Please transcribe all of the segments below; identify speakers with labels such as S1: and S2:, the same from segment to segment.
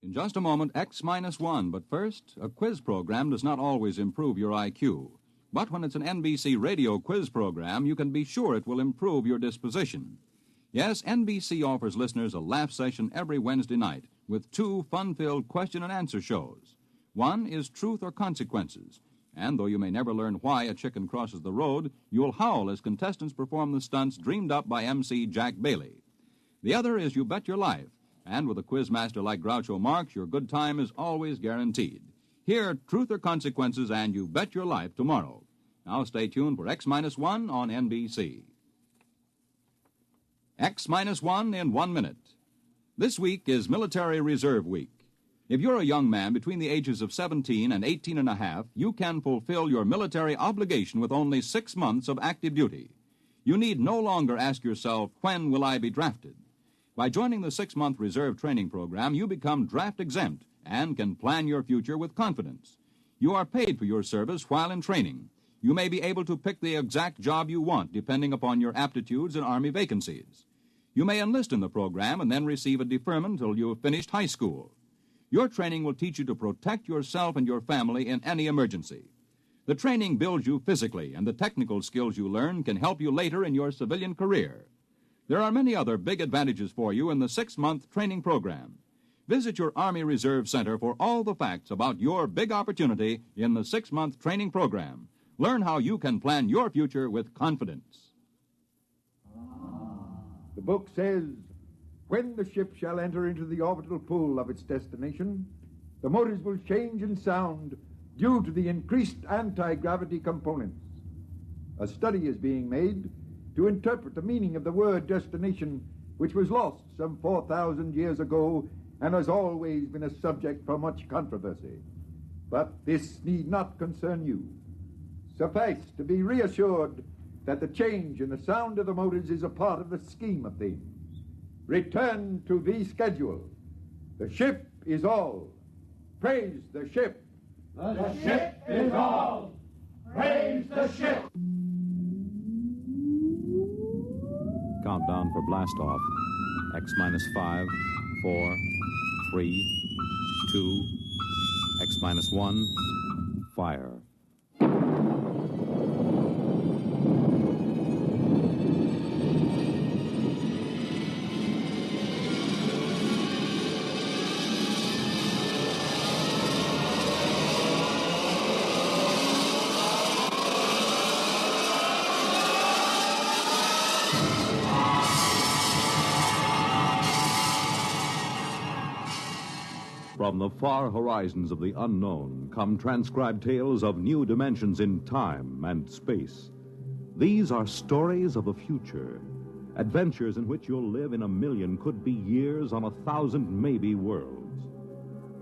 S1: In just a moment, X-1, but first, a quiz program does not always improve your IQ. But when it's an NBC radio quiz program, you can be sure it will improve your disposition. Yes, NBC offers listeners a laugh session every Wednesday night with two fun-filled question and answer shows. One is Truth or Consequences, and though you may never learn why a chicken crosses the road, you'll howl as contestants perform the stunts dreamed up by MC Jack Bailey. The other is You Bet Your Life, and with a quizmaster like Groucho Marx, your good time is always guaranteed. Hear Truth or Consequences and You Bet Your Life tomorrow. Now stay tuned for X-1 on NBC. X-1 in 1 minute. This week is Military Reserve Week. If you're a young man between the ages of 17 and 18 and a half, you can fulfill your military obligation with only 6 months of active duty. You need no longer ask yourself, when will I be drafted? By joining the 6-month reserve training program, you become draft exempt and can plan your future with confidence. You are paid for your service while in training. You may be able to pick the exact job you want, depending upon your aptitudes and Army vacancies. You may enlist in the program and then receive a deferment until you have finished high school. Your training will teach you to protect yourself and your family in any emergency. The training builds you physically, and the technical skills you learn can help you later in your civilian career. There are many other big advantages for you in the 6-month training program. Visit your Army Reserve Center for all the facts about your big opportunity in the 6-month training program. Learn how you can plan your future with confidence.
S2: The book says, when the ship shall enter into the orbital pool of its destination, the motors will change in sound due to the increased anti-gravity components. A study is being made to interpret the meaning of the word destination, which was lost some 4,000 years ago and has always been a subject for much controversy. But this need not concern you. Suffice to be reassured that the change in the sound of the motors is a part of the scheme of things. Return to the schedule. The ship is all. Praise the ship.
S3: The ship is all. Praise the ship.
S1: Countdown for blast-off. X-5, 4, 3, 2, X-1, fire.
S4: From the far horizons of the unknown come transcribed tales of new dimensions in time and space. These are stories of the future, adventures in which you'll live in a million, could be years, on 1,000 maybe worlds.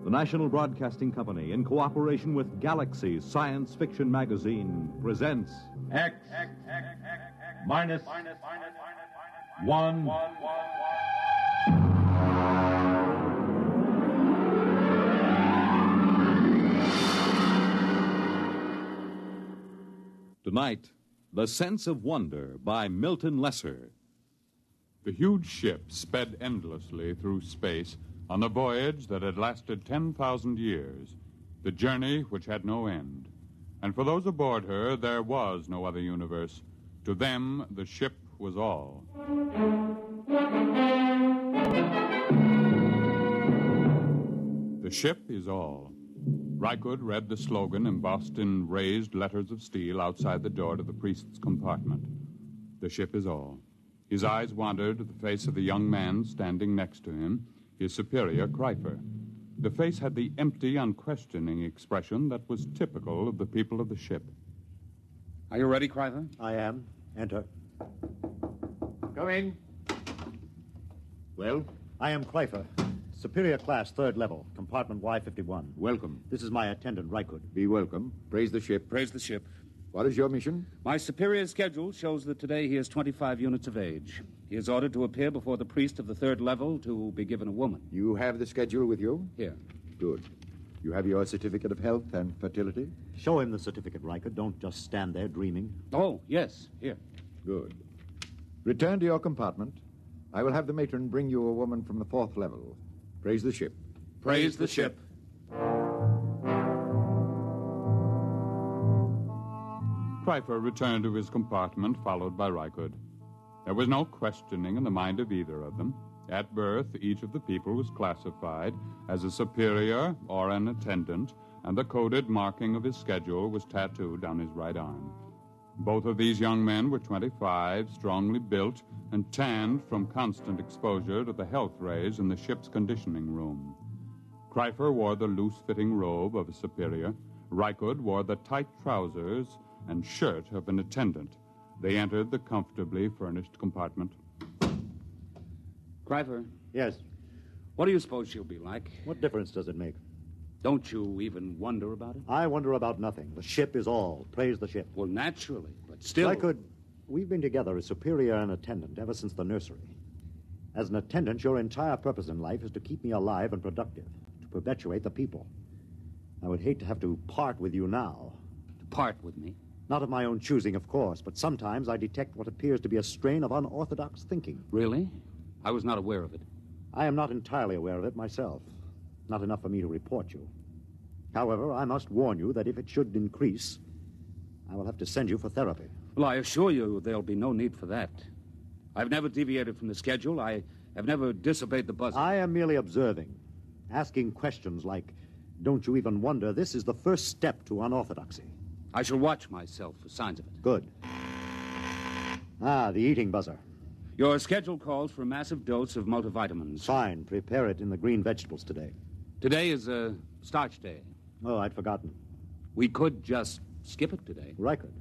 S4: The National Broadcasting Company, in cooperation with Galaxy Science Fiction Magazine, presents
S3: X minus 1.
S4: Tonight, The Sense of Wonder by Milton Lesser.
S5: The huge ship sped endlessly through space on a voyage that had lasted 10,000 years, the journey which had no end. And for those aboard her, there was no other universe. To them, the ship was all. The ship is all. Rykud read the slogan embossed in raised letters of steel outside the door to the priest's compartment. The ship is all. His eyes wandered to the face of the young man standing next to him, his superior, Kreifer. The face had the empty, unquestioning expression that was typical of the people of the ship.
S6: Are you ready, Kreifer?
S7: I am. Enter.
S2: Come in.
S7: Well? I am Kreifer. Superior class, 3rd level, compartment Y51.
S8: Welcome.
S7: This is my attendant, Rykud.
S8: Be welcome. Praise the ship.
S6: Praise the ship.
S8: What is your mission?
S6: My superior's schedule shows that today he is 25 units of age. He is ordered to appear before the priest of the 3rd level to be given a woman.
S8: You have the schedule with you?
S6: Here.
S8: Good. You have your certificate of health and fertility?
S7: Show him the certificate, Rykud. Don't just stand there dreaming.
S6: Oh, yes. Here.
S8: Good. Return to your compartment. I will have the matron bring you a woman from the 4th level. Praise the ship.
S6: Praise the ship.
S5: Kryper returned to his compartment, followed by Rykud. There was no questioning in the mind of either of them. At birth, each of the people was classified as a superior or an attendant, and the coded marking of his schedule was tattooed on his right arm. Both of these young men were 25, strongly built, and tanned from constant exposure to the health rays in the ship's conditioning room. Kryper wore the loose-fitting robe of a superior. Rykud wore the tight trousers and shirt of an attendant. They entered the comfortably furnished compartment.
S6: Kryper.
S7: Yes.
S6: What do you suppose she'll be like?
S7: What difference does it make?
S6: Don't you even wonder about it?
S7: I wonder about nothing. The ship is all. Praise the ship.
S6: Well, naturally, but still...
S7: We've been together as superior and attendant ever since the nursery. As an attendant, your entire purpose in life is to keep me alive and productive, to perpetuate the people. I would hate to have to part with you now.
S6: To part with me?
S7: Not of my own choosing, of course, but sometimes I detect what appears to be a strain of unorthodox thinking.
S6: Really? I was not aware of it.
S7: I am not entirely aware of it myself. Not enough for me to report you. However, I must warn you that if it should increase, I will have to send you for therapy.
S6: Well, I assure you there'll be no need for that. I've never deviated from the schedule. I have never disobeyed the buzzer.
S7: I am merely observing, asking questions like, don't you even wonder this is the first step to unorthodoxy?
S6: I shall watch myself for signs of it.
S7: Good. The eating buzzer.
S6: Your schedule calls for a massive dose of multivitamins.
S7: Fine. Prepare it in the green vegetables today.
S6: Today is a starch day.
S7: Oh, I'd forgotten.
S6: We could just skip it today.
S7: Rykud.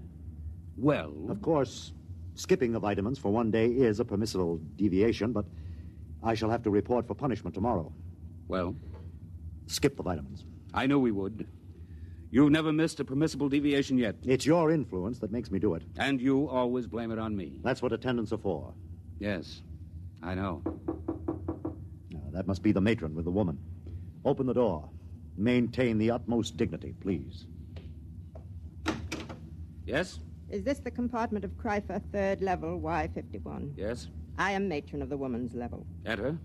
S6: Well...
S7: Of course, skipping the vitamins for one day is a permissible deviation, but I shall have to report for punishment tomorrow.
S6: Well?
S7: Skip the vitamins.
S6: I knew we would. You've never missed a permissible deviation yet.
S7: It's your influence that makes me do it.
S6: And you always blame it on me.
S7: That's what attendants are for.
S6: Yes, I know.
S7: That must be the matron with the woman. Open the door. Maintain the utmost dignity, please.
S6: Yes?
S9: Is this the compartment of Kryper, third level, Y51?
S6: Yes.
S9: I am matron of the woman's level.
S6: Enter.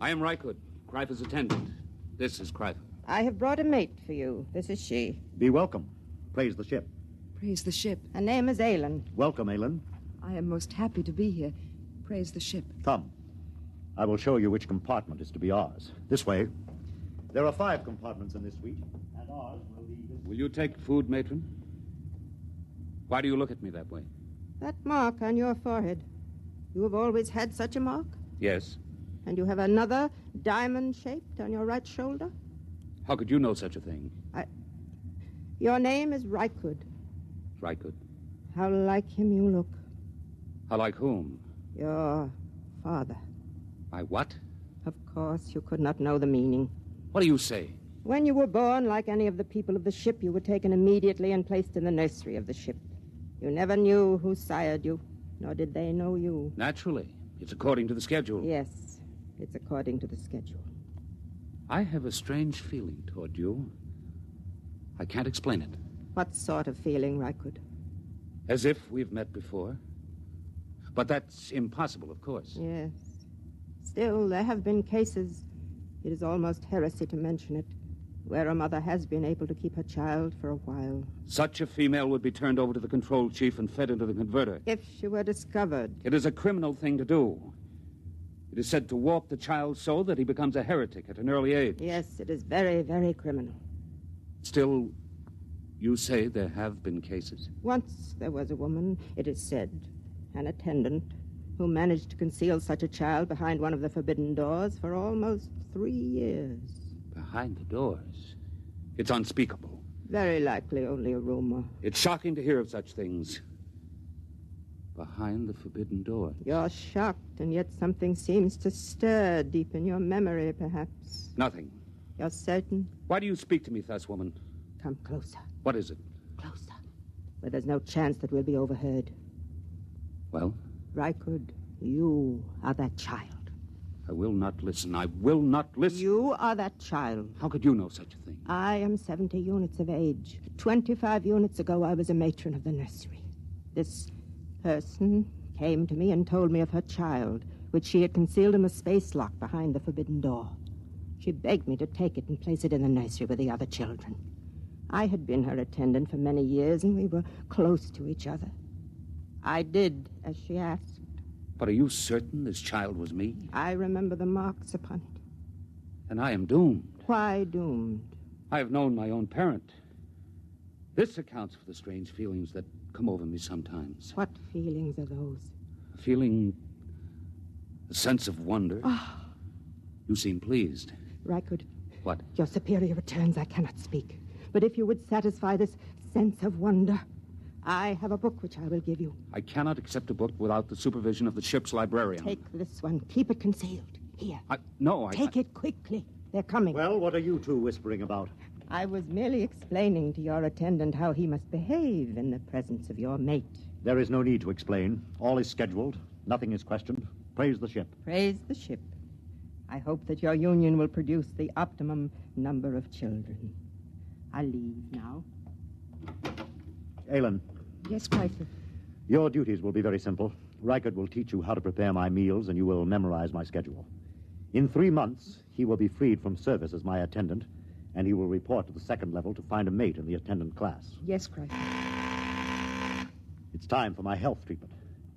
S6: I am Rykud, Kryper's attendant. This is Kryper.
S9: I have brought a mate for you. This is she.
S7: Be welcome. Praise the ship.
S10: Praise the ship.
S9: Her name is Aylin.
S7: Welcome, Aylin.
S10: I am most happy to be here. Praise the ship.
S7: Come. I will show you which compartment is to be ours. This way. There are 5 compartments in this suite, and ours will be this...
S6: Will you take food, matron? Why do you look at me that way?
S9: That mark on your forehead. You have always had such a mark?
S6: Yes.
S9: And you have another diamond-shaped on your right shoulder?
S6: How could you know such a thing?
S9: Your name is Rykud.
S6: Rykud.
S9: How like him you look.
S6: How like whom?
S9: Your father.
S6: My what?
S9: Of course, you could not know the meaning.
S6: What do you say?
S9: When you were born, like any of the people of the ship, you were taken immediately and placed in the nursery of the ship. You never knew who sired you, nor did they know you.
S6: Naturally. It's according to the schedule.
S9: Yes, it's according to the schedule.
S6: I have a strange feeling toward you. I can't explain it.
S9: What sort of feeling, Rykud?
S6: As if we've met before. But that's impossible, of course.
S9: Yes. Still, there have been cases, it is almost heresy to mention it, where a mother has been able to keep her child for a while.
S6: Such a female would be turned over to the control chief and fed into the converter.
S9: If she were discovered.
S6: It is a criminal thing to do. It is said to warp the child so that he becomes a heretic at an early age.
S9: Yes, it is very, very criminal.
S6: Still, you say there have been cases?
S9: Once there was a woman, it is said, an attendant, who managed to conceal such a child behind one of the forbidden doors for almost 3 years.
S6: Behind the doors? It's unspeakable.
S9: Very likely only a rumor.
S6: It's shocking to hear of such things. Behind the forbidden doors.
S9: You're shocked, and yet something seems to stir deep in your memory, perhaps.
S6: Nothing.
S9: You're certain?
S6: Why do you speak to me thus, woman?
S9: Come closer.
S6: What is it?
S9: Closer. Where there's no chance that we'll be overheard.
S6: Well?
S9: Rykud, you are that child.
S6: I will not listen. I will not listen.
S9: You are that child.
S6: How could you know such a thing?
S9: I am 70 units of age. 25 units ago, I was a matron of the nursery. This person came to me and told me of her child, which she had concealed in the space lock behind the forbidden door. She begged me to take it and place it in the nursery with the other children. I had been her attendant for many years, and we were close to each other. I did as she asked.
S6: But are you certain this child was me?
S9: I remember the marks upon it.
S6: And I am doomed.
S9: Why doomed?
S6: I have known my own parent. This accounts for the strange feelings that come over me sometimes.
S9: What feelings are those?
S6: A sense of wonder.
S9: Ah.
S6: You seem pleased.
S9: Rycould.
S6: What?
S9: Your superior returns, I cannot speak. But if you would satisfy this sense of wonder, I have a book which I will give you.
S6: I cannot accept a book without the supervision of the ship's librarian.
S9: Take this one. Keep it concealed. Here.
S6: Take
S9: it quickly. They're coming.
S7: Well, what are you two whispering about?
S9: I was merely explaining to your attendant how he must behave in the presence of your mate.
S7: There is no need to explain. All is scheduled. Nothing is questioned. Praise the ship.
S9: Praise the ship. I hope that your union will produce the optimum number of children. I leave now.
S7: Aylin.
S10: Yes, Chrysler.
S7: Your duties will be very simple. Reichert will teach you how to prepare my meals, and you will memorize my schedule. In 3 months, he will be freed from service as my attendant, and he will report to the second level to find a mate in the attendant class.
S10: Yes, Chrysler.
S7: It's time for my health treatment.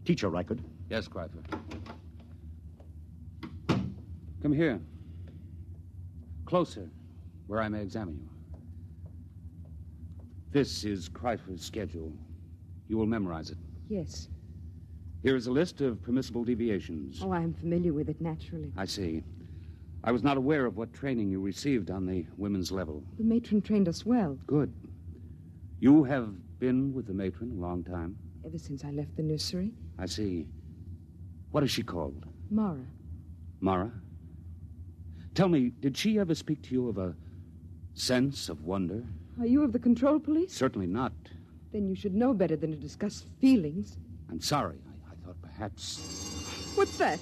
S7: Teacher Reichert.
S6: Yes, Chrysler. Come here. Closer, where I may examine you. This is Chrysler's schedule. You will memorize it.
S10: Yes.
S6: Here is a list of permissible deviations.
S10: Oh, I'm familiar with it, naturally.
S6: I see. I was not aware of what training you received on the women's level.
S10: The matron trained us well.
S6: Good. You have been with the matron a long time?
S10: Ever since I left the nursery.
S6: I see. What is she called?
S10: Mara.
S6: Mara? Tell me, did she ever speak to you of a sense of wonder?
S10: Are you of the control police?
S6: Certainly not.
S10: Then you should know better than to discuss feelings.
S6: I'm sorry. I thought perhaps...
S10: What's that?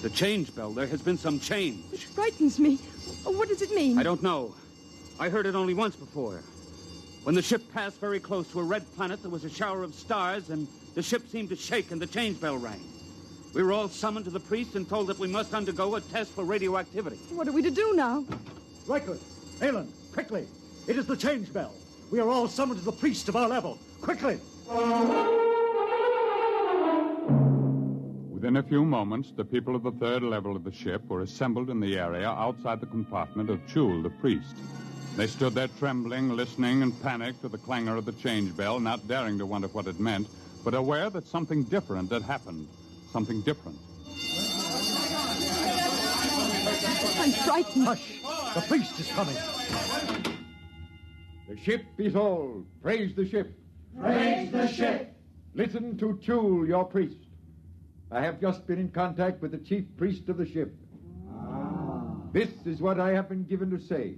S6: The change bell. There has been some change.
S10: It frightens me. Oh, what does it mean?
S6: I don't know. I heard it only once before. When the ship passed very close to a red planet, there was a shower of stars, and the ship seemed to shake, and the change bell rang. We were all summoned to the priest and told that we must undergo a test for radioactivity.
S10: What are we to do now?
S7: Reichert, Aylin, quickly. It is the change bell. We are all summoned to the priest of our level. Quickly!
S5: Within a few moments, the people of the third level of the ship were assembled in the area outside the compartment of Chul, the priest. They stood there trembling, listening, and panicked to the clangor of the change bell, not daring to wonder what it meant, but aware that something different had happened. Something different.
S10: I'm frightened.
S7: Hush! The priest is coming.
S2: The ship is all. Praise the ship.
S3: Praise the ship.
S2: Listen to Chul, your priest. I have just been in contact with the chief priest of the ship. This is what I have been given to say.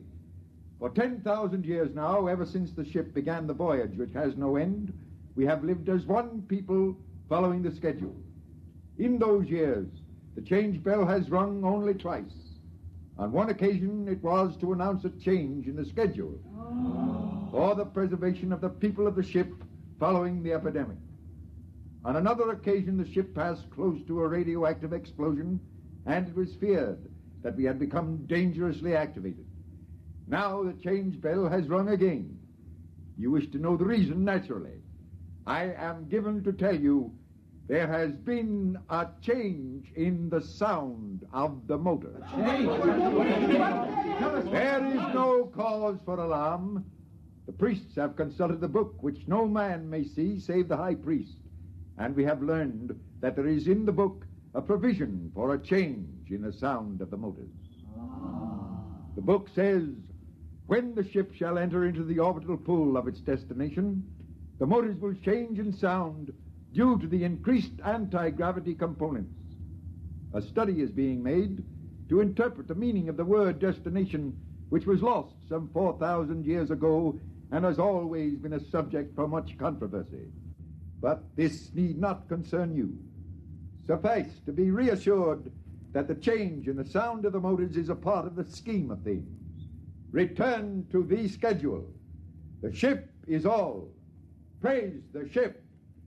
S2: For 10,000 years now, ever since the ship began the voyage, which has no end, we have lived as one people following the schedule. In those years, the change bell has rung only twice. On one occasion, it was to announce a change in the schedule for the preservation of the people of the ship following the epidemic. On another occasion, the ship passed close to a radioactive explosion, and it was feared that we had become dangerously activated. Now the change bell has rung again. You wish to know the reason, naturally. I am given to tell you there has been a change in the sound of the motor. There is no cause for alarm. The priests have consulted the book, which no man may see save the high priest. And we have learned that there is in the book a provision for a change in the sound of the motors. The book says, when the ship shall enter into the orbital pool of its destination, the motors will change in sound due to the increased anti-gravity components. A study is being made to interpret the meaning of the word destination, which was lost some 4,000 years ago and has always been a subject for much controversy. But this need not concern you. Suffice to be reassured that the change in the sound of the motors is a part of the scheme of things. Return to the schedule. The ship is all. Praise the ship.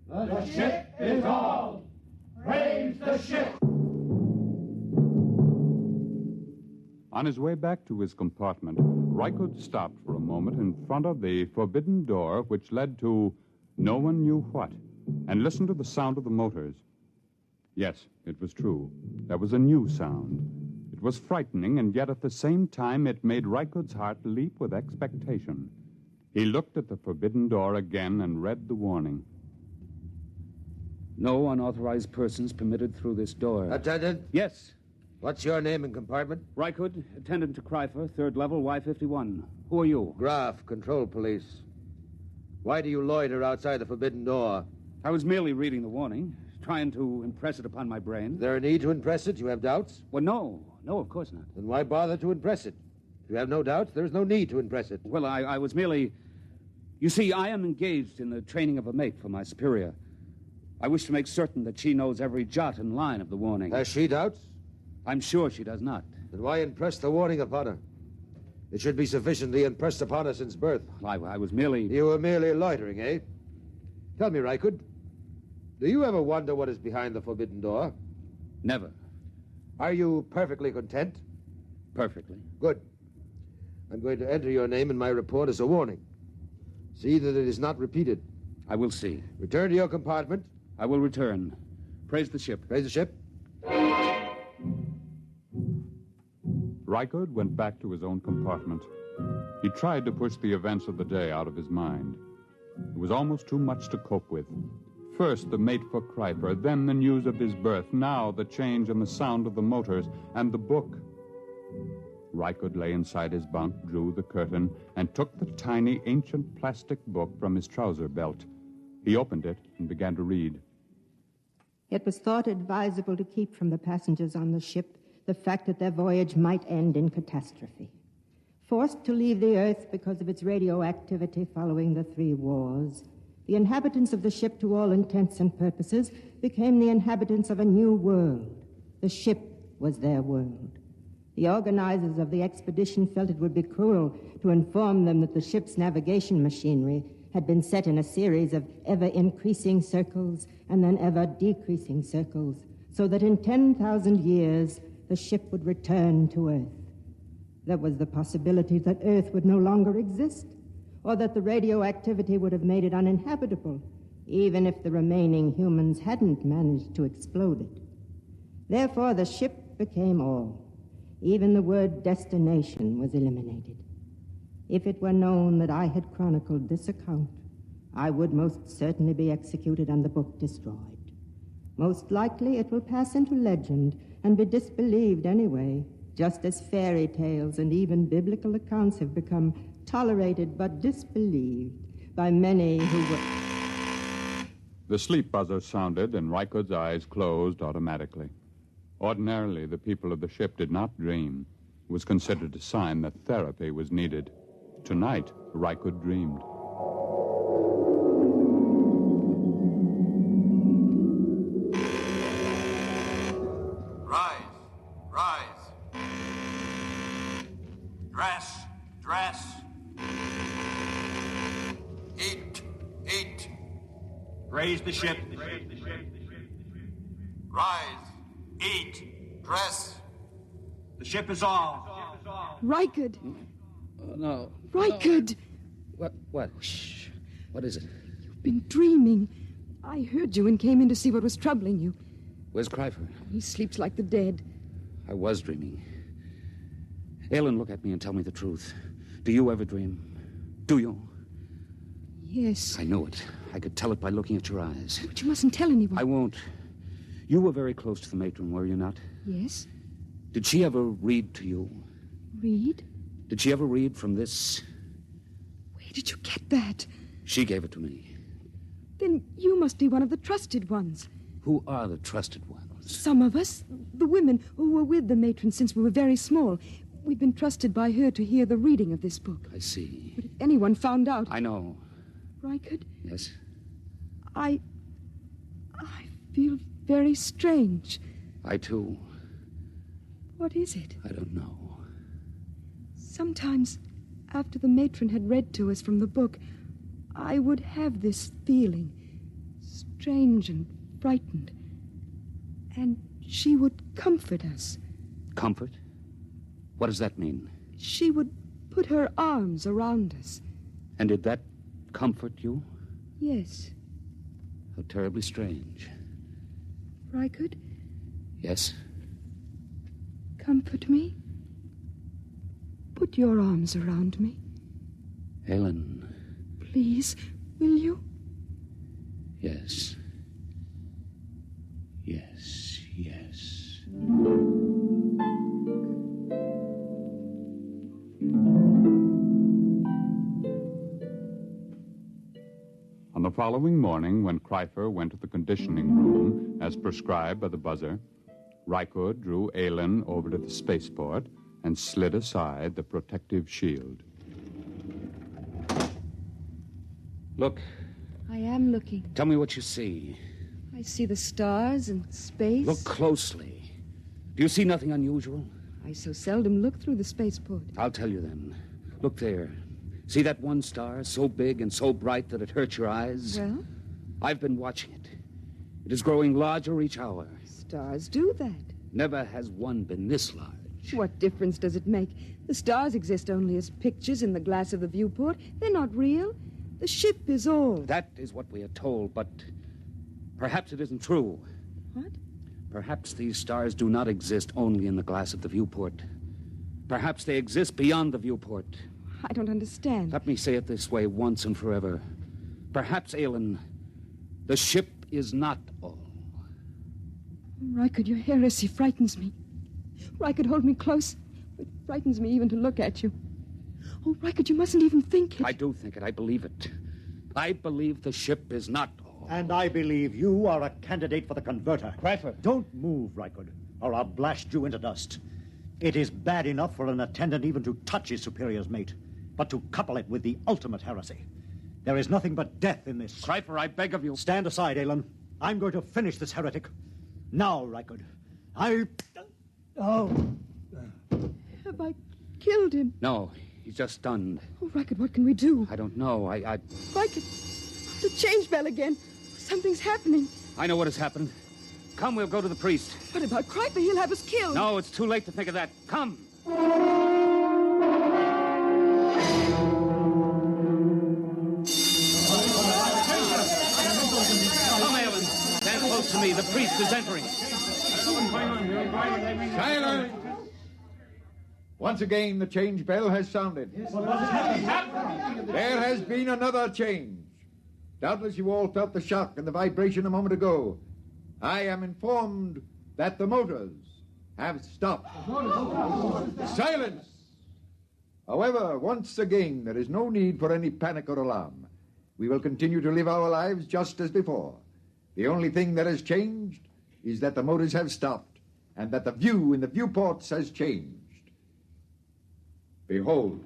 S3: The ship is all. Praise the ship.
S5: On his way back to his compartment, Rykud stopped for a moment in front of the forbidden door which led to no one knew what, and listened to the sound of the motors. Yes, it was true. There was a new sound. It was frightening, and yet at the same time it made Rykud's heart leap with expectation. He looked at the forbidden door again and read the warning.
S6: No unauthorized persons permitted through this door.
S11: Attendant?
S6: Yes.
S11: What's your name and compartment?
S6: Rykud, attendant to Kryfer, 3rd level, Y51. Who are you?
S11: Graf, control police. Why do you loiter outside the forbidden door?
S6: I was merely reading the warning, trying to impress it upon my brain.
S11: Is there a need to impress it? You have doubts?
S6: Well, no. No, of course not.
S11: Then why bother to impress it? If you have no doubts, there is no need to impress it.
S6: Well, I was merely... You see, I am engaged in the training of a mate for my superior. I wish to make certain that she knows every jot and line of the warning.
S11: Has she doubts?
S6: I'm sure she does not.
S11: Then why impress the warning upon her? It should be sufficiently impressed upon her since birth.
S6: I was merely...
S11: You were merely loitering, eh? Tell me, Rykud, do you ever wonder what is behind the forbidden door?
S6: Never.
S11: Are you perfectly content?
S6: Perfectly.
S11: Good. I'm going to enter your name in my report as a warning. See that it is not repeated.
S6: I will see.
S11: Return to your compartment.
S6: I will return. Praise the ship.
S11: Praise the ship.
S5: Rykud went back to his own compartment. He tried to push the events of the day out of his mind. It was almost too much to cope with. First, the mate for Kryper, then the news of his birth, now the change in the sound of the motors, and the book. Rykud lay inside his bunk, drew the curtain, and took the tiny, ancient plastic book from his trouser belt. He opened it and began to read.
S9: It was thought advisable to keep from the passengers on the ship the fact that their voyage might end in catastrophe. Forced to leave the Earth because of its radioactivity following the 3 wars, the inhabitants of the ship, to all intents and purposes, became the inhabitants of a new world. The ship was their world. The organizers of the expedition felt it would be cruel to inform them that the ship's navigation machinery had been set in a series of ever-increasing circles and then ever-decreasing circles, so that in 10,000 years the ship would return to Earth. There was the possibility that Earth would no longer exist, or that the radioactivity would have made it uninhabitable, even if the remaining humans hadn't managed to explode it. Therefore, the ship became all. Even the word destination was eliminated. If it were known that I had chronicled this account, I would most certainly be executed and the book destroyed. Most likely it will pass into legend and be disbelieved anyway, just as fairy tales and even biblical accounts have become tolerated but disbelieved by many who were...
S5: The sleep buzzer sounded, and Rykud's eyes closed automatically. Ordinarily, the people of the ship did not dream. It was considered a sign that therapy was needed. Tonight, Rykud dreamed.
S12: Rise. Dress. Eat.
S13: Raise the ship.
S12: Rise. Eat. Dress.
S13: The ship is all.
S10: Rykud.
S6: No.
S10: Rykud.
S6: No. What? Shh. What is it?
S10: You've been dreaming. I heard you and came in to see what was troubling you.
S6: Where's Kryfer?
S10: He sleeps like the dead.
S6: I was dreaming. Aylin, look at me and tell me the truth. Do you ever dream? Do you?
S10: Yes.
S6: I knew it. I could tell it by looking at your eyes.
S10: But you mustn't tell anyone.
S6: I won't. You were very close to the matron, were you not?
S10: Yes.
S6: Did she ever read to you?
S10: Read?
S6: Did she ever read from this?
S10: Where did you get that?
S6: She gave it to me.
S10: Then you must be one of the trusted ones.
S6: Who are the trusted ones?
S10: Some of us, the women who were with the matron since we were very small. We've been trusted by her to hear the reading of this book.
S6: I see.
S10: But if anyone found out...
S6: I know.
S10: Rykud?
S6: Yes?
S10: I feel very strange.
S6: I, too.
S10: What is it?
S6: I don't know.
S10: Sometimes, after the matron had read to us from the book, I would have this feeling, strange and frightened. And she would comfort us.
S6: Comfort? What does that mean?
S10: She would put her arms around us.
S6: And did that comfort you?
S10: Yes.
S6: How terribly strange.
S10: Rykud?
S6: Yes?
S10: Comfort me? Put your arms around me.
S6: Helen.
S10: Please, will you?
S6: Yes. Yes, yes.
S5: On the following morning, when Kreifer went to the conditioning room, as prescribed by the buzzer, Rykud drew Aylin over to the spaceport and slid aside the protective shield.
S6: Look.
S10: I am looking.
S6: Tell me what you see.
S10: I see the stars and space.
S6: Look closely. Do you see nothing unusual?
S10: I so seldom look through the spaceport.
S6: I'll tell you then. Look there. See that one star, so big and so bright that it hurts your eyes?
S10: Well?
S6: I've been watching it. It is growing larger each hour.
S10: Stars do that.
S6: Never has one been this large.
S10: What difference does it make? The stars exist only as pictures in the glass of the viewport. They're not real. The ship is all.
S6: That is what we are told, but perhaps it isn't true.
S10: What?
S6: Perhaps these stars do not exist only in the glass of the viewport. Perhaps they exist beyond the viewport.
S10: I don't understand.
S6: Let me say it this way once and forever. Perhaps, Aylin, the ship is not all.
S10: Rykud, your heresy frightens me. Rykud, hold me close. It frightens me even to look at you. Oh, Rykud, you mustn't even think it.
S6: I do think it. I believe it. I believe the ship is not all.
S7: And I believe you are a candidate for the converter.
S6: Kreifer.
S7: Don't move, Rykud, or I'll blast you into dust. It is bad enough for an attendant even to touch his superior's mate, but to couple it with the ultimate heresy. There is nothing but death in this.
S6: Kreifer, I beg of you.
S7: Stand aside, Aylin. I'm going to finish this heretic. Now, Rykud. Oh.
S10: Have I killed him?
S6: No, he's just stunned.
S10: Oh, Rykud, what can we do?
S6: I don't know.
S10: Rykud, the change bell again. Something's happening.
S6: I know what has happened. Come, we'll go to the priest.
S10: What about Kreifer? He'll have us killed.
S6: No, it's too late to think of that. Come. Come, Aylin. Stand close to me. The priest is entering.
S2: Silence! Once again, the change bell has sounded. There has been another change. Doubtless you all felt the shock and the vibration a moment ago. I am informed that the motors have stopped. Silence! However, once again, there is no need for any panic or alarm. We will continue to live our lives just as before. The only thing that has changed is that the motors have stopped and that the view in the viewports has changed. Behold.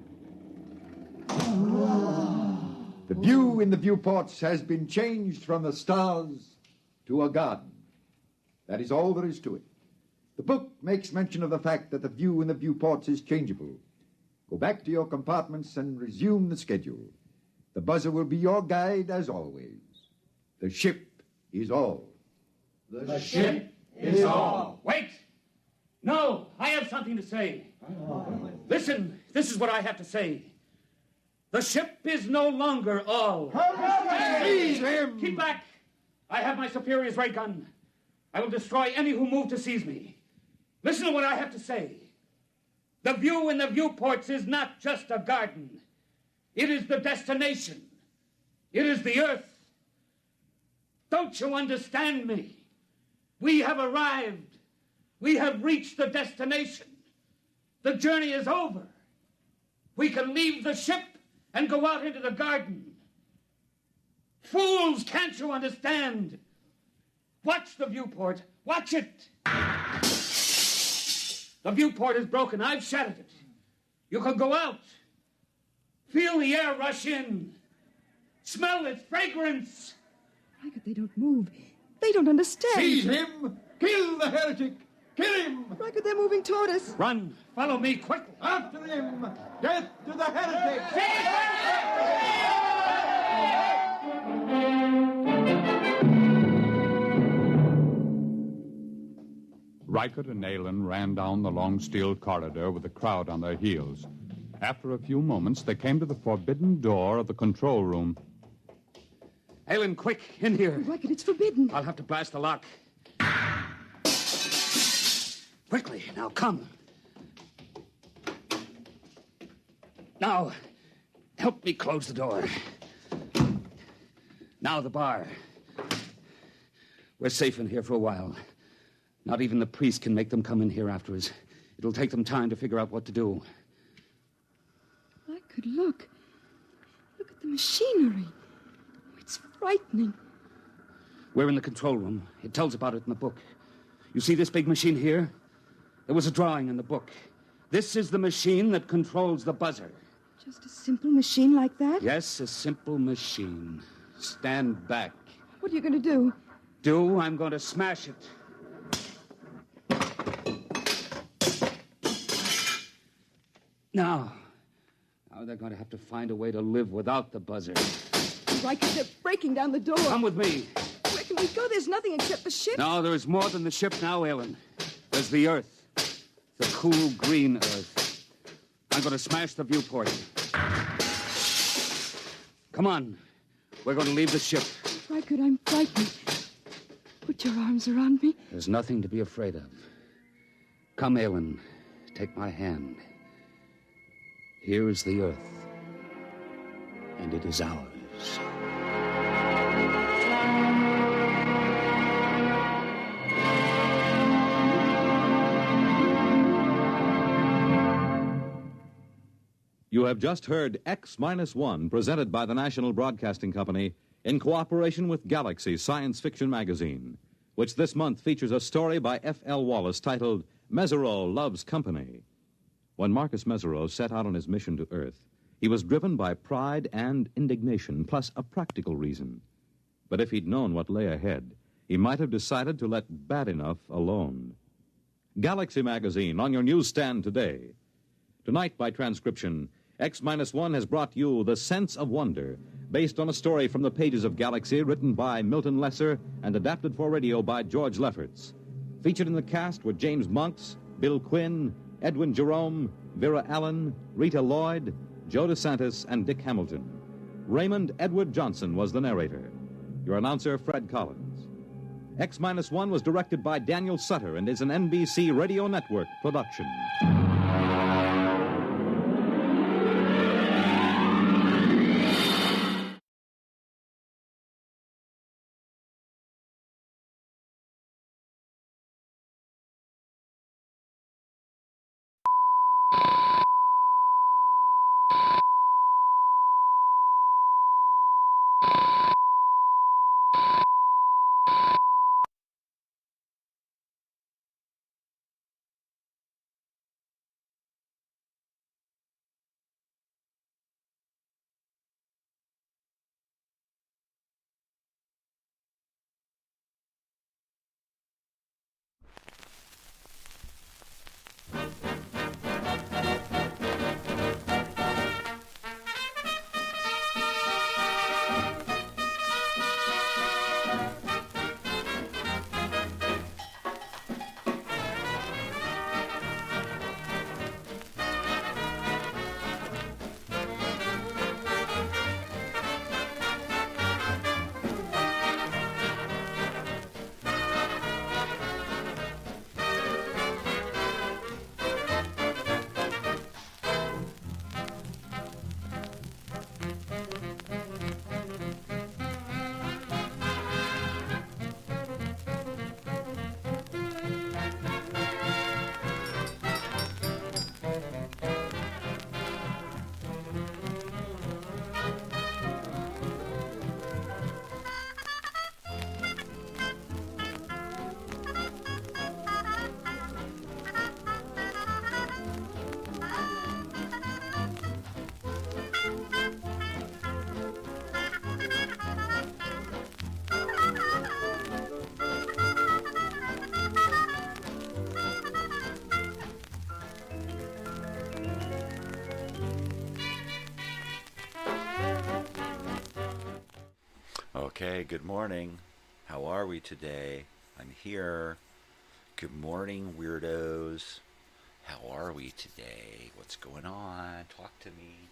S2: The view in the viewports has been changed from the stars to a garden. That is all there is to it. The book makes mention of the fact that the view in the viewports is changeable. Go back to your compartments and resume the schedule. The buzzer will be your guide as always. The ship is all.
S3: The ship is all.
S6: Wait! No, I have something to say. Listen, this is what I have to say. The ship is no longer all.
S2: Seize him!
S6: Keep back! I have my superior's ray gun. I will destroy any who move to seize me. Listen to what I have to say. The view in the viewports is not just a garden. It is the destination. It is the earth. Don't you understand me? We have arrived. We have reached the destination. The journey is over. We can leave the ship and go out into the garden. Fools, can't you understand? Watch the viewport. Watch it. The viewport is broken. I've shattered it. You can go out. Feel the air rush in. Smell its fragrance.
S10: Rykud, they don't move. They don't understand.
S2: Seize him! Kill the heretic! Kill him!
S10: Rykud, they're moving toward us.
S6: Run. Follow me quickly.
S2: After him! Death to the heretic!
S5: Reichert and Nayland ran down the long steel corridor with the crowd on their heels. After a few moments, they came to the forbidden door of the control room.
S6: Nayland, quick, in here.
S10: Reichert, it's forbidden.
S6: I'll have to blast the lock. Quickly, now come. Now, help me close the door. Now the bar. We're safe in here for a while. Not even the priest can make them come in here after us. It'll take them time to figure out what to do.
S10: Reichert, look. Look at the machinery. It's frightening.
S6: We're in the control room. It tells about it in the book. You see this big machine here? There was a drawing in the book. This is the machine that controls the buzzer.
S10: Just a simple machine like that?
S6: Yes, a simple machine. Stand back.
S10: What are you going to do?
S6: I'm going to smash it. Now they're going to have to find a way to live without the buzzer.
S10: Reichert, they're breaking down the door.
S6: Come with me.
S10: Where can we go? There's nothing except the ship.
S6: No, there's more than the ship now, Ellen. There's the Earth. The cool green Earth. I'm going to smash the viewport. Come on. We're going to leave the ship.
S10: Reichert, I'm frightened. Put your arms around me.
S6: There's nothing to be afraid of. Come, Ellen. Take my hand. Here is the Earth. And it is ours.
S4: You have just heard X-1, presented by the National Broadcasting Company in cooperation with Galaxy Science Fiction Magazine, which this month features a story by F.L. Wallace titled Mesereau Loves Company. When Marcus Mesereau set out on his mission to Earth, he was driven by pride and indignation, plus a practical reason. But if he'd known what lay ahead, he might have decided to let bad enough alone. Galaxy Magazine on your newsstand today. Tonight, by transcription, X-1 has brought you The Sense of Wonder, based on a story from the pages of Galaxy written by Milton Lesser and adapted for radio by George Lefferts. Featured in the cast were James Monks, Bill Quinn, Edwin Jerome, Vera Allen, Rita Lloyd, Joe DeSantis, and Dick Hamilton. Raymond Edward Johnson was the narrator. Your announcer, Fred Collins. X-1 was directed by Daniel Sutter and is an NBC Radio Network production.
S14: Okay, good morning. How are we today? I'm here. Good morning, weirdos. How are we today? What's going on? Talk to me.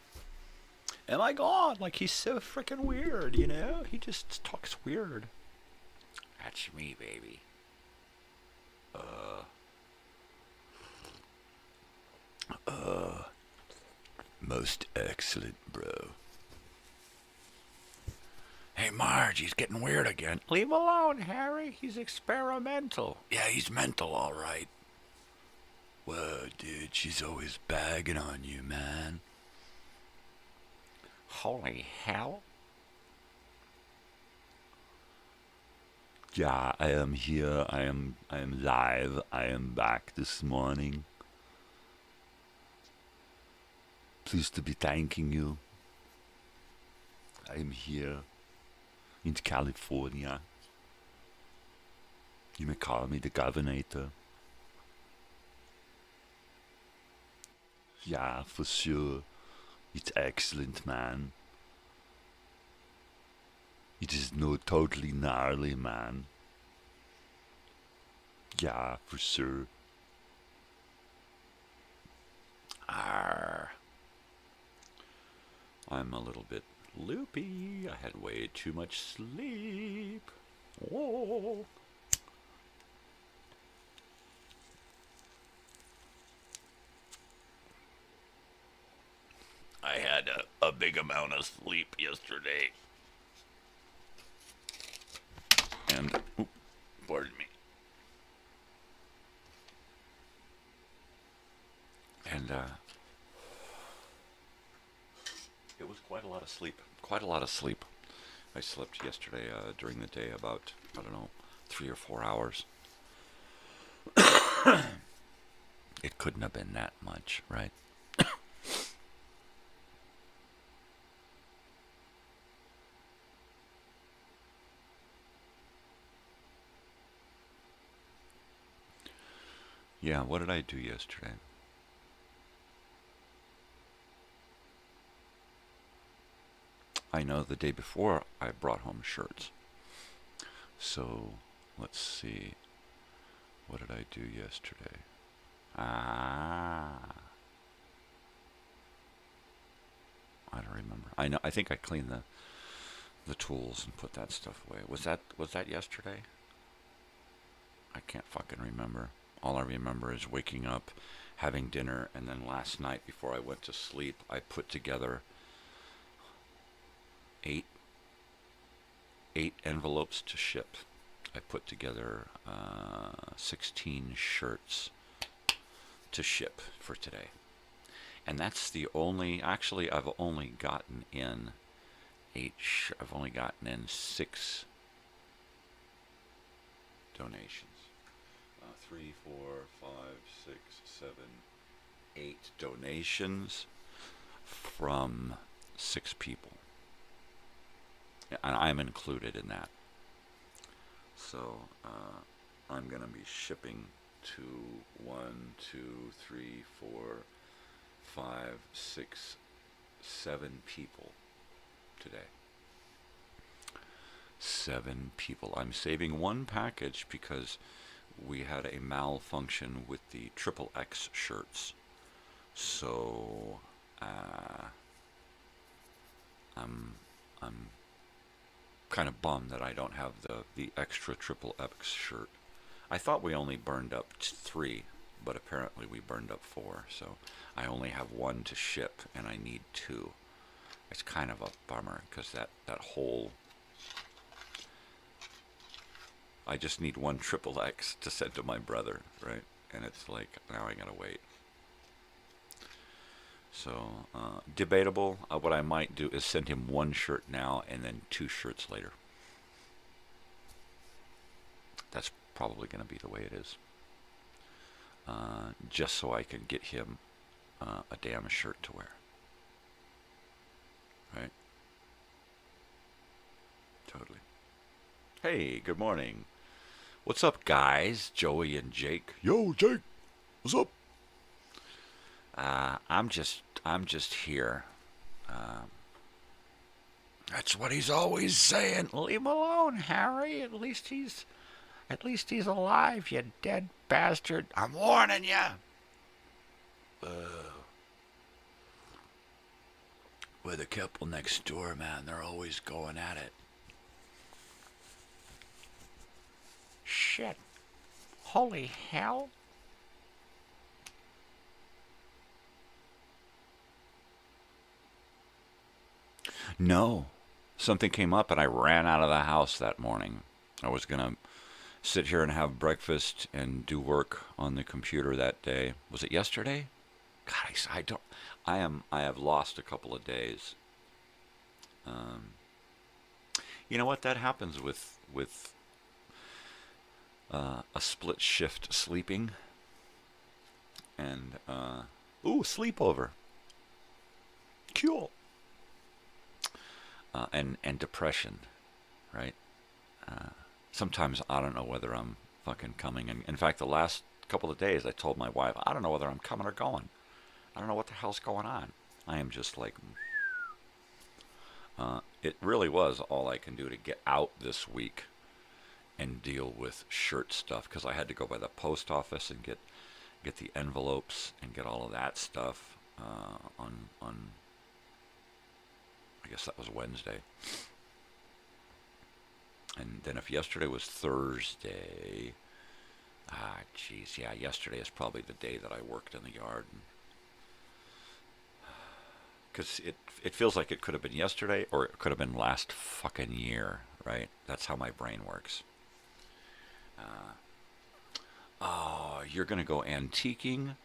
S14: Oh my god, like he's so freaking weird, you know? He just talks weird. That's me, baby. Most excellent, bro. Hey, Marge, he's getting weird again. Leave him alone, Harry. He's experimental. Yeah, he's mental, all right. Whoa, dude, she's always bagging on you, man. Holy hell. Yeah, I am here. I am live. I am back this morning. Pleased to be thanking you. I am here in California. You may call me the governor. Yeah, for sure. It's excellent, man. It is no totally gnarly, man. Yeah, for sure. Arr. I'm a little bit loopy. I had way too much sleep. Oh. I had a big amount of sleep yesterday. And, pardon me. And, it was quite a lot of sleep. Quite a lot of sleep. I slept yesterday during the day about, I don't know, 3 or 4 hours. It couldn't have been that much, right? Yeah, what did I do yesterday? I know the day before I brought home shirts. So, let's see. What did I do yesterday? I don't remember. I think I cleaned the tools and put that stuff away. Was that yesterday? I can't fucking remember. All I remember is waking up, having dinner, and then last night before I went to sleep, I put together eight envelopes to ship. I put together 16 shirts to ship for today. And that's the only, actually I've only gotten in I've only gotten in 6 donations. 3, 4, 5, 6, 7, 8 donations from 6 people. And I'm included in that. So I'm going to be shipping to 1, 2, 3, 4, 5, 6, 7 people today. 7 people. I'm saving one package because we had a malfunction with the XXX shirts. So I'm kind of bummed that I don't have the extra XXX shirt. I thought we only burned up 3, but apparently we burned up 4. So I only have 1 to ship, and I need 2. It's kind of a bummer because that whole, I just need 1 XXX to send to my brother, right? And it's like, now I gotta wait. So, debatable. What I might do is send him 1 shirt now and then 2 shirts later. That's probably going to be the way it is. Just so I can get him a damn shirt to wear. Right? Totally. Hey, good morning. What's up, guys? Joey and Jake. Yo, Jake. What's up? I'm just here. That's what he's always saying. Leave him alone, Harry. At least At least he's alive, you dead bastard. I'm warning you. With the couple next door, man, they're always going at it. Shit. Holy hell. No. Something came up and I ran out of the house that morning. I was going to sit here and have breakfast and do work on the computer that day. Was it yesterday? God, I have lost a couple of days. You know what? That happens with a split shift sleeping and sleepover. Cool. And depression, right? Sometimes I don't know whether I'm fucking coming. And in fact, the last couple of days, I told my wife, I don't know whether I'm coming or going. I don't know what the hell's going on. I am just like, it really was all I can do to get out this week and deal with shirt stuff, because I had to go by the post office and get the envelopes and get all of that stuff on I guess that was Wednesday. And then if yesterday was Thursday, yesterday is probably the day that I worked in the yard. Because it feels like it could have been yesterday or it could have been last fucking year, right? That's how my brain works. You're going to go antiquing?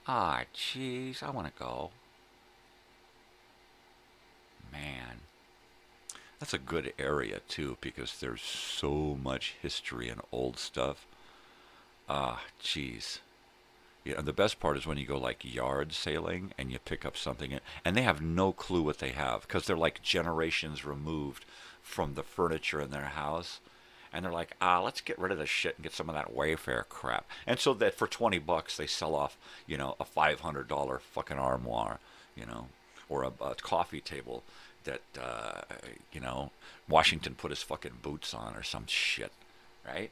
S14: Jeez, I want to go. Man, that's a good area too, because there's so much history and old stuff. Jeez. Yeah, and the best part is when you go like yard sailing and you pick up something and they have no clue what they have, because they're like generations removed from the furniture in their house. And they're like, let's get rid of this shit and get some of that Wayfair crap. And so that for $20 they sell off, a $500 fucking armoire, or a coffee table that, Washington put his fucking boots on or some shit, right?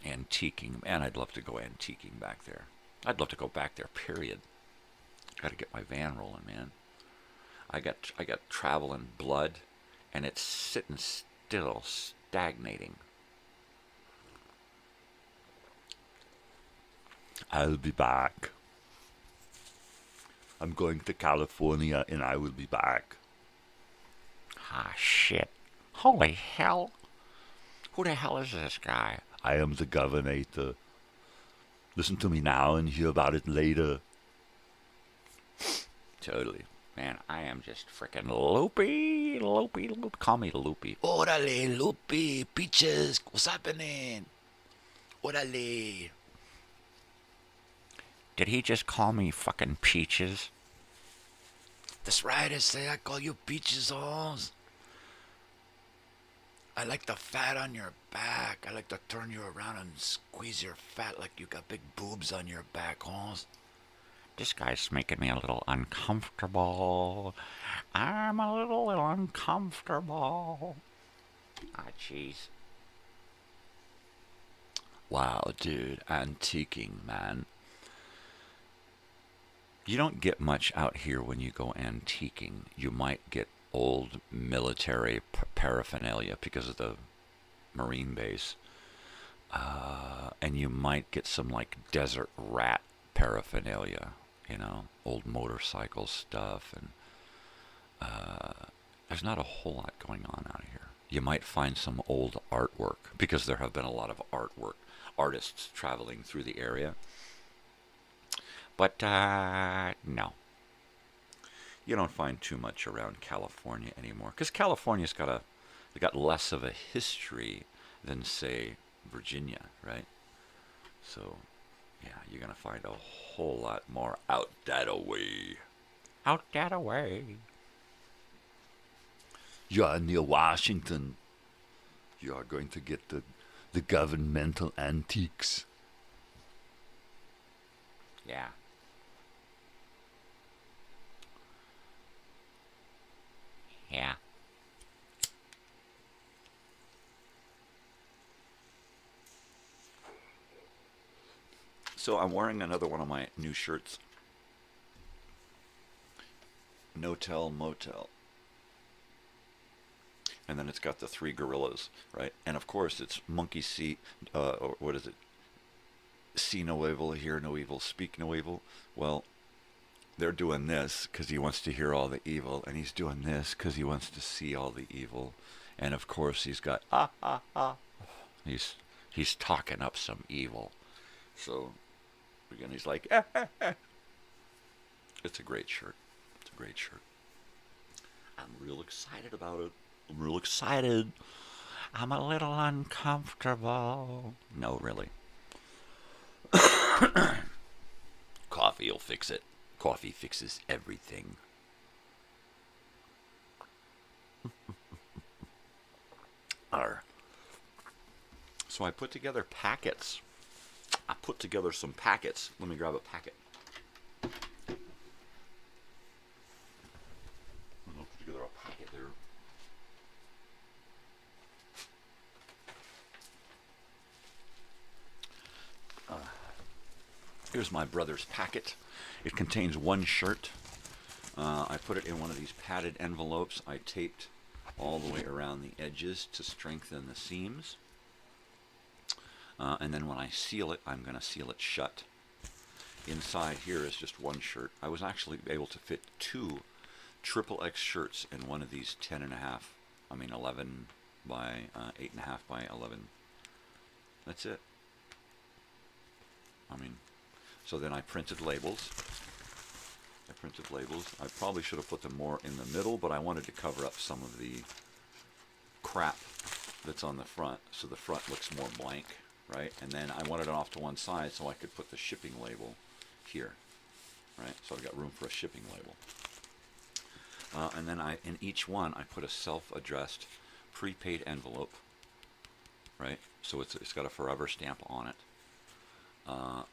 S14: Antiquing. Man, I'd love to go antiquing back there. I'd love to go back there, period. Got to get my van rolling, man. I got travel in blood, and it's sitting still, stagnating. I'll be back. I'm going to California, and I will be back. Shit. Holy hell. Who the hell is this guy? I am the governor. Listen to me now and hear about it later. Totally. Man, I am just freaking loopy. Call me Loopy. Orale, Loopy. Peaches. What's happening? Orale. Did he just call me fucking Peaches? That's right, I call you Peaches, Halls. I like the fat on your back. I like to turn you around and squeeze your fat like you got big boobs on your back, Halls. This guy's making me a little uncomfortable. I'm a little uncomfortable. Jeez. Wow, dude. Antiquing, man. You don't get much out here when you go antiquing. You might get old military paraphernalia because of the Marine base. And you might get some like desert rat paraphernalia, old motorcycle stuff. And there's not a whole lot going on out here. You might find some old artwork, because there have been a lot of artists traveling through the area. But, no. You don't find too much around California anymore. Because California's they got less of a history than, say, Virginia, right? So, yeah, you're going to find a whole lot more out that way. Out that way. You are near Washington. You are going to get the governmental antiques. Yeah. Yeah. So I'm wearing another one of my new shirts. No Tell Motel. And then it's got the 3 gorillas, right? And of course it's monkey see, or what is it? See no evil, hear no evil, speak no evil. Well, they're doing this because he wants to hear all the evil, and he's doing this because he wants to see all the evil. And of course he's got he's talking up some evil. So again, he's like, It's a great shirt. It's a great shirt. I'm real excited about it. I'm real excited. I'm a little uncomfortable. No, really. Coffee will fix it. Coffee fixes everything. So I put together packets. I put together some packets. Let me grab a packet. I'll put together a packet there. Here's my brother's packet. It contains 1 shirt. I put it in one of these padded envelopes. I taped all the way around the edges to strengthen the seams. And then when I seal it, I'm going to seal it shut. Inside here is just 1 shirt. I was actually able to fit 2 XXX shirts in one of these 11 by 8.5 by 11. That's it. So then I printed labels. I probably should have put them more in the middle, but I wanted to cover up some of the crap that's on the front, so the front looks more blank, right? And then I wanted it off to one side so I could put the shipping label here, right? So I've got room for a shipping label. And then in each one, I put a self-addressed prepaid envelope, right? So it's got a forever stamp on it.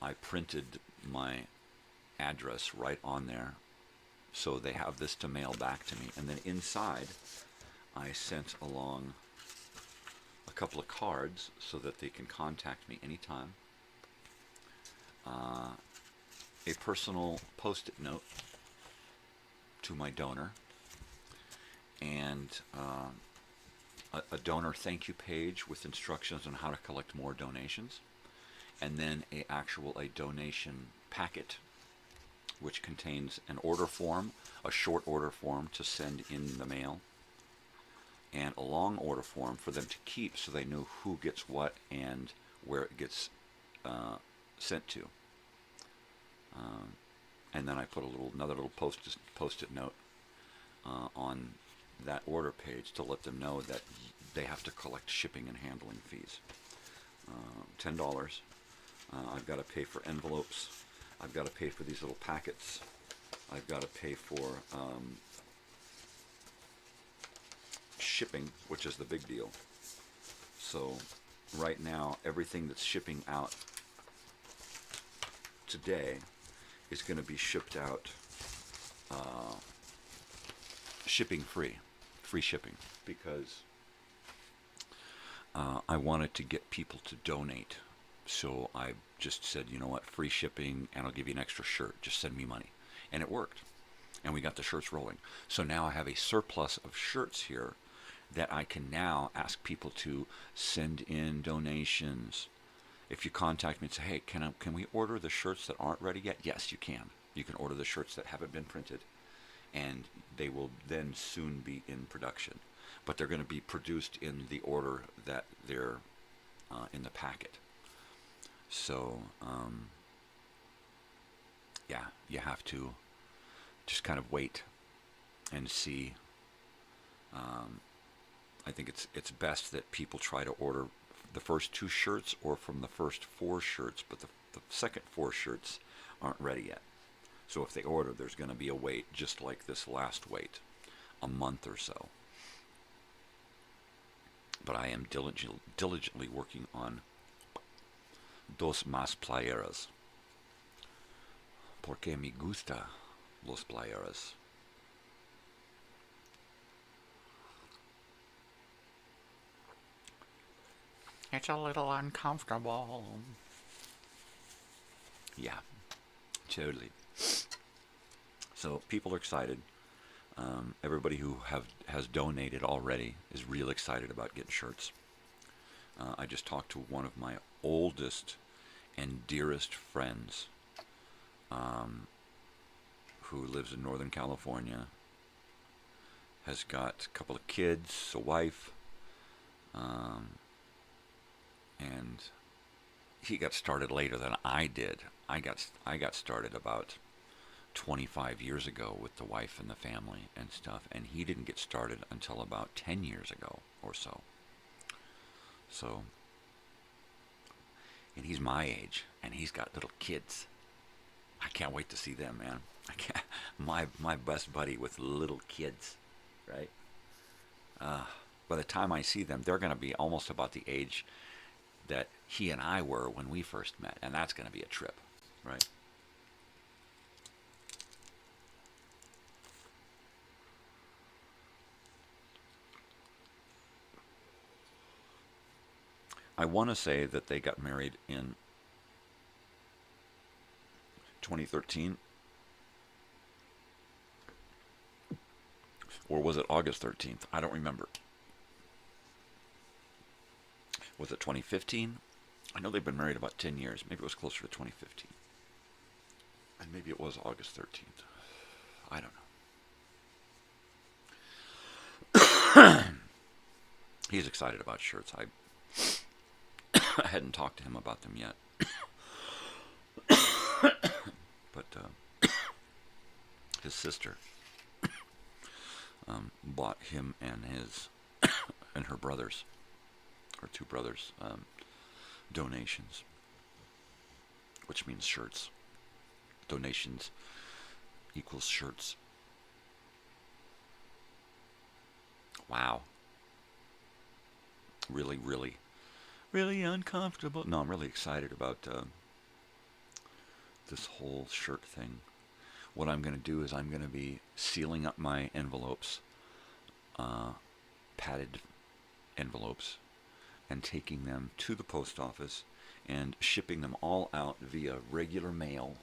S14: I printed my address right on there, so they have this to mail back to me. And then inside, I sent along a couple of cards so that they can contact me anytime. A personal post-it note to my donor, and a donor thank you page with instructions on how to collect more donations, and then a donation packet, which contains an order form, a short order form to send in the mail, and a long order form for them to keep so they know who gets what and where it gets sent to. And then I put another little post-it note on that order page to let them know that they have to collect shipping and handling fees. $10. I've got to pay for envelopes. I've got to pay for these little packets. I've got to pay for shipping, which is the big deal. So right now, everything that's shipping out today is going to be shipped out shipping free shipping, because I wanted to get people to donate. So I just said, you know what, free shipping, and I'll give you an extra shirt. Just send me money. And it worked. And we got the shirts rolling. So now I have a surplus of shirts here that I can now ask people to send in donations. If you contact me and say, hey, can we order the shirts that aren't ready yet? Yes, you can. You can order the shirts that haven't been printed, and they will then soon be in production. But they're going to be produced in the order that they're in the packet. So, yeah, you have to just kind of wait and see. I think it's best that people try to order the first 2 shirts or from the first 4 shirts, but the second 4 shirts aren't ready yet. So if they order, there's going to be a wait, just like this last wait, a month or so. But I am diligently working on dos más playeras, porque me gusta los playeras. It's a little uncomfortable. Yeah, totally. So people are excited. Everybody who has donated already is real excited about getting shirts. I just talked to one of my oldest and dearest friends who lives in Northern California, has got a couple of kids, a wife, and he got started later than I did. I got started about 25 years ago with the wife and the family and stuff, and he didn't get started until about 10 years ago or so. So, and he's my age, and he's got little kids. I can't wait to see them, man. My best buddy with little kids, right? By the time I see them, they're going to be almost about the age that he and I were when we first met, and that's going to be a trip, right? I want to say that they got married in 2013. Or was it August 13th? I don't remember. Was it 2015? I know they've been married about 10 years. Maybe it was closer to 2015. And maybe it was August 13th. I don't know. He's excited about shirts. I hadn't talked to him about them yet. But his sister bought him and his and her brothers, her two brothers, donations, which means shirts. Donations equals shirts. Wow. Really, really, really uncomfortable. No, I'm really excited about this whole shirt thing. What I'm going to do is I'm going to be sealing up my envelopes, padded envelopes, and taking them to the post office and shipping them all out via regular mail,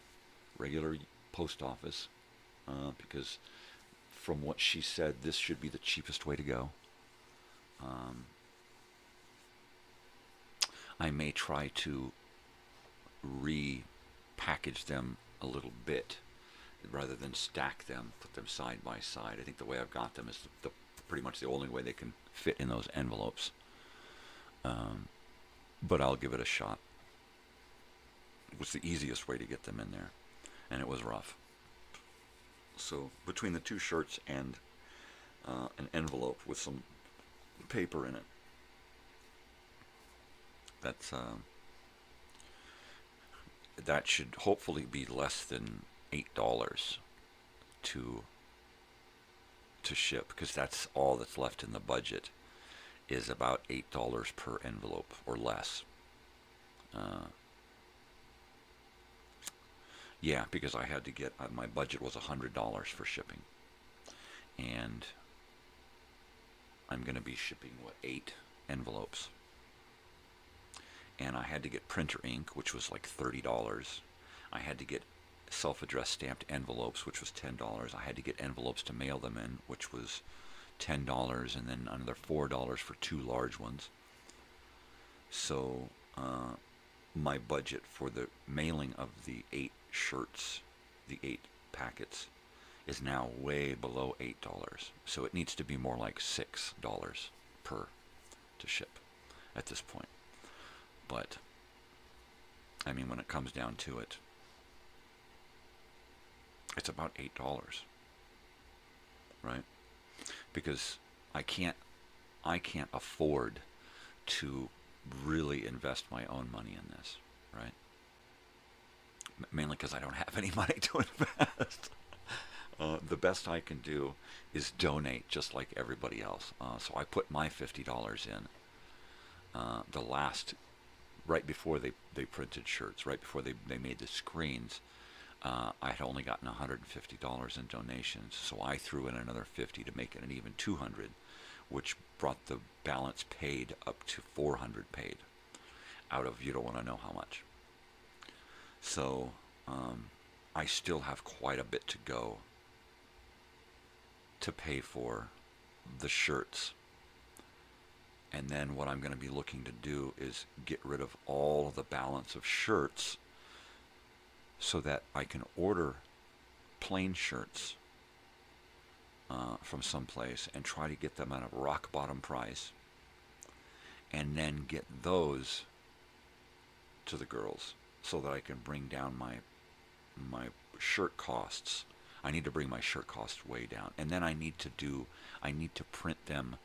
S14: regular post office, because from what she said, this should be the cheapest way to go. I may try to repackage them a little bit rather than stack them, put them side by side. I think the way I've got them is pretty much the only way they can fit in those envelopes. But I'll give it a shot. It was the easiest way to get them in there, and it was rough. So between the two shirts and an envelope with some paper in it, that should hopefully be less than $8 to ship, because that's all that's left in the budget, is about $8 per envelope or less. Yeah, because I had to get, my budget was $100 for shipping, and I'm going to be shipping 8 envelopes. And I had to get printer ink, which was like $30. I had to get self-addressed stamped envelopes, which was $10. I had to get envelopes to mail them in, which was $10, and then another $4 for 2 large ones. So my budget for the mailing of the 8 shirts, the 8 packets, is now way below $8. So it needs to be more like $6 per to ship at this point. But, I mean, when it comes down to it, it's about $8, right? Because I can't afford to really invest my own money in this, right? Mainly because I don't have any money to invest. The best I can do is donate, just like everybody else. So I put my $50 in. The last, right before they printed shirts, right before they made the screens, I had only gotten $150 in donations, so I threw in another $50 to make it an even $200, which brought the balance paid up to $400 paid, out of you don't want to know how much. So I still have quite a bit to go to pay for the shirts. And then what I'm going to be looking to do is get rid of all of the balance of shirts so that I can order plain shirts from someplace and try to get them at a rock bottom price, and then get those to the girls so that I can bring down my shirt costs. I need to bring my shirt costs way down, and then I need to print them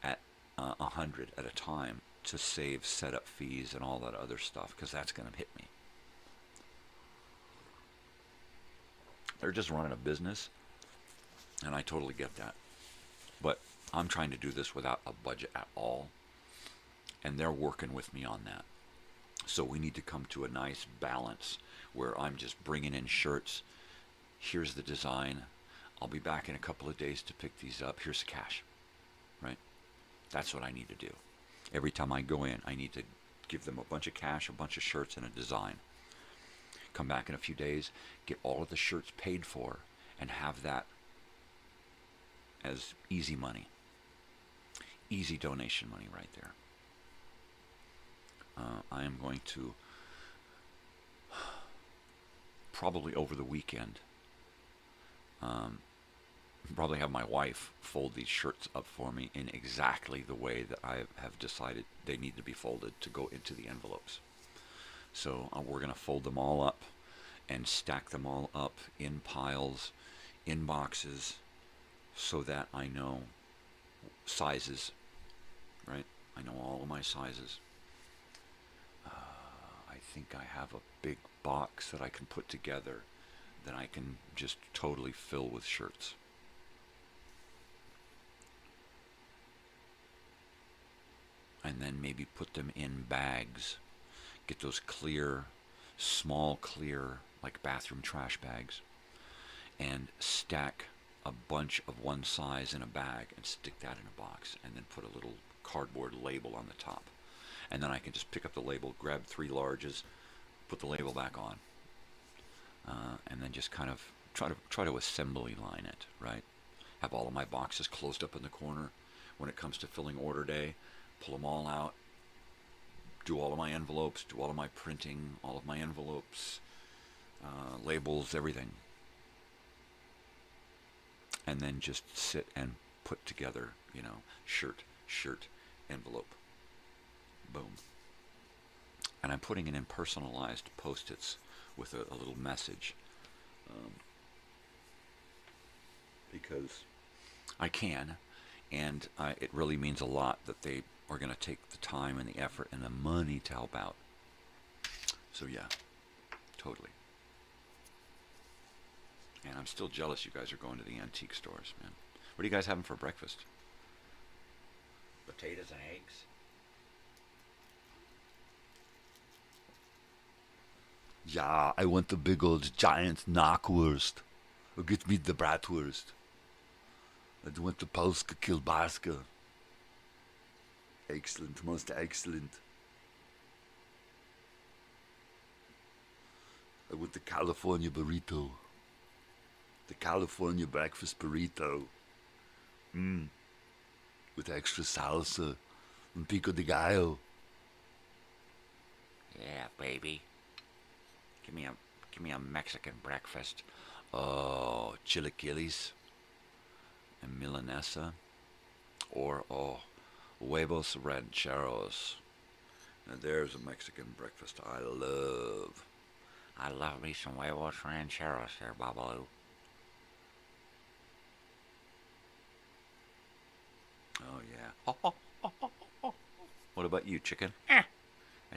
S14: at 100 at a time to save setup fees and all that other stuff, because that's going to hit me. They're just running a business, and I totally get that. But I'm trying to do this without a budget at all, and they're working with me on that. So we need to come to a nice balance where I'm just bringing in shirts. Here's the design. I'll be back in a couple of days to pick these up. Here's the cash, right? That's what I need to do. Every time I go in, I need to give them a bunch of cash, a bunch of shirts, and a design. Come back in a few days, get all of the shirts paid for, and have that as easy money. Easy donation money right there. I am going to probably over the weekend probably have my wife fold these shirts up for me in exactly the way that I have decided they need to be folded to go into the envelopes. So we're going to fold them all up and stack them all up in piles, in boxes, so that I know sizes, right? I know all of my sizes. I think I have a big box that I can put together that I can just totally fill with shirts. And then maybe put them in bags. Get those clear, small clear, like bathroom trash bags, and stack a bunch of one size in a bag and stick that in a box, and then put a little cardboard label on the top. And then I can just pick up the label, grab 3 larges, put the label back on, and then just kind of try to assembly line it, right? Have all of my boxes closed up in the corner. When it comes to filling order day, pull them all out, do all of my envelopes, do all of my printing, all of my envelopes, labels, everything. And then just sit and put together, shirt, envelope. Boom. And I'm putting it in personalized Post-its with a little message. Because I can, and it really means a lot that they are going to take the time and the effort and the money to help out. So yeah, totally. And I'm still jealous you guys are going to the antique stores, man. What are you guys having for breakfast? Potatoes and eggs?
S15: Yeah, I want the big old giant knockwurst. Or get me the bratwurst. I want the Polska kielbaska. Excellent, most excellent. I want the California burrito. The California breakfast burrito. With extra salsa and pico de gallo.
S6: Yeah, baby. Give me a Mexican breakfast. Oh, chilaquiles and milanesa, or huevos rancheros. Now there's a Mexican breakfast I love. I love me some huevos rancheros there, Babaloo.
S14: Oh yeah. What about you, chicken? I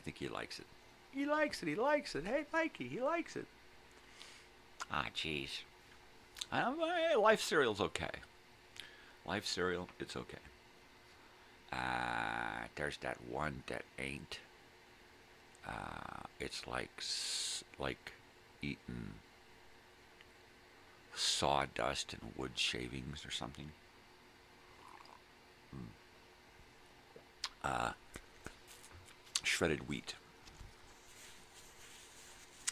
S14: think he likes it.
S15: He likes it. Hey, Mikey, he likes it.
S14: Ah, jeez. Life cereal's okay. Life cereal, it's okay. There's that one that ain't. It's like eating sawdust and wood shavings or something. Shredded wheat.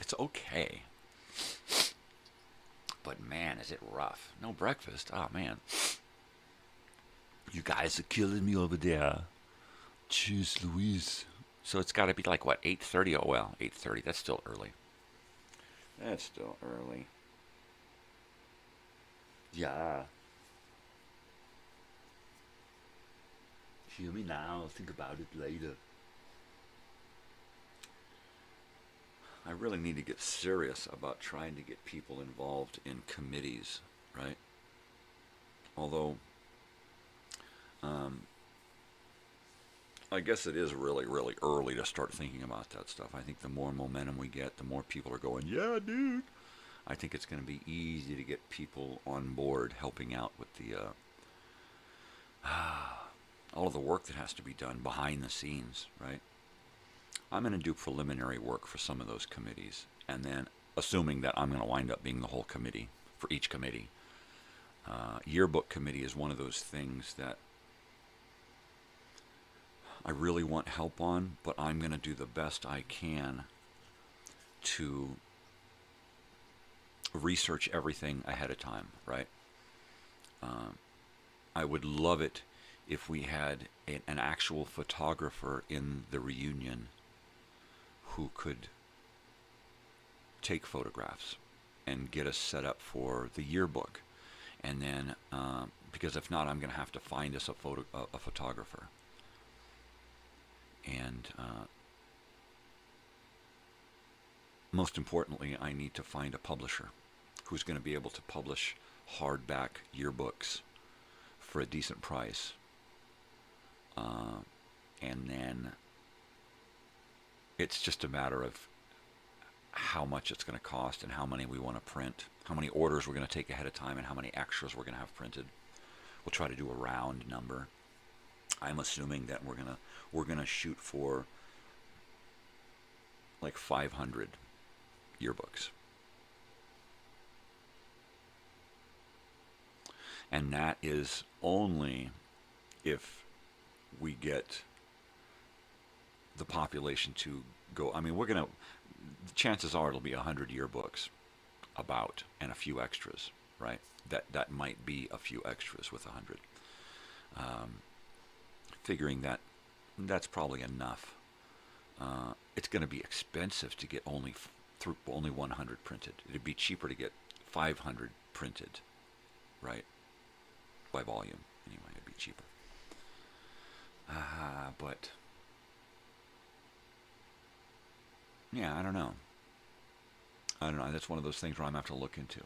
S14: It's okay. but man, is it rough. No breakfast. Oh, man.
S15: You guys are killing me over there. Jeez Louise.
S14: So it's got to be like, what, 8:30? Oh, well, 8:30. That's still early. That's still early.
S15: Yeah. Hear me now. Think about it later.
S14: I really need to get serious about trying to get people involved in committees, right? Although, I guess it is really, really early to start thinking about that stuff. I think the more momentum we get, the more people are going, yeah, dude. I think it's going to be easy to get people on board helping out with the all of the work that has to be done behind the scenes, right? I'm going to do preliminary work for some of those committees, and then assuming that I'm going to wind up being the whole committee for each committee. Yearbook committee is one of those things that I really want help on, but I'm going to do the best I can to research everything ahead of time, right? I would love it if we had an actual photographer in the reunion who could take photographs and get us set up for the yearbook. And then, because if not, I'm going to have to find us a photographer. And most importantly, I need to find a publisher who's going to be able to publish hardback yearbooks for a decent price. And then it's just a matter of how much it's going to cost and how many we want to print, how many orders we're going to take ahead of time, and how many extras we're going to have printed. We'll try to do a round number. I'm assuming that we're gonna shoot for like 500 yearbooks, and that is only if we get the population to go. I mean, chances are it'll be 100 yearbooks about, and a few extras, right? That might be a few extras with 100. Figuring that that's probably enough. It's going to be expensive to get only 100 printed. It'd be cheaper to get 500 printed, right? By volume, anyway, it'd be cheaper. But yeah, I don't know. That's one of those things where I'm going to have to look into.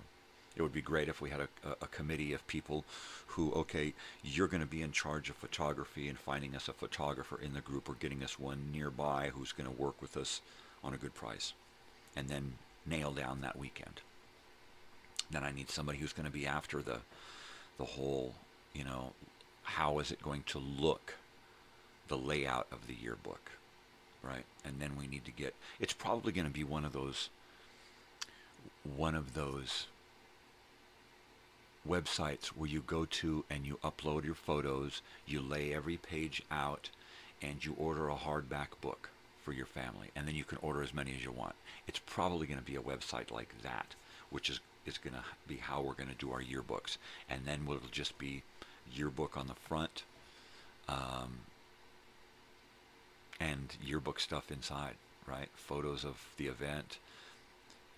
S14: It would be great if we had a committee of people who, okay, you're going to be in charge of photography and finding us a photographer in the group or getting us one nearby who's going to work with us on a good price, and then nail down that weekend. Then I need somebody who's going to be after the whole, how is it going to look, the layout of the yearbook, right? And then we need to get, it's probably going to be one of those websites where you go to and you upload your photos, you lay every page out, and you order a hardback book for your family, and then you can order as many as you want. It's probably going to be a website like that, which is going to be how we're going to do our yearbooks, and then it'll just be yearbook on the front, and yearbook stuff inside, right? Photos of the event.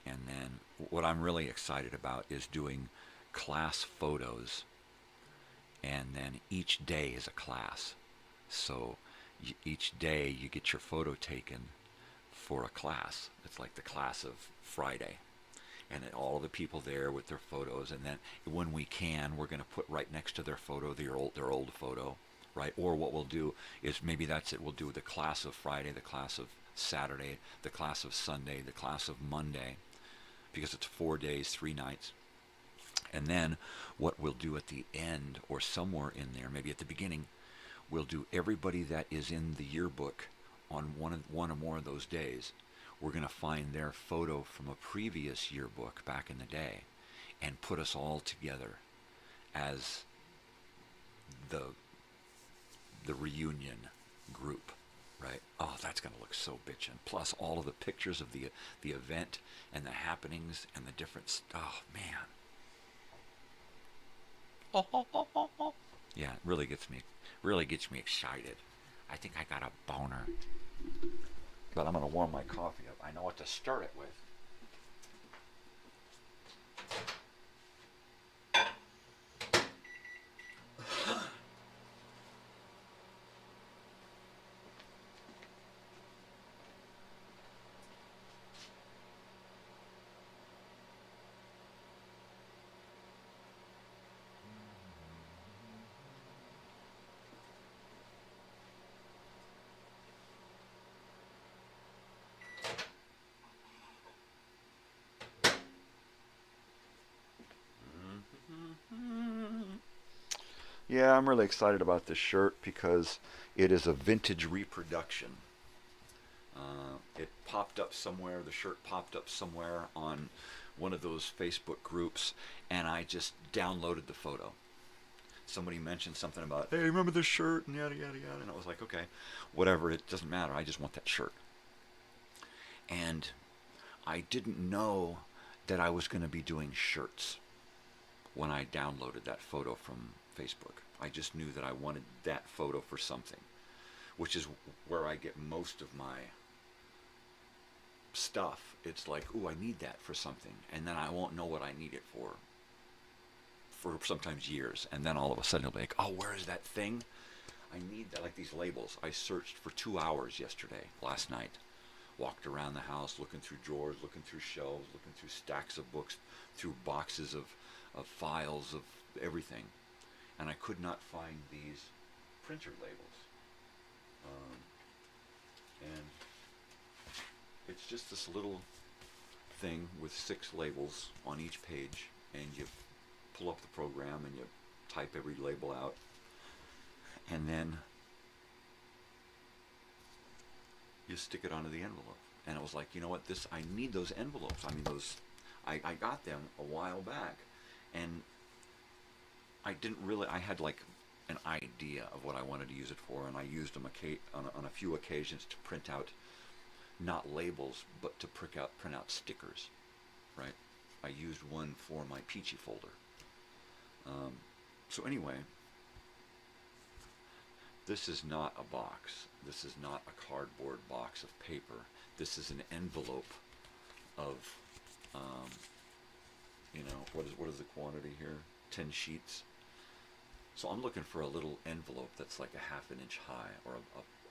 S14: And then what I'm really excited about is doing class photos, and then each day is a class. So each day you get your photo taken for a class. It's like the class of Friday, and all of the people there with their photos. And then when we can, we're going to put right next to their photo their old photo, right? Or what we'll do is, maybe that's it, we'll do the class of Friday, the class of Saturday, the class of Sunday, the class of Monday, because it's 4 days, 3 nights. And then what we'll do at the end, or somewhere in there, maybe at the beginning, we'll do everybody that is in the yearbook on one or more of those days. We're going to find their photo from a previous yearbook back in the day and put us all together as the reunion group, right? Oh, that's going to look so bitchin'. Plus all of the pictures of the event and the happenings and the different, oh man. Yeah, it really gets me excited. I think I got a boner. But I'm going to warm my coffee up. I know what to stir it with. Yeah, I'm really excited about this shirt because it is a vintage reproduction. It popped up somewhere, the shirt popped up somewhere on one of those Facebook groups, and I just downloaded the photo. Somebody mentioned something about, hey, remember this shirt, and yada, yada, yada, and I was like, okay, whatever, it doesn't matter, I just want that shirt. And I didn't know that I was going to be doing shirts when I downloaded that photo from Facebook. I just knew that I wanted that photo for something, which is where I get most of my stuff. It's like, ooh, I need that for something, and then I won't know what I need it for sometimes years, and then all of a sudden it'll be like, oh, where is that thing? I need that, like these labels. I searched for 2 hours last night. Walked around the house looking through drawers, looking through shelves, looking through stacks of books, through boxes of files of everything. And I could not find these printer labels. And it's just this little thing with 6 labels on each page, and you pull up the program and you type every label out, and then you stick it onto the envelope. And it was like, you know what, I need those envelopes. I mean, I got them a while back, and I had like an idea of what I wanted to use it for, and I used them on a few occasions to print out, not labels, but to print out stickers, right? I used one for my Peachy folder. So anyway, this is not a box. This is not a cardboard box of paper. This is an envelope of, what is the quantity here? 10 sheets. So I'm looking for a little envelope that's like a ½ inch high, or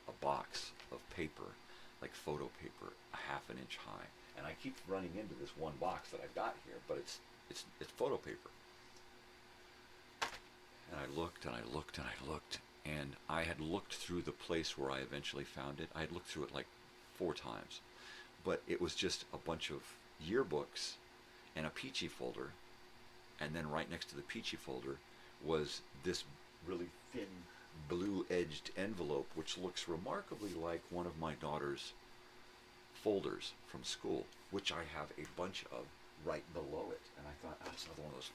S14: a box of paper, like photo paper, a ½ inch high. And I keep running into this one box that I've got here, but it's photo paper. And I looked and I looked and I looked, and I had looked through the place where I eventually found it. I had looked through it like 4 times, but it was just a bunch of yearbooks and a Peachy folder, and then right next to the Peachy folder was this really thin blue-edged envelope, which looks remarkably like one of my daughter's folders from school, which I have a bunch of right below it. And I thought, oh, it's another one of those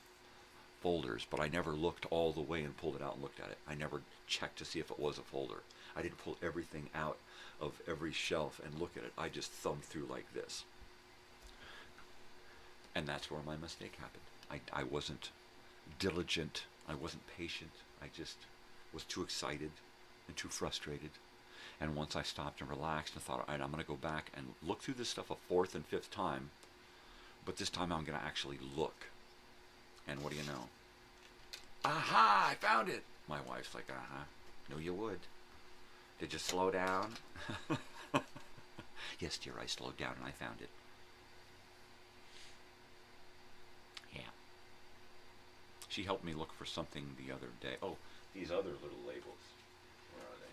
S14: folders, but I never looked all the way and pulled it out and looked at it. I never checked to see if it was a folder. I didn't pull everything out of every shelf and look at it. I just thumbed through like this. And that's where my mistake happened. I wasn't diligent. I wasn't patient. I just was too excited and too frustrated. And once I stopped and relaxed and thought, all right, I'm going to go back and look through this stuff a 4th and 5th time, but this time I'm going to actually look. And what do you know? Aha, I found it. My wife's like, uh-huh. Knew you would. Did you slow down? Yes, dear, I slowed down and I found it. Yeah. She helped me look for something the other day. Oh, these other little labels. Where are they?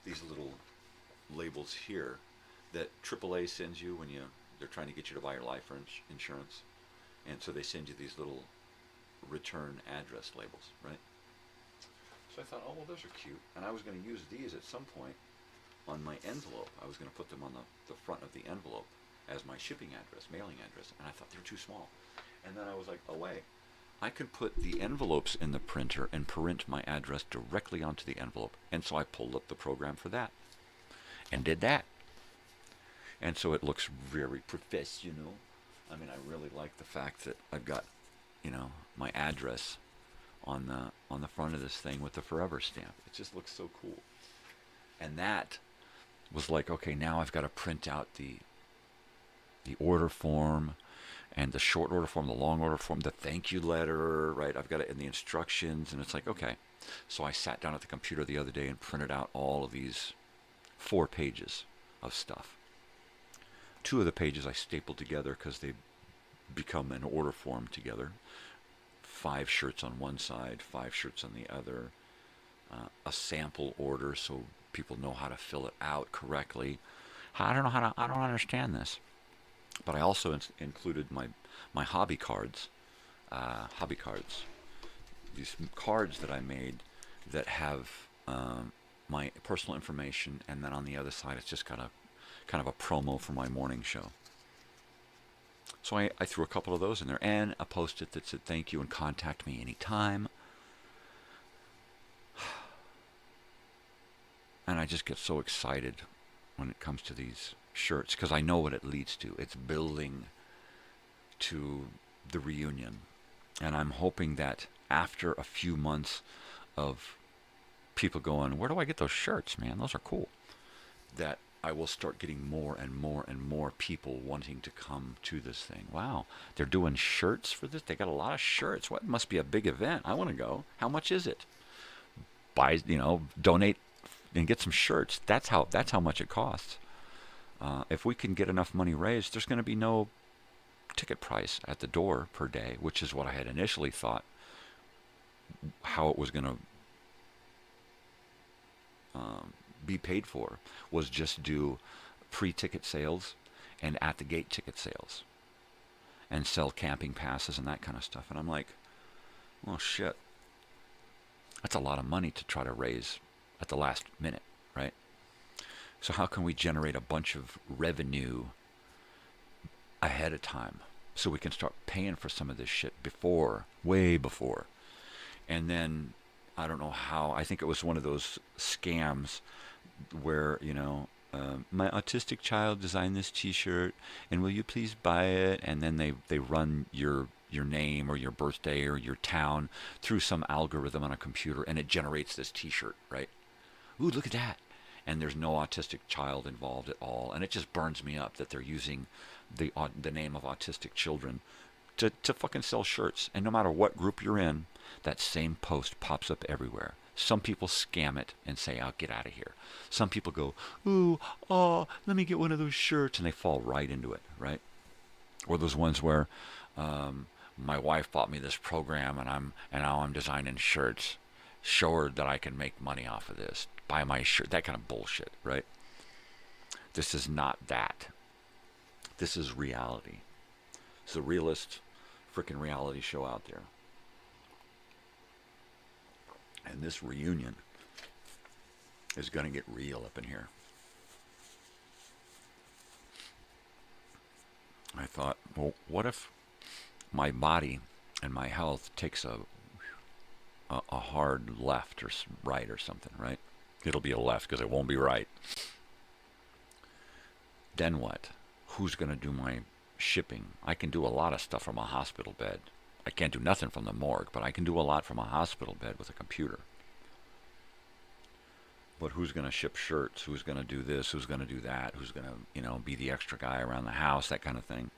S14: These little labels here that AAA sends you when they're trying to get you to buy your life insurance. And so they send you these little return address labels, right? So I thought, oh, well, those are cute. And I was going to use these at some point on my envelope. I was going to put them on the front of the envelope as my shipping address, mailing address. And I thought they were too small. And then I was like, oh, wait. I could put the envelopes in the printer and print my address directly onto the envelope. And so I pulled up the program for that and did that. And so it looks very professional. I mean, I really like the fact that I've got, you know, my address on the front of this thing with the forever stamp. It just looks so cool. And that was like, okay, now I've got to print out the order form and the short order form, the long order form, the thank you letter, right? I've got it in the instructions, and it's like, okay. So I sat down at the computer the other day and printed out all of these 4 pages of stuff. 2 of the pages I stapled together because they become an order form together. 5 shirts on one side, 5 shirts on the other. A sample order so people know how to fill it out correctly. I don't understand this. But I also included my hobby cards. These cards that I made that have my personal information, and then on the other side it's just kind of a promo for my morning show. So I threw a couple of those in there, and a post-it that said thank you and contact me anytime. And I just get so excited when it comes to these shirts because I know what it leads to. It's building to the reunion. And I'm hoping that after a few months of people going, where do I get those shirts, man? Those are cool. That I will start getting more and more and more people wanting to come to this thing. Wow, they're doing shirts for this? They got a lot of shirts. What? It must be a big event. I want to go. How much is it? Buy, donate and get some shirts. That's how much it costs. If we can get enough money raised, there's going to be no ticket price at the door per day, which is what I had initially thought how it was going to be paid for, was just do pre-ticket sales and at-the-gate ticket sales and sell camping passes and that kind of stuff. And I'm like, well, shit. That's a lot of money to try to raise at the last minute, right? So how can we generate a bunch of revenue ahead of time so we can start paying for some of this shit before, way before? And then, I don't know how, I think it was one of those scams where, my autistic child designed this t-shirt, and will you please buy it? And then they run your name or your birthday or your town through some algorithm on a computer, and it generates this t-shirt, right? Ooh, look at that. And there's no autistic child involved at all. And it just burns me up that they're using the name of autistic children to fucking sell shirts. And no matter what group you're in, that same post pops up everywhere. Some people scam it and say, "I'll get out of here." Some people go, "Ooh, let me get one of those shirts," and they fall right into it, right? Or those ones where my wife bought me this program, and now I'm designing shirts. Show her that I can make money off of this. Buy my shirt. That kind of bullshit, right? This is not that. This is reality. It's the realest freaking reality show out there. And this reunion is going to get real up in here. I thought, well, what if my body and my health takes a hard left or right or something, right? It'll be a left because it won't be right. Then what? Who's going to do my shipping? I can do a lot of stuff from a hospital bed. I can't do nothing from the morgue, but I can do a lot from a hospital bed with a computer. But who's going to ship shirts? Who's going to do this? Who's going to do that? Who's going to, be the extra guy around the house? That kind of thing.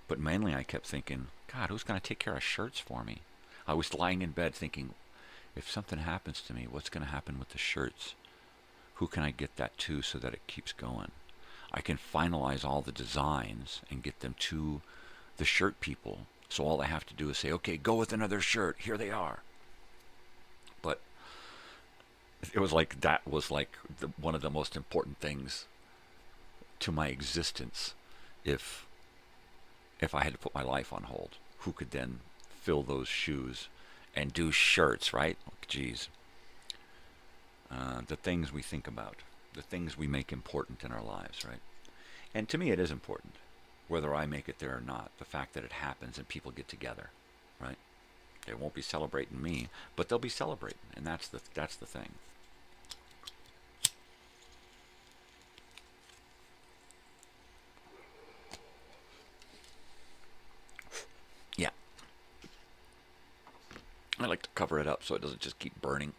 S14: But mainly I kept thinking, God, who's going to take care of shirts for me? I was lying in bed thinking, if something happens to me, what's going to happen with the shirts? Who can I get that to so that it keeps going? I can finalize all the designs and get them to the shirt people. So all I have to do is say, okay, go with another shirt. Here they are. But it was like that was like one of the most important things to my existence. If I had to put my life on hold, who could then fill those shoes and do shirts, right? Geez. The things we think about, the things we make important in our lives, right? And to me, it is important, whether I make it there or not. The fact that it happens and people get together, right? They won't be celebrating me, but they'll be celebrating, and that's the thing. I like to cover it up so it doesn't just keep burning.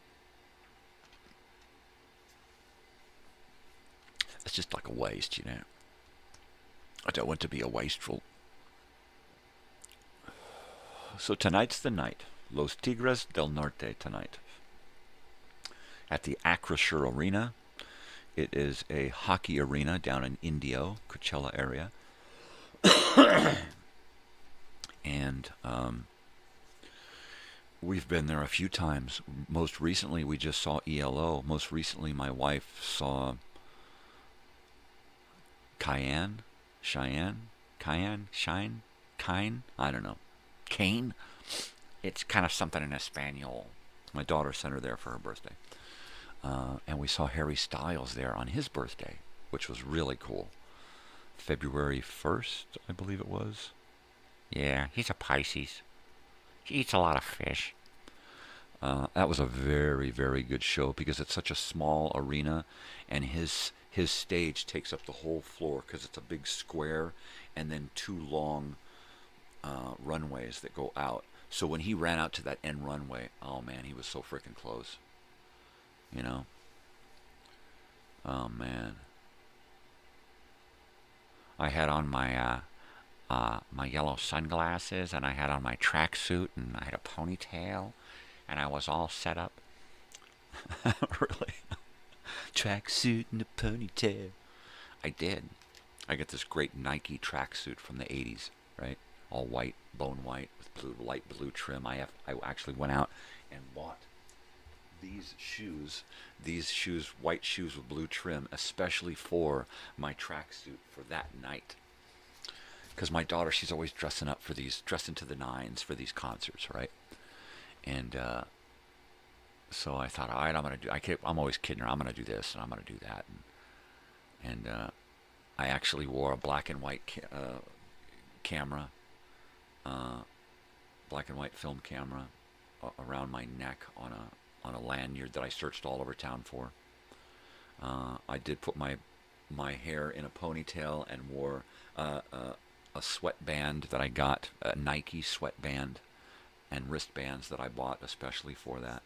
S14: It's just like a waste, you know. I don't want to be a wasteful. So tonight's the night. Los Tigres del Norte tonight. At the Acrisure Arena. It is a hockey arena down in Indio, Coachella area. And we've been there a few times. Most recently, we just saw ELO. Most recently, my wife saw Cheyenne? I don't know. Kane? It's kind of something in Espanol. My daughter sent her there for her birthday. And we saw Harry Styles there on his birthday, which was really cool. February 1st, I believe it was. Yeah, he's a Pisces. He eats a lot of fish. That was a very, very good show because it's such a small arena, and his stage takes up the whole floor because it's a big square and then two long runways that go out. So when he ran out to that end runway, oh man, he was so freaking close. You know? Oh man. I had on my my yellow sunglasses, and I had on my tracksuit, and I had a ponytail, and I was all set up. Really? Tracksuit and a ponytail. I did. I got this great Nike tracksuit from the 80s, right? All white, bone white, with blue, light blue trim. I actually went out and bought these shoes, white shoes with blue trim, especially for my tracksuit for that night. Because my daughter, she's always dressing up for these, dressing to the nines for these concerts, right? And so I thought, all right, I'm always kidding her. I'm going to do this and I'm going to do that. And I actually wore a black and white camera, black and white film camera around my neck on a lanyard that I searched all over town for. I did put my hair in a ponytail and wore a sweatband that I got, a Nike sweatband, and wristbands that I bought especially for that.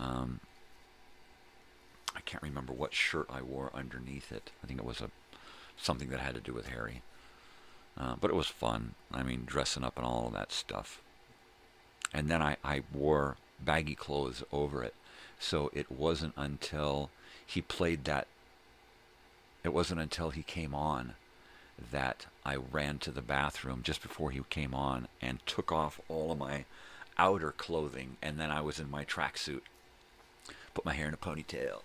S14: I can't remember what shirt I wore underneath it. I think it was something that had to do with Harry. But it was fun. I mean, dressing up and all of that stuff. And then I wore baggy clothes over it. So it wasn't until he played that, it wasn't until he came on that I ran to the bathroom just before he came on and took off all of my outer clothing, and then I was in my tracksuit. Put my hair in a ponytail.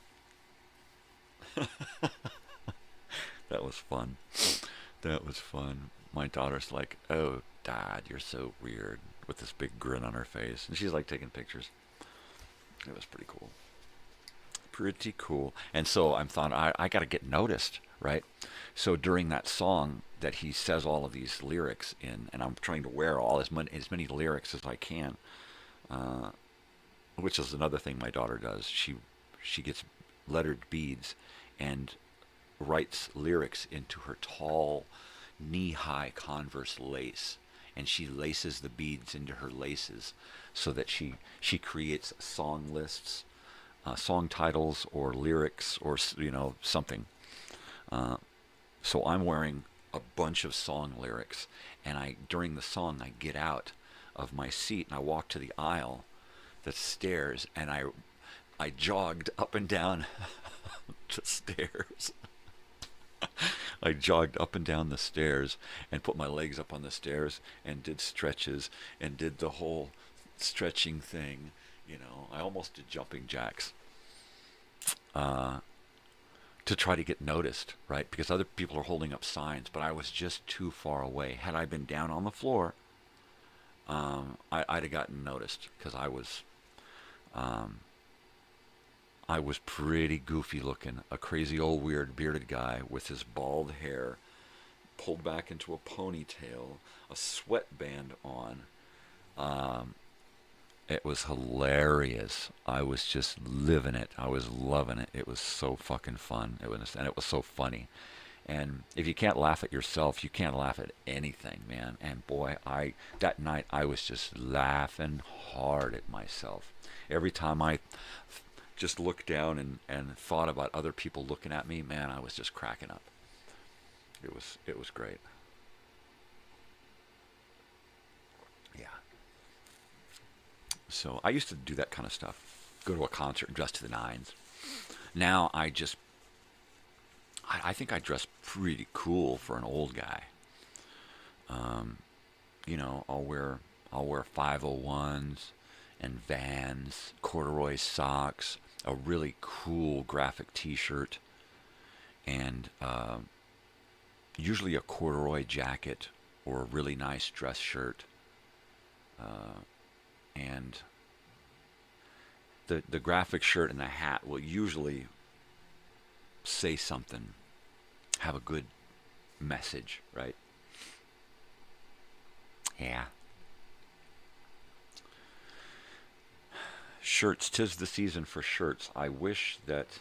S14: That was fun. That was fun. My daughter's like, "Oh, Dad, you're so weird," with this big grin on her face. And she's like taking pictures. It was pretty cool. Pretty cool. And so I'm thought, I got to get noticed, right? So during that song that he says all of these lyrics in, and I'm trying to wear as many lyrics as I can, which is another thing my daughter does. She gets lettered beads and writes lyrics into her tall, knee-high Converse lace, and she laces the beads into her laces so that she creates song lists, song titles or lyrics or something. So I'm wearing a bunch of song lyrics, and during the song I get out of my seat and I walk to the aisle, the stairs, and I jogged up and down the stairs. I jogged up and down the stairs and put my legs up on the stairs and did stretches and did the whole stretching thing. I almost did jumping jacks to try to get noticed, right? Because other people are holding up signs, but I was just too far away. Had I been down on the floor, I'd have gotten noticed because I was pretty goofy looking, a crazy old weird bearded guy with his bald hair pulled back into a ponytail, a sweatband on. It was hilarious. I was just living it. I was loving it. It was so fucking fun. And it was so funny. And if you can't laugh at yourself, you can't laugh at anything, man. And boy, that night I was just laughing hard at myself. Every time I just looked down and thought about other people looking at me, man, I was just cracking up. It was great. Yeah. So I used to do that kind of stuff. Go to a concert and dress to the nines. Now I think I dress pretty cool for an old guy. You know, I'll wear 501s and Vans, corduroy socks, a really cool graphic T-shirt, and usually a corduroy jacket or a really nice dress shirt. And the graphic shirt and the hat will usually say something, have a good message, right? Yeah. Shirts, 'tis the season for shirts. I wish that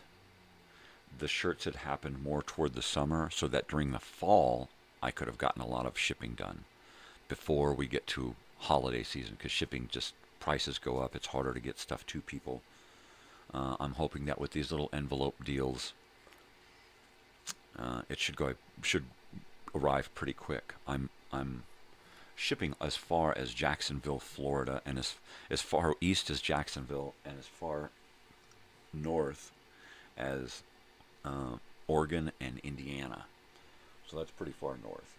S14: the shirts had happened more toward the summer so that during the fall I could have gotten a lot of shipping done before we get to holiday season, because shipping just, prices go up. It's harder to get stuff to people. I'm hoping that with these little envelope deals, it should arrive pretty quick. I'm shipping as far as Jacksonville, Florida, and as far east as Jacksonville, and as far north as Oregon and Indiana. So that's pretty far north.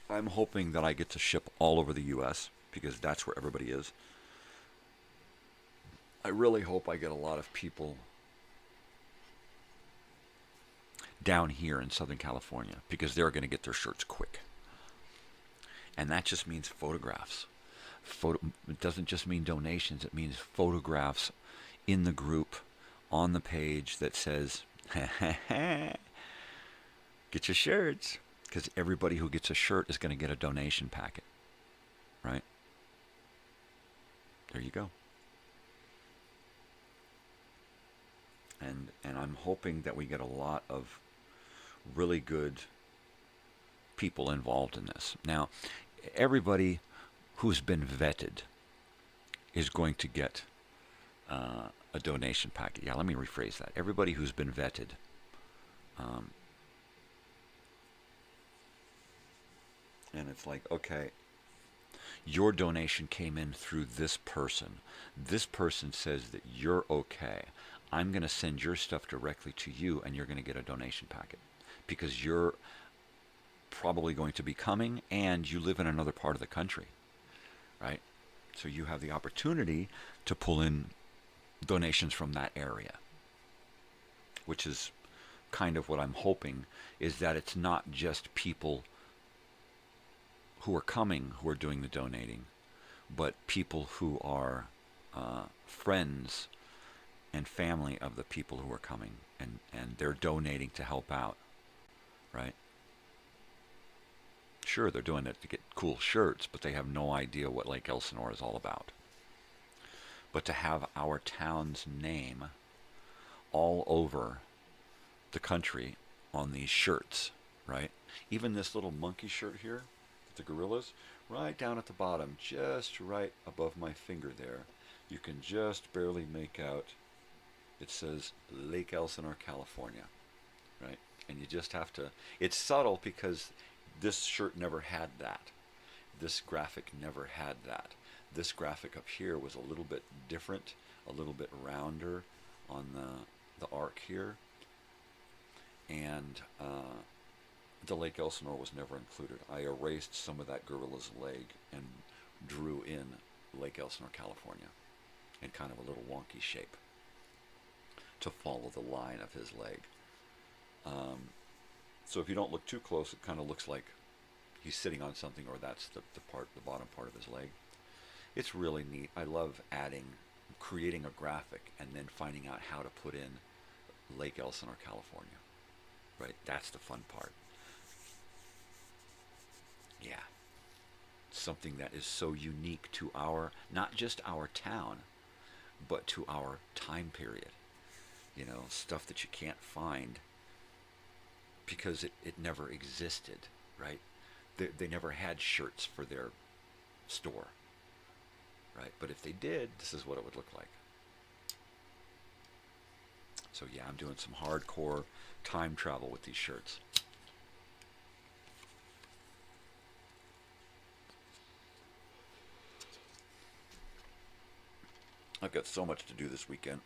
S14: I'm hoping that I get to ship all over the U.S. because that's where everybody is. I really hope I get a lot of people down here in Southern California because they're going to get their shirts quick. And that just means photographs. It doesn't just mean donations. It means photographs in the group on the page that says, get your shirts. Because everybody who gets a shirt is going to get a donation packet. Right? There you go. And I'm hoping that we get a lot of really good people involved in this. Now, everybody who's been vetted is going to get a donation packet. Yeah, let me rephrase that. Everybody who's been vetted and it's like, okay, your donation came in through this person. This person says that you're okay. I'm going to send your stuff directly to you, and you're going to get a donation packet because you're probably going to be coming and you live in another part of the country, right? So you have the opportunity to pull in donations from that area, which is kind of what I'm hoping, is that it's not just people who are coming who are doing the donating, but people who are friends and family of the people who are coming, and they're donating to help out, right? Sure, they're doing it to get cool shirts, but they have no idea what Lake Elsinore is all about. But to have our town's name all over the country on these shirts, right? Even this little monkey shirt here, the gorillas, right down at the bottom, just right above my finger there, you can just barely make out, it says Lake Elsinore, California, right? And you just have to, it's subtle because this shirt never had that. This graphic never had that. This graphic up here was a little bit different, a little bit rounder on the arc here. And the Lake Elsinore was never included. I erased some of that gorilla's leg and drew in Lake Elsinore, California in kind of a little wonky shape to follow the line of his leg. So if you don't look too close, it kind of looks like he's sitting on something, or that's the bottom part of his leg. It's really neat. I love creating a graphic and then finding out how to put in Lake Elsinore, California. Right? That's the fun part. Yeah. Something that is so unique to not just our town, but to our time period. You know, stuff that you can't find because it never existed, right? They never had shirts for their store, right? But if they did, this is what it would look like. So yeah, I'm doing some hardcore time travel with these shirts. I've got so much to do this weekend.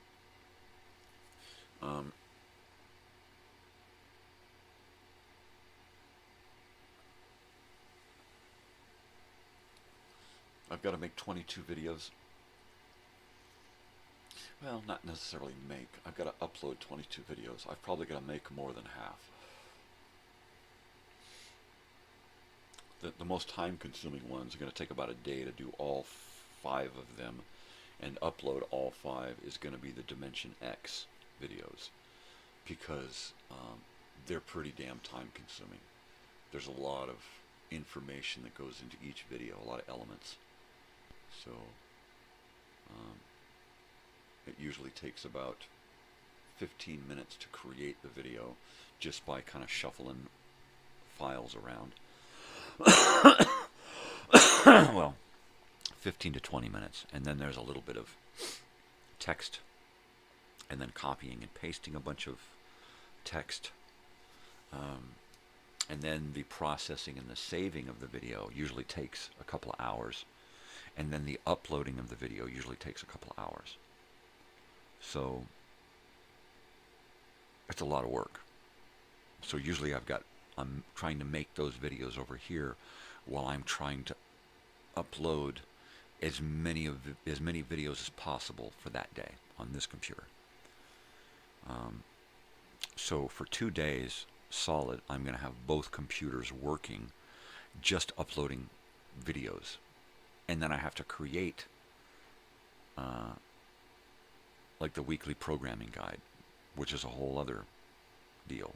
S14: I've got to make 22 videos. Well, not necessarily make. I've got to upload 22 videos. I've probably got to make more than half. The most time-consuming ones are going to take about a day to do all 5 of them, and upload all 5 is going to be the Dimension X videos, because they're pretty damn time-consuming. There's a lot of information that goes into each video, a lot of elements. So it usually takes about 15 minutes to create the video, just by kind of shuffling files around. Well, 15 to 20 minutes, and then there's a little bit of text, and then copying and pasting a bunch of text, and then the processing and the saving of the video usually takes a couple of hours, and then the uploading of the video usually takes a couple of hours. So it's a lot of work. So usually I'm trying to make those videos over here while I'm trying to upload as many videos as possible for that day on this computer. So for 2 days solid, I'm going to have both computers working, just uploading videos, and then I have to create like the weekly programming guide, which is a whole other deal,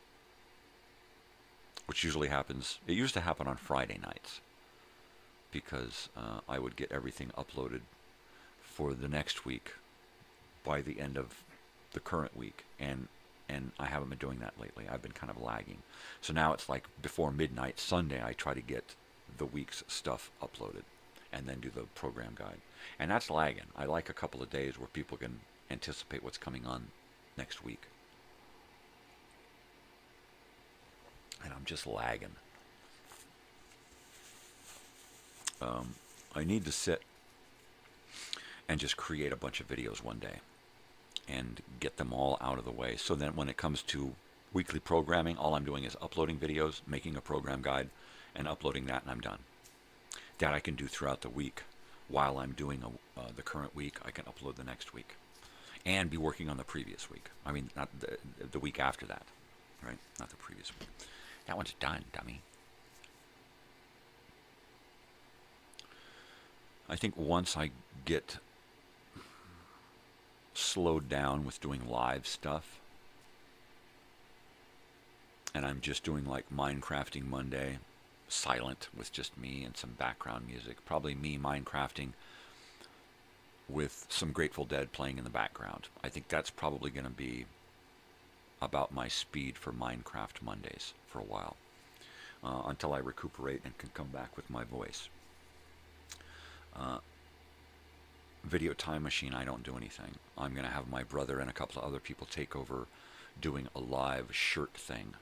S14: which usually happens. It used to happen on Friday nights, because I would get everything uploaded for the next week by the end of the current week, and I haven't been doing that lately. I've been kind of lagging. So now it's like before midnight Sunday, I try to get the week's stuff uploaded and then do the program guide. And that's lagging. I like a couple of days where people can anticipate what's coming on next week. And I'm just lagging. I need to sit and just create a bunch of videos one day and get them all out of the way, so then when it comes to weekly programming, all I'm doing is uploading videos, making a program guide, and uploading that, and I'm done. That I can do throughout the week. While I'm doing the current week, I can upload the next week and be working on the previous week. I mean, not the week after that, right? Not the previous week. That one's done, dummy. I think once I get slowed down with doing live stuff, and I'm just doing like Minecrafting Monday, silent with just me and some background music, probably me Minecrafting with some Grateful Dead playing in the background. I think that's probably going to be about my speed for Minecraft Mondays for a while, until I recuperate and can come back with my voice. Video Time Machine, I don't do anything. I'm going to have my brother and a couple of other people take over doing a live shirt thing.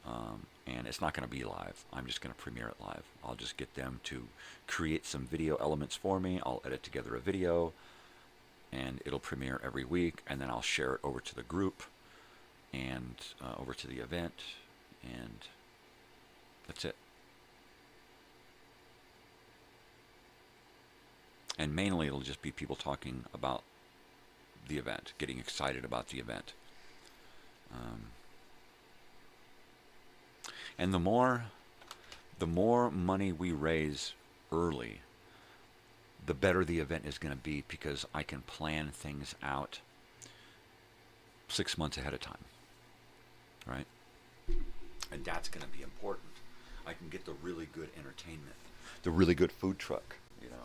S14: And it's not going to be live. I'm just going to premiere it live. I'll just get them to create some video elements for me. I'll edit together a video, and it'll premiere every week, and then I'll share it over to the group and over to the event, and that's it. And mainly it'll just be people talking about the event, getting excited about the event. And the more money we raise early, the better the event is going to be, because I can plan things out 6 months ahead of time, right? And that's going to be important. I can get the really good entertainment, the really good food truck, you know.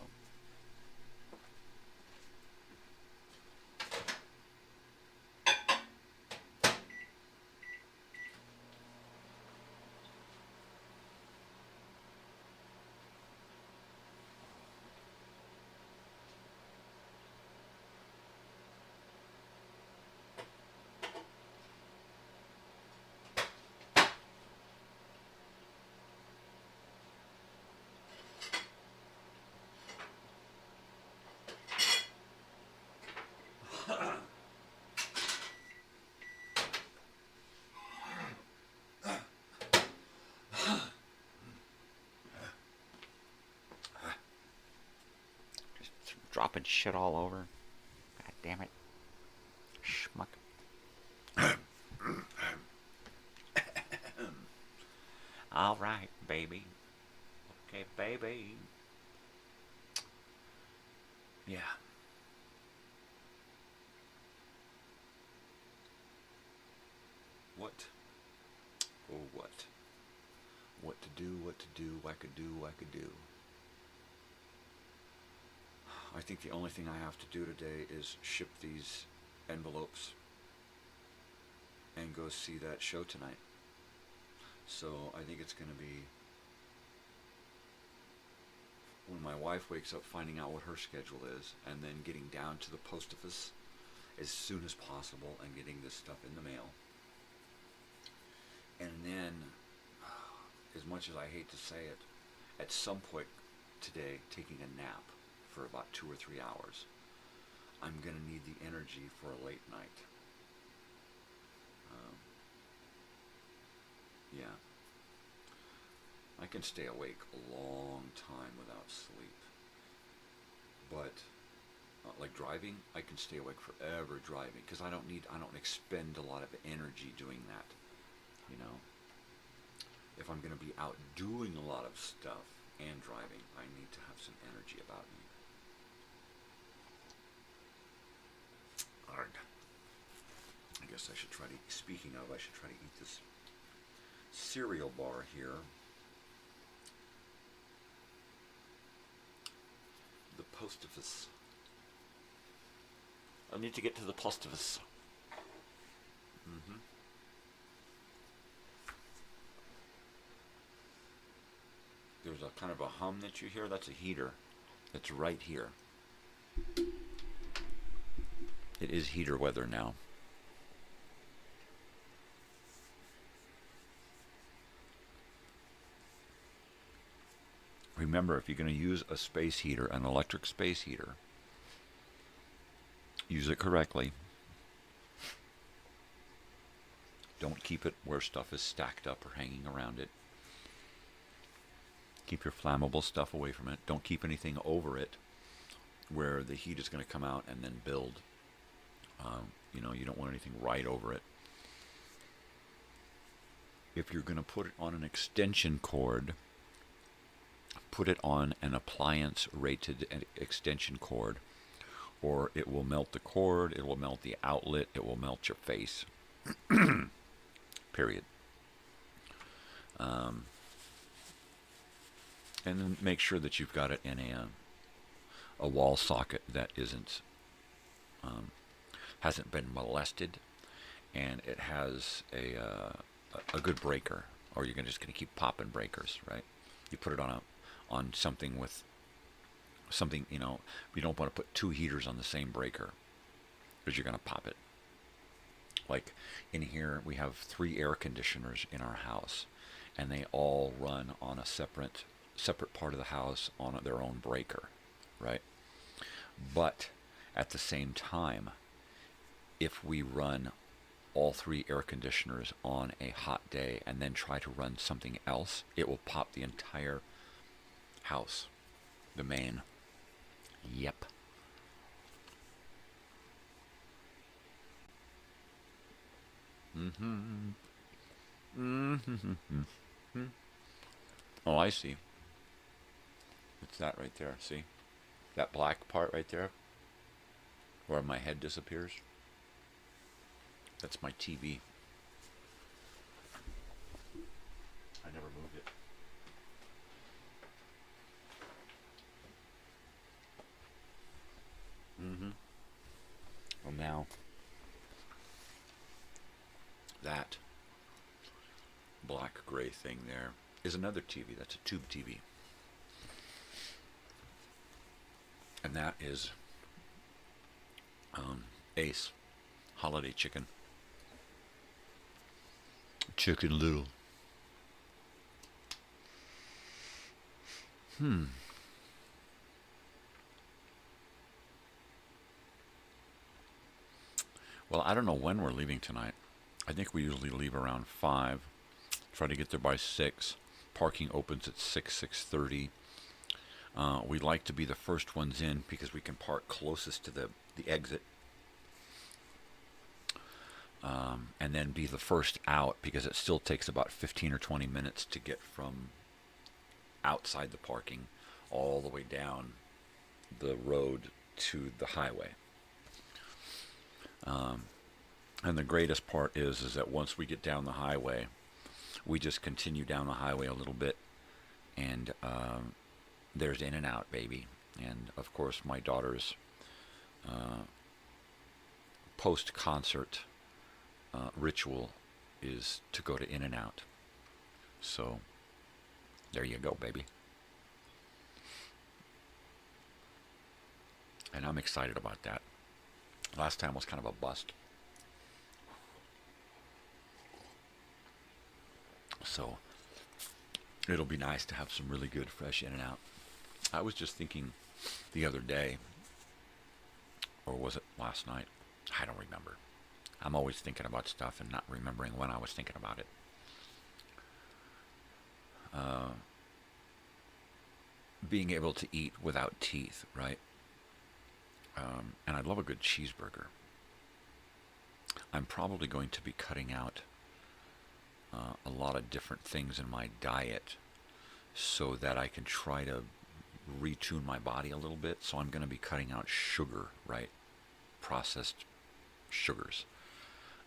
S14: dropping shit all over. God damn it. Schmuck. All right, baby. Okay, baby. Yeah. What? Oh, what? What to do, what to do, what could do, what could do. I think the only thing I have to do today is ship these envelopes and go see that show tonight. So I think it's going to be, when my wife wakes up, finding out what her schedule is, and then getting down to the post office as soon as possible and getting this stuff in the mail. And then, as much as I hate to say it, at some point today, taking a nap for about 2 or 3 hours. I'm going to need the energy for a late night. Yeah. I can stay awake a long time without sleep. But, like driving, I can stay awake forever driving, because I don't expend a lot of energy doing that. You know, if I'm going to be out doing a lot of stuff and driving, I need to have some energy about me. Arg. I guess I should try to, speaking of, I should try to eat this cereal bar here. The post office. I need to get to the post office. Mm-hmm. There's a kind of a hum that you hear. That's a heater. It's right here. It is heater weather now. Remember, if you're going to use a space heater, an electric space heater, use it correctly. Don't keep it where stuff is stacked up or hanging around it. Keep your flammable stuff away from it. Don't keep anything over it where the heat is going to come out and then build. You know, you don't want anything right over it. If you're going to put it on an extension cord, put it on an appliance-rated extension cord, or it will melt the cord, it will melt the outlet, it will melt your face. Period. And then make sure that you've got it in a wall socket that isn't hasn't been molested, and it has a good breaker, or you're just going to keep popping breakers, right? You put it on something with something, you know, you don't want to put 2 heaters on the same breaker, because you're going to pop it. Like in here, we have 3 air conditioners in our house, and they all run on a separate part of the house on their own breaker, right? But at the same time, if we run all 3 air conditioners on a hot day and then try to run something else, it will pop the entire house, the main. Yep. Oh, I see. It's that right there, see? That black part right there, where my head disappears. That's my TV. I never moved it. Well, now, that black gray thing there is another TV. That's a tube TV. And that is Ace Holiday Chicken. Chicken Little. Well, I don't know when we're leaving tonight. I think we usually leave around 5. Try to get there by 6. Parking opens at 6:30. We like to be the first ones in because we can park closest to the exit. And then be the first out because it still takes about 15 or 20 minutes to get from outside the parking all the way down the road to the highway. And the greatest part is that once we get down the highway, we just continue down the highway a little bit, and there's In-N-Out, baby. And of course, my daughter's post-concert ritual is to go to In-N-Out. So there you go, baby. And I'm excited about that. Last time was kind of a bust. So it'll be nice to have some really good fresh In-N-Out. I was just thinking the other day, or was it last night? I don't remember. I'm always thinking about stuff and not remembering when I was thinking about it. Being able to eat without teeth, right? And I love a good cheeseburger. I'm probably going to be cutting out a lot of different things in my diet so that I can try to retune my body a little bit. So I'm going to be cutting out sugar, right? Processed sugars.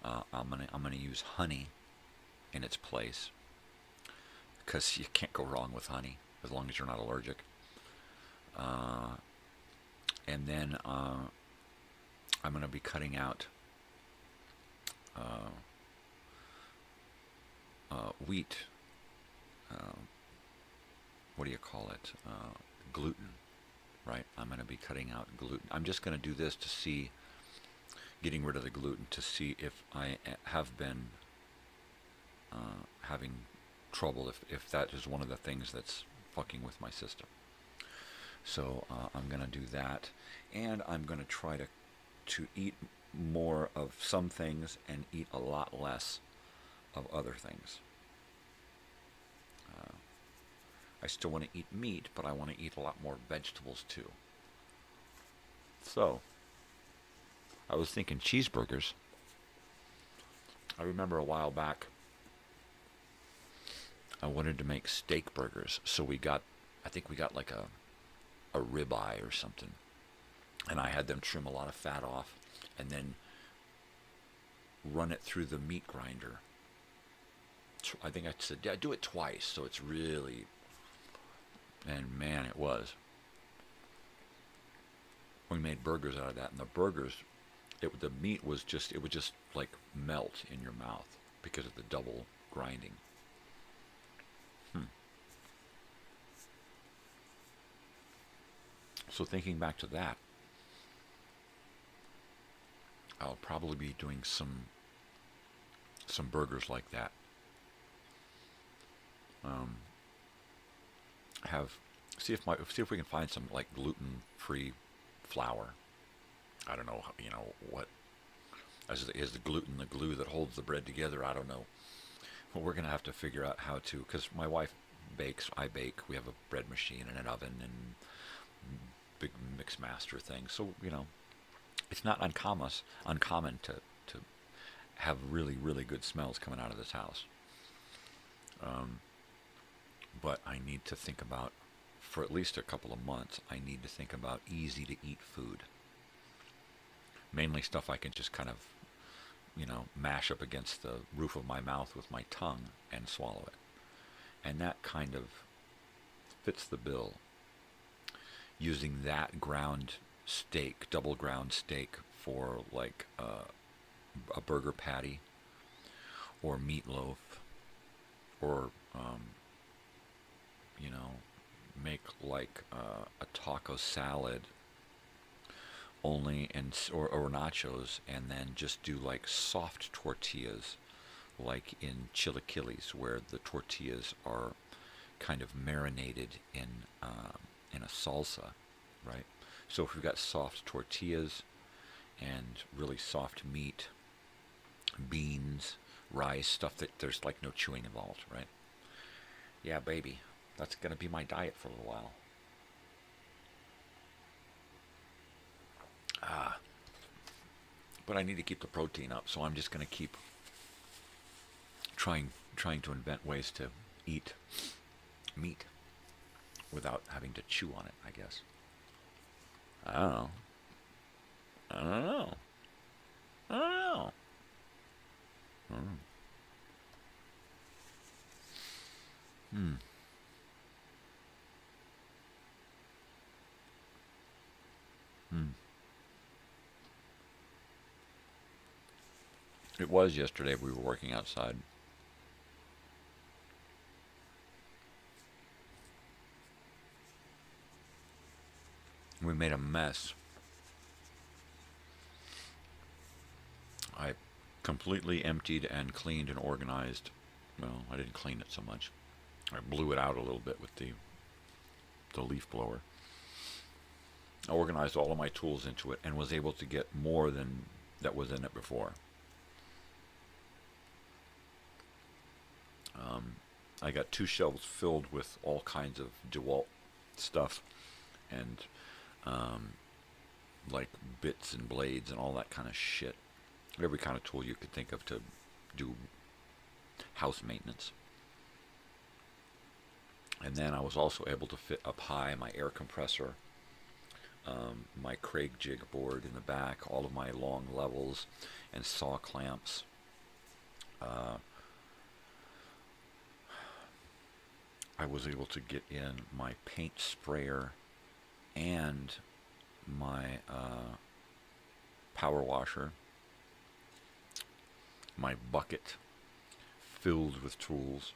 S14: I'm gonna use honey in its place because you can't go wrong with honey as long as you're not allergic. And then I'm going to be cutting out wheat. What do you call it? Gluten, right? I'm going to be cutting out gluten. I'm just going to do this to see, getting rid of the gluten, to see if I have been having trouble, if that is one of the things that's fucking with my system. So I'm going to do that, and I'm going to try to eat more of some things and eat a lot less of other things. I still want to eat meat, but I want to eat a lot more vegetables too. So I was thinking cheeseburgers. I remember a while back I wanted to make steak burgers, so I think we got like a ribeye or something, and I had them trim a lot of fat off and then run it through the meat grinder. I think I said, yeah, do it twice, so it's really, and man, it was. We made burgers out of that, and the burgers, the meat was just, it would just like melt in your mouth because of the double grinding. So thinking back to that, I'll probably be doing some burgers like that. See if we can find some like gluten-free flour. I don't know, what is the gluten the glue that holds the bread together? I don't know. Well, we're gonna have to figure out how to, because my wife bakes, I bake. We have a bread machine and an oven and big mix master thing. So it's not uncommon to have really, really good smells coming out of this house. But I need to think about, for at least a couple of months, I need to think about easy to eat food. Mainly stuff I can just kind of, mash up against the roof of my mouth with my tongue and swallow it. And that kind of fits the bill. Using that ground steak, double ground steak, for like a burger patty or meatloaf, or make like a taco salad only, or nachos, and then just do like soft tortillas, like in chilaquiles, where the tortillas are kind of marinated in a salsa, right? So if we've got soft tortillas and really soft meat, beans, rice, stuff that there's like no chewing involved, right? Yeah, baby, that's going to be my diet for a little while. But I need to keep the protein up, so I'm just going to keep trying to invent ways to eat meat without having to chew on it, I guess. I don't know. It was yesterday. We were working outside. We made a mess. I completely emptied and cleaned and organized. Well, I didn't clean it so much. I blew it out a little bit with the leaf blower. I organized all of my tools into it and was able to get more than that was in it before. I got 2 shelves filled with all kinds of DeWalt stuff and like bits and blades and all that kind of shit. Every kind of tool you could think of to do house maintenance. And then I was also able to fit up high my air compressor, my Craig jig board in the back, all of my long levels and saw clamps. I was able to get in my paint sprayer and my power washer, my bucket filled with tools,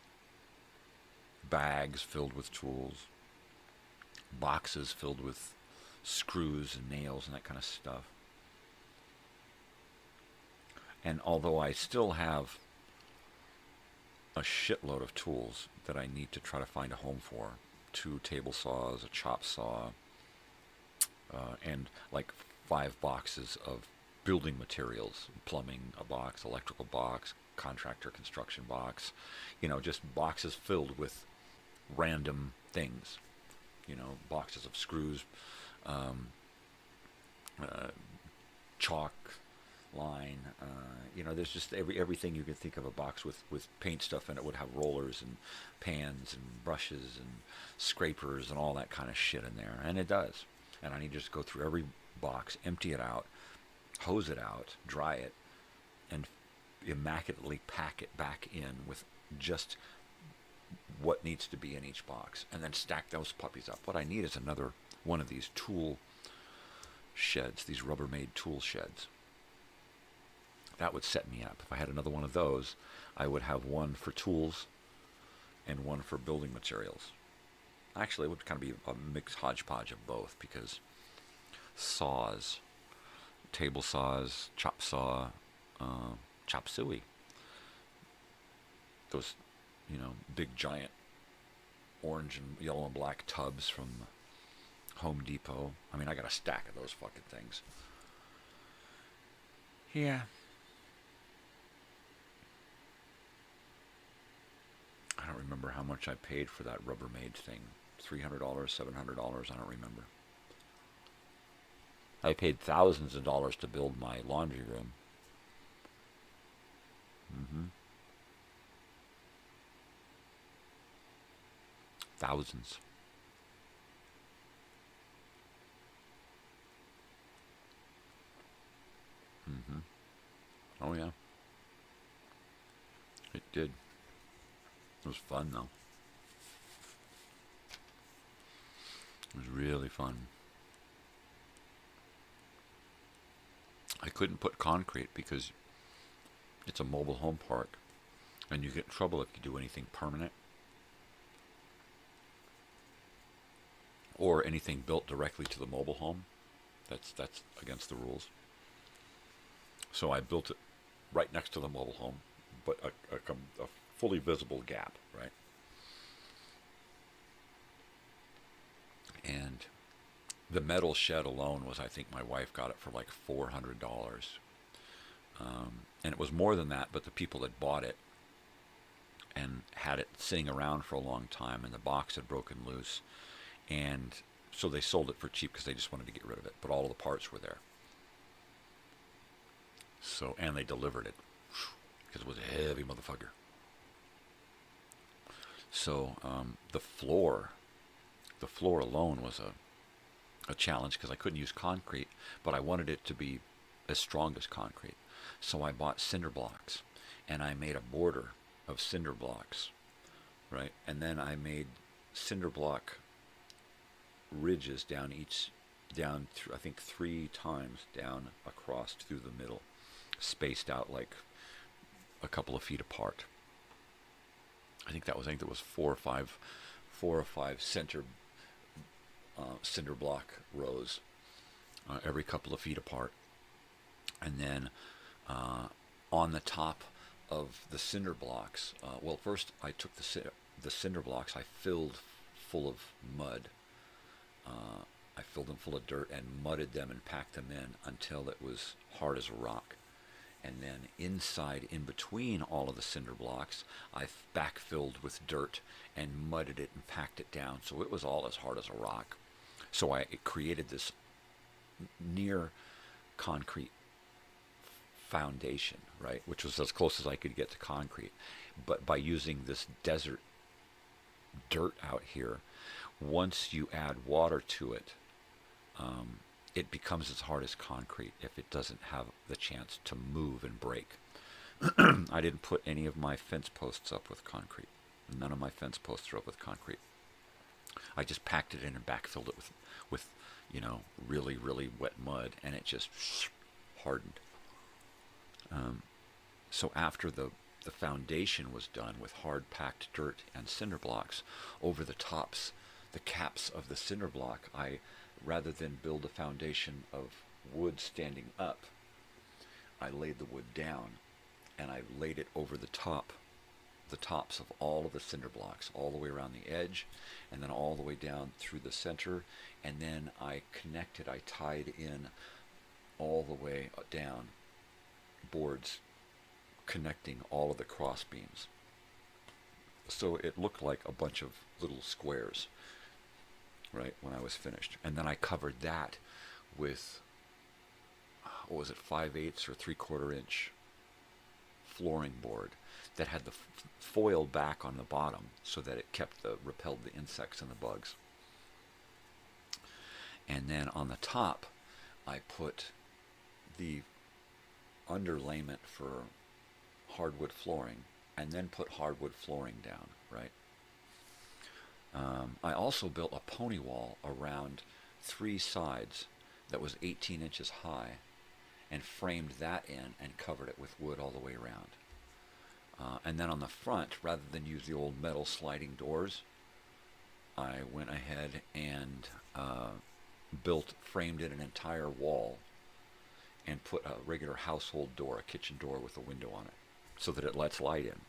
S14: bags filled with tools, boxes filled with screws and nails and that kind of stuff. And although I still have a shitload of tools that I need to try to find a home for, 2 table saws, a chop saw, and like 5 boxes of building materials, plumbing a box, electrical box, contractor construction box, just boxes filled with random things, boxes of screws, chalk, line, there's just everything you can think of, a box with paint stuff in it would have rollers and pans and brushes and scrapers and all that kind of shit in there, and it does. And I need to just go through every box, empty it out, hose it out, dry it, and immaculately pack it back in with just what needs to be in each box, and then stack those puppies up. What I need is another one of these tool sheds, these Rubbermaid tool sheds. That would set me up. If I had another one of those, I would have one for tools and one for building materials. Actually, it would kind of be a mixed hodgepodge of both, because saws, table saws, chop saw, chop suey, those, big giant orange and yellow and black tubs from Home Depot. I mean, I got a stack of those fucking things. Yeah. I don't remember how much I paid for that Rubbermaid thing. $300, $700, I don't remember. I paid thousands of dollars to build my laundry room. Thousands. Oh yeah. It did. It was fun though. It was really fun. I couldn't put concrete because it's a mobile home park, and you get in trouble if you do anything permanent or anything built directly to the mobile home. That's against the rules. So I built it right next to the mobile home, but a fully visible gap, right? And the metal shed alone was, I think my wife got it for like $400. And it was more than that, but the people had bought it and had it sitting around for a long time, and the box had broken loose. And so they sold it for cheap because they just wanted to get rid of it, but all of the parts were there. So, and they delivered it because it was a heavy motherfucker. So the floor alone was a challenge because I couldn't use concrete, but I wanted it to be as strong as concrete. So I bought cinder blocks, and I made a border of cinder blocks, right? And then I made cinder block ridges down through, I think 3 times down across through the middle, spaced out like a couple of feet apart. I think there was 4 or 5 cinder block rows, every couple of feet apart. And then on the top of the cinder blocks, well, first I took the cinder blocks, I filled full of mud. I filled them full of dirt and mudded them and packed them in until it was hard as a rock. And then inside, in between all of the cinder blocks, I backfilled with dirt and mudded it and packed it down. So it was all as hard as a rock. So it created this near concrete foundation, right? Which was as close as I could get to concrete. But by using this desert dirt out here, once you add water to it, it becomes as hard as concrete if it doesn't have the chance to move and break. I didn't put any of my fence posts up with concrete. None of my fence posts are up with concrete. I just packed it in and backfilled it with really, really wet mud, and it just hardened. So after the foundation was done with hard packed dirt and cinder blocks, over the caps of the cinder block, rather than build a foundation of wood standing up, I laid the wood down, and I laid it over the tops of all of the cinder blocks, all the way around the edge, and then all the way down through the center, and then I tied in all the way down boards connecting all of the cross beams. So it looked like a bunch of little squares, right, when I was finished. And then I covered that with, 5/8 or 3/4 inch flooring board that had the foil back on the bottom so that it repelled the insects and the bugs. And then on the top, I put the underlayment for hardwood flooring, and then put hardwood flooring down, right? I also built a pony wall around 3 sides that was 18 inches high, and framed that in and covered it with wood all the way around. And then on the front, rather than use the old metal sliding doors, I went ahead and framed in an entire wall and put a regular household door, a kitchen door with a window on it, so that it lets light in.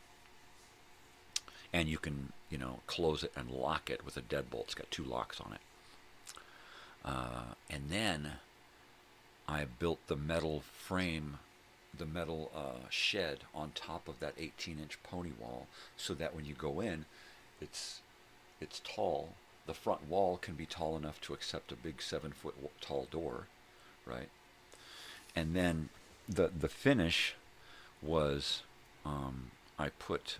S14: And you can, close it and lock it with a deadbolt. It's got 2 locks on it. And then I built the metal frame, the metal shed on top of that 18-inch pony wall, so that when you go in, it's tall. The front wall can be tall enough to accept a big 7-foot tall door, right? And then the finish was, I put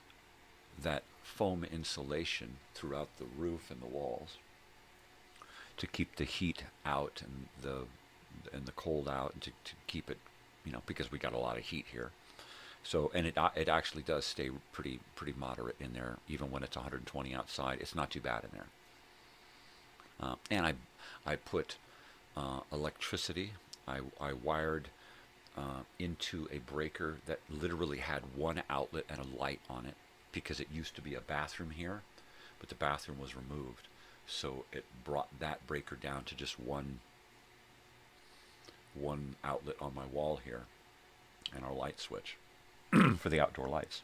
S14: that foam insulation throughout the roof and the walls to keep the heat out and the cold out, and to keep it, because we got a lot of heat here. So, and it actually does stay pretty moderate in there, even when it's 120 outside. It's not too bad in there. And I put electricity. I wired into a breaker that literally had 1 outlet and a light on it, because it used to be a bathroom here, but the bathroom was removed. So it brought that breaker down to just one outlet on my wall here, and our light switch for the outdoor lights.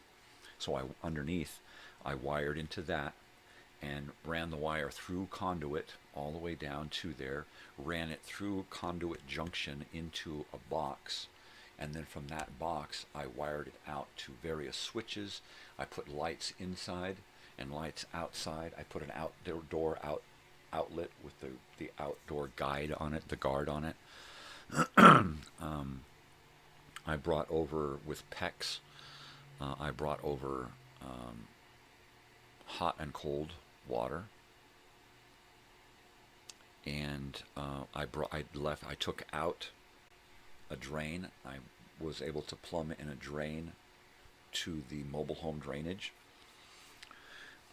S14: So underneath, I wired into that and ran the wire through conduit all the way down to there, ran it through conduit junction into a box, and then from that box I wired it out to various switches. I put lights inside and lights outside. I put an outdoor outlet with the outdoor guide on it, the guard on it. I brought over with PEX, I brought over hot and cold water. And I took out a drain. I was able to plumb in a drain to the mobile home drainage.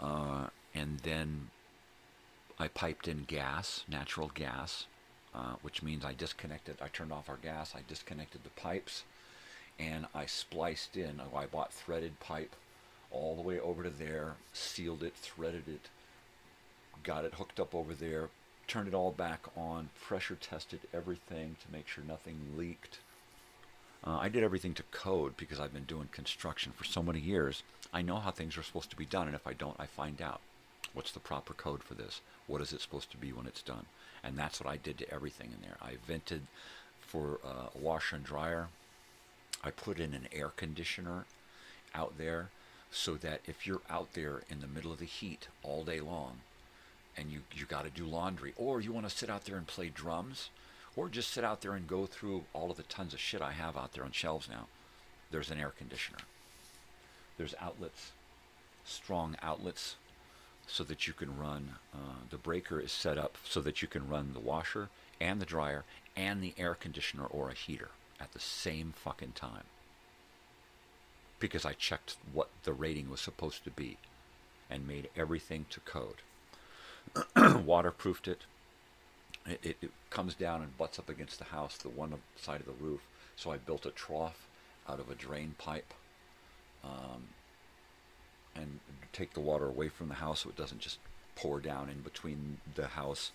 S14: And then I piped in gas, natural gas, which means I turned off our gas, I disconnected the pipes, and I spliced in. I bought threaded pipe all the way over to there, sealed it, threaded it, got it hooked up over there, turned it all back on, pressure tested everything to make sure nothing leaked. I did everything to code because I've been doing construction for so many years. I know how things are supposed to be done, and if I don't, I find out. What's the proper code for this? What is it supposed to be when it's done? And that's what I did to everything in there. I vented for a washer and dryer. I put in an air conditioner out there so that if you're out there in the middle of the heat all day long and you got to do laundry, or you want to sit out there and play drums, or just sit out there and go through all of the tons of shit I have out there on shelves now, there's an air conditioner. There's outlets, strong outlets, so that you can run, the breaker is set up so that you can run the washer and the dryer and the air conditioner or a heater at the same fucking time. Because I checked what the rating was supposed to be and made everything to code. Waterproofed it. It comes down and butts up against the house, the one side of the roof. So I built a trough out of a drain pipe and take the water away from the house so it doesn't just pour down in between the house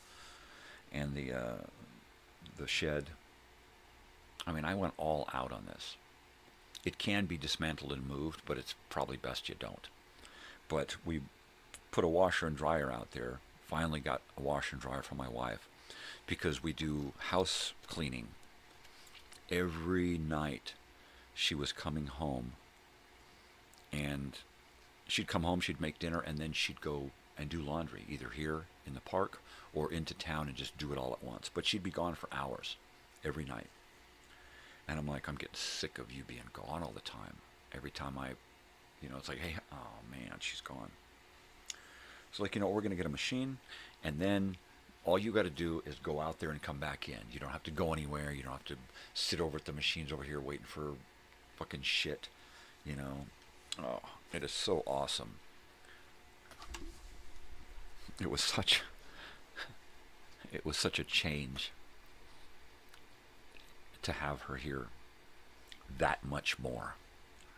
S14: and the shed. I mean, I went all out on this. It can be dismantled and moved, but it's probably best you don't. But we put a washer and dryer out there. Finally got a washer and dryer for my wife because we do house cleaning. Every night she was coming home, and she'd come home, she'd make dinner, and then she'd go and do laundry, either here in the park or into town and just do it all at once. But she'd be gone for hours every night. And I'm like, I'm getting sick of you being gone all the time. Every time it's like, hey, oh man, she's gone. So like, we're going to get a machine, and then all you got to do is go out there and come back in. You don't have to go anywhere. You don't have to sit over at the machines over here waiting for fucking shit, Oh, it is so awesome. It was such a change to have her here that much more.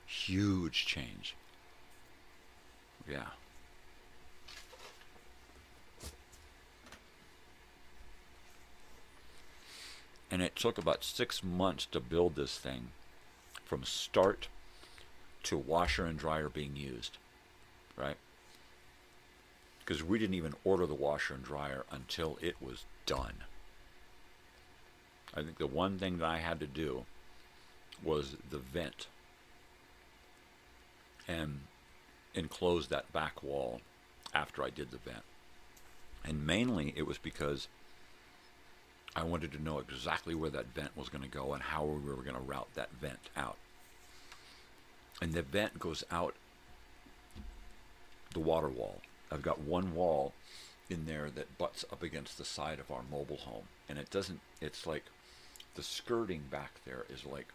S14: Huge change. Yeah. And it took about 6 months to build this thing from start to washer and dryer being used, right? Because we didn't even order the washer and dryer until it was done. I think the one thing that I had to do was the vent and enclose that back wall after I did the vent. And mainly it was because I wanted to know exactly where that vent was going to go and how we were going to route that vent out. And the vent goes out the water wall. I've got one wall in there that butts up against the side of our mobile home. And it's like the skirting back there is like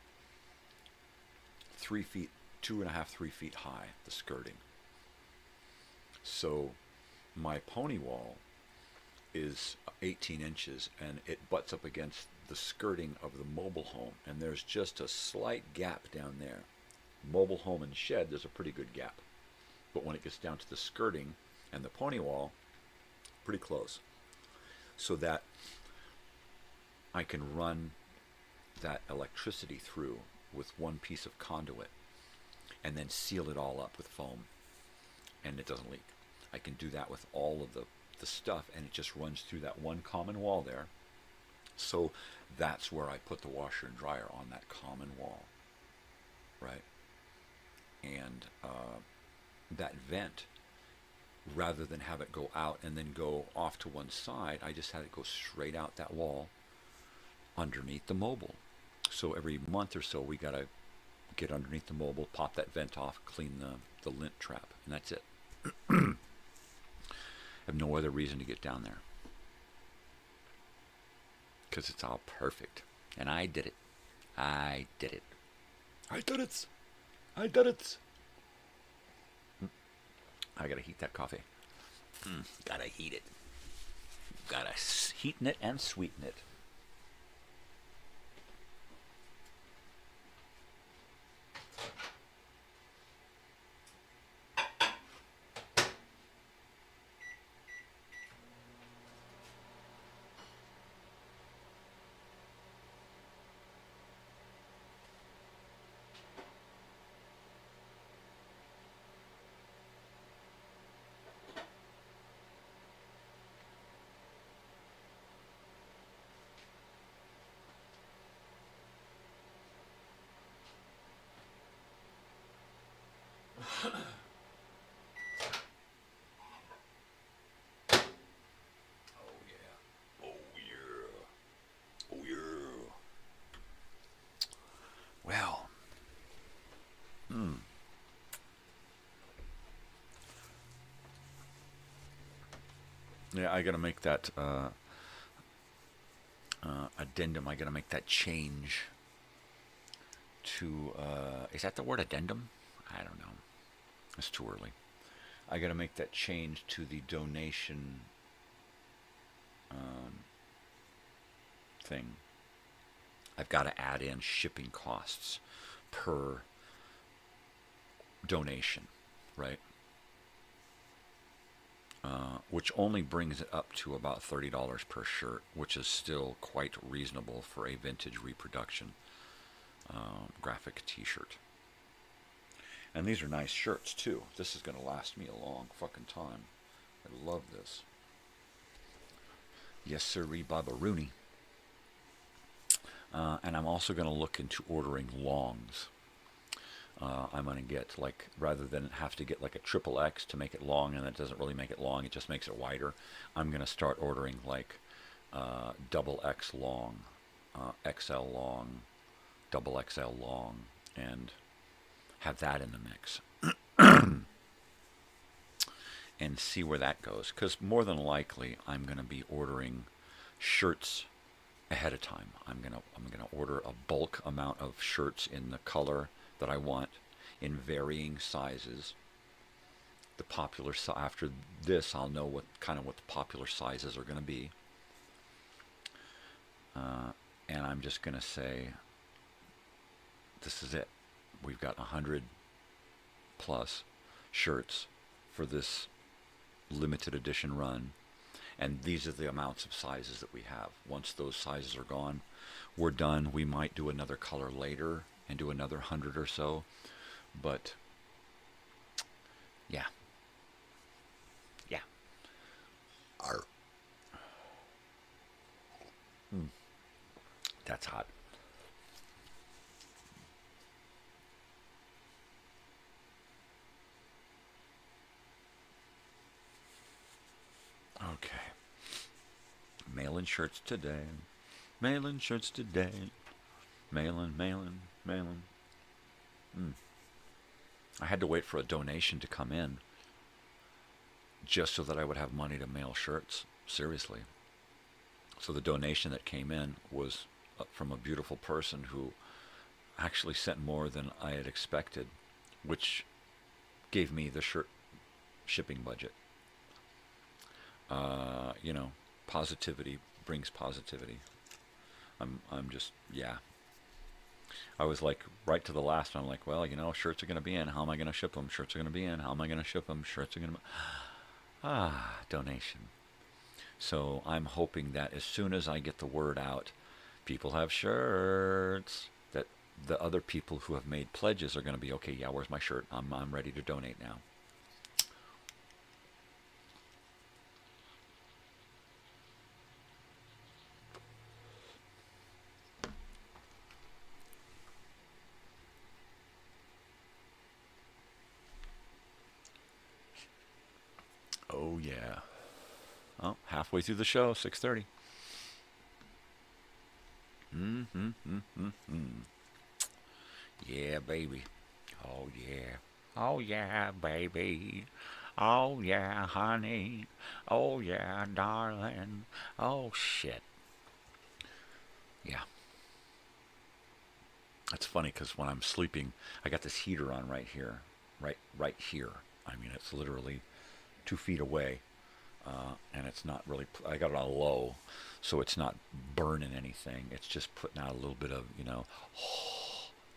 S14: 3 feet, 2.5, 3 feet high, the skirting. So my pony wall is 18 inches and it butts up against the skirting of the mobile home, and there's just a slight gap down there. Mobile home and shed, there's a pretty good gap, but when it gets down to the skirting and the pony wall, pretty close, so that I can run that electricity through with one piece of conduit and then seal it all up with foam and it doesn't leak. I can do that with all of the stuff, and it just runs through that one common wall there. So that's where I put the washer and dryer, on that common wall, right? And that vent, rather than have it go out and then go off to one side, I just had it go straight out that wall underneath the mobile. So every month or so, we got to get underneath the mobile, pop that vent off, clean the lint trap, and that's it. I have no other reason to get down there. Because it's all perfect. And I did it. I did it. I did it. I did it. I gotta heat that coffee. Gotta heat it. Gotta heaten it and sweeten it. Well, yeah, I gotta make that addendum. I gotta make that change to, is that the word addendum? I don't know. It's too early. I gotta make that change to the donation thing. I've got to add in shipping costs per donation, right? Which only brings it up to about $30 per shirt, which is still quite reasonable for a vintage reproduction graphic t-shirt. And these are nice shirts too. This is going to last me a long fucking time. I love this. Yes, sirree, Baba Rooney. And I'm also going to look into ordering longs. I'm going to get, like, rather than have to get like a XXX to make it long, and that doesn't really make it long, it just makes it wider, I'm going to start ordering like XX long, XL long, double XL long, and have that in the mix. And see where that goes. Because more than likely, I'm going to be ordering shirts ahead of time. I'm gonna order a bulk amount of shirts in the color that I want, in varying sizes. The popular after this, I'll know what the popular sizes are going to be, and I'm just going to say, this is it. We've got 100 plus shirts for this limited edition run. And these are the amounts of sizes that we have. Once those sizes are gone, we're done. We might do another color later and do another 100 or so. But, yeah. Yeah. That's hot. Okay. Mail-in shirts today. Mail-in shirts today. Mail-in. I had to wait for a donation to come in just so that I would have money to mail shirts. Seriously. So the donation that came in was from a beautiful person who actually sent more than I had expected, which gave me the shirt shipping budget. Positivity brings positivity. I'm just, yeah. I was like, right to the last one, I'm like, well, shirts are going to be in. How am I going to ship them? Shirts are going to be in. How am I going to ship them? Shirts are going to donation. So I'm hoping that as soon as I get the word out, people have shirts, that the other people who have made pledges are going to be, okay, yeah, where's my shirt? I'm ready to donate now. Oh, yeah. Oh, halfway through the show, 6:30. Yeah, baby. Oh, yeah. Oh, yeah, baby. Oh, yeah, honey. Oh, yeah, darling. Oh, shit. Yeah. It's funny because when I'm sleeping, I got this heater on right here. Right here. I mean, it's literally 2 feet away. And it's not really, I got it on low, so it's not burning anything. It's just putting out a little bit of,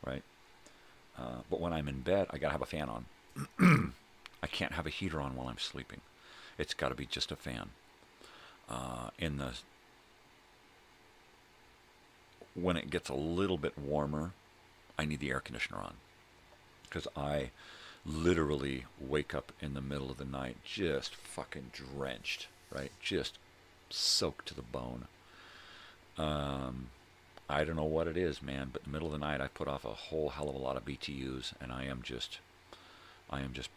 S14: right? But when I'm in bed, I got to have a fan on. I can't have a heater on while I'm sleeping. It's got to be just a fan. When it gets a little bit warmer, I need the air conditioner on. Because I literally wake up in the middle of the night just fucking drenched, right? Just soaked to the bone. I don't know what it is, man, but in the middle of the night I put off a whole hell of a lot of BTUs, and I am just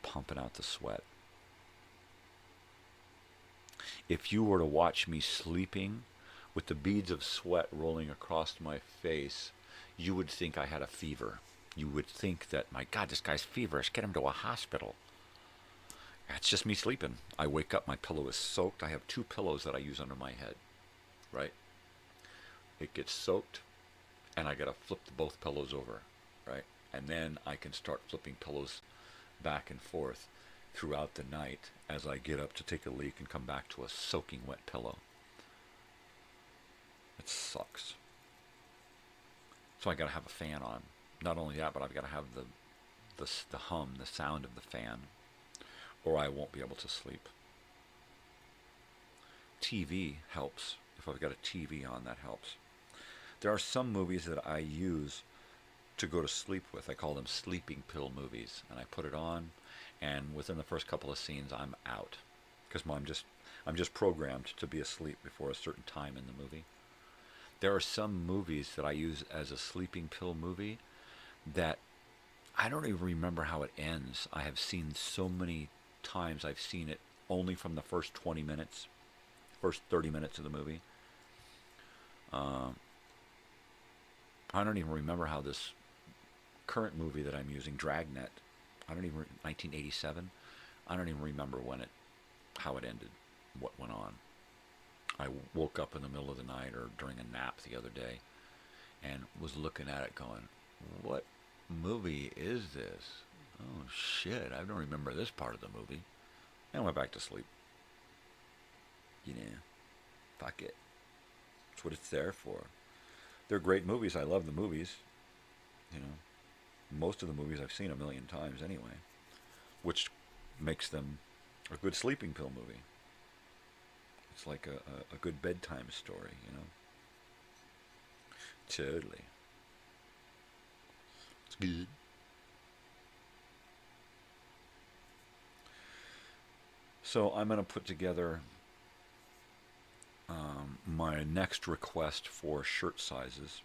S14: pumping out the sweat. If you were to watch me sleeping with the beads of sweat rolling across my face, you would think I had a fever. You would think that, my God, this guy's feverish. Get him to a hospital. That's just me sleeping. I wake up, my pillow is soaked. I have 2 pillows that I use under my head, right? It gets soaked, and I got to flip both pillows over, right? And then I can start flipping pillows back and forth throughout the night as I get up to take a leak and come back to a soaking wet pillow. It sucks. So I got to have a fan on. Not only that, but I've got to have the hum, the sound of the fan, or I won't be able to sleep. TV helps. If I've got a TV on, that helps. There are some movies that I use to go to sleep with. I call them sleeping pill movies, and I put it on, and within the first couple of scenes, I'm out, because I'm just programmed to be asleep before a certain time in the movie. There are some movies that I use as a sleeping pill movie that I don't even remember how it ends. I have seen so many times. I've seen it only from the first 20 minutes, first 30 minutes of the movie. I don't even remember how this current movie that I'm using, Dragnet, 1987, I don't even remember how it ended, what went on. I woke up in the middle of the night or during a nap the other day and was looking at it going, what movie is this? Oh shit, I don't remember this part of the movie. And I went back to sleep. Fuck it. That's what it's there for. They're great movies. I love the movies. Most of the movies I've seen a million times anyway, which makes them a good sleeping pill movie. It's like a good bedtime story, Totally. It's good. So I'm going to put together my next request for shirt sizes.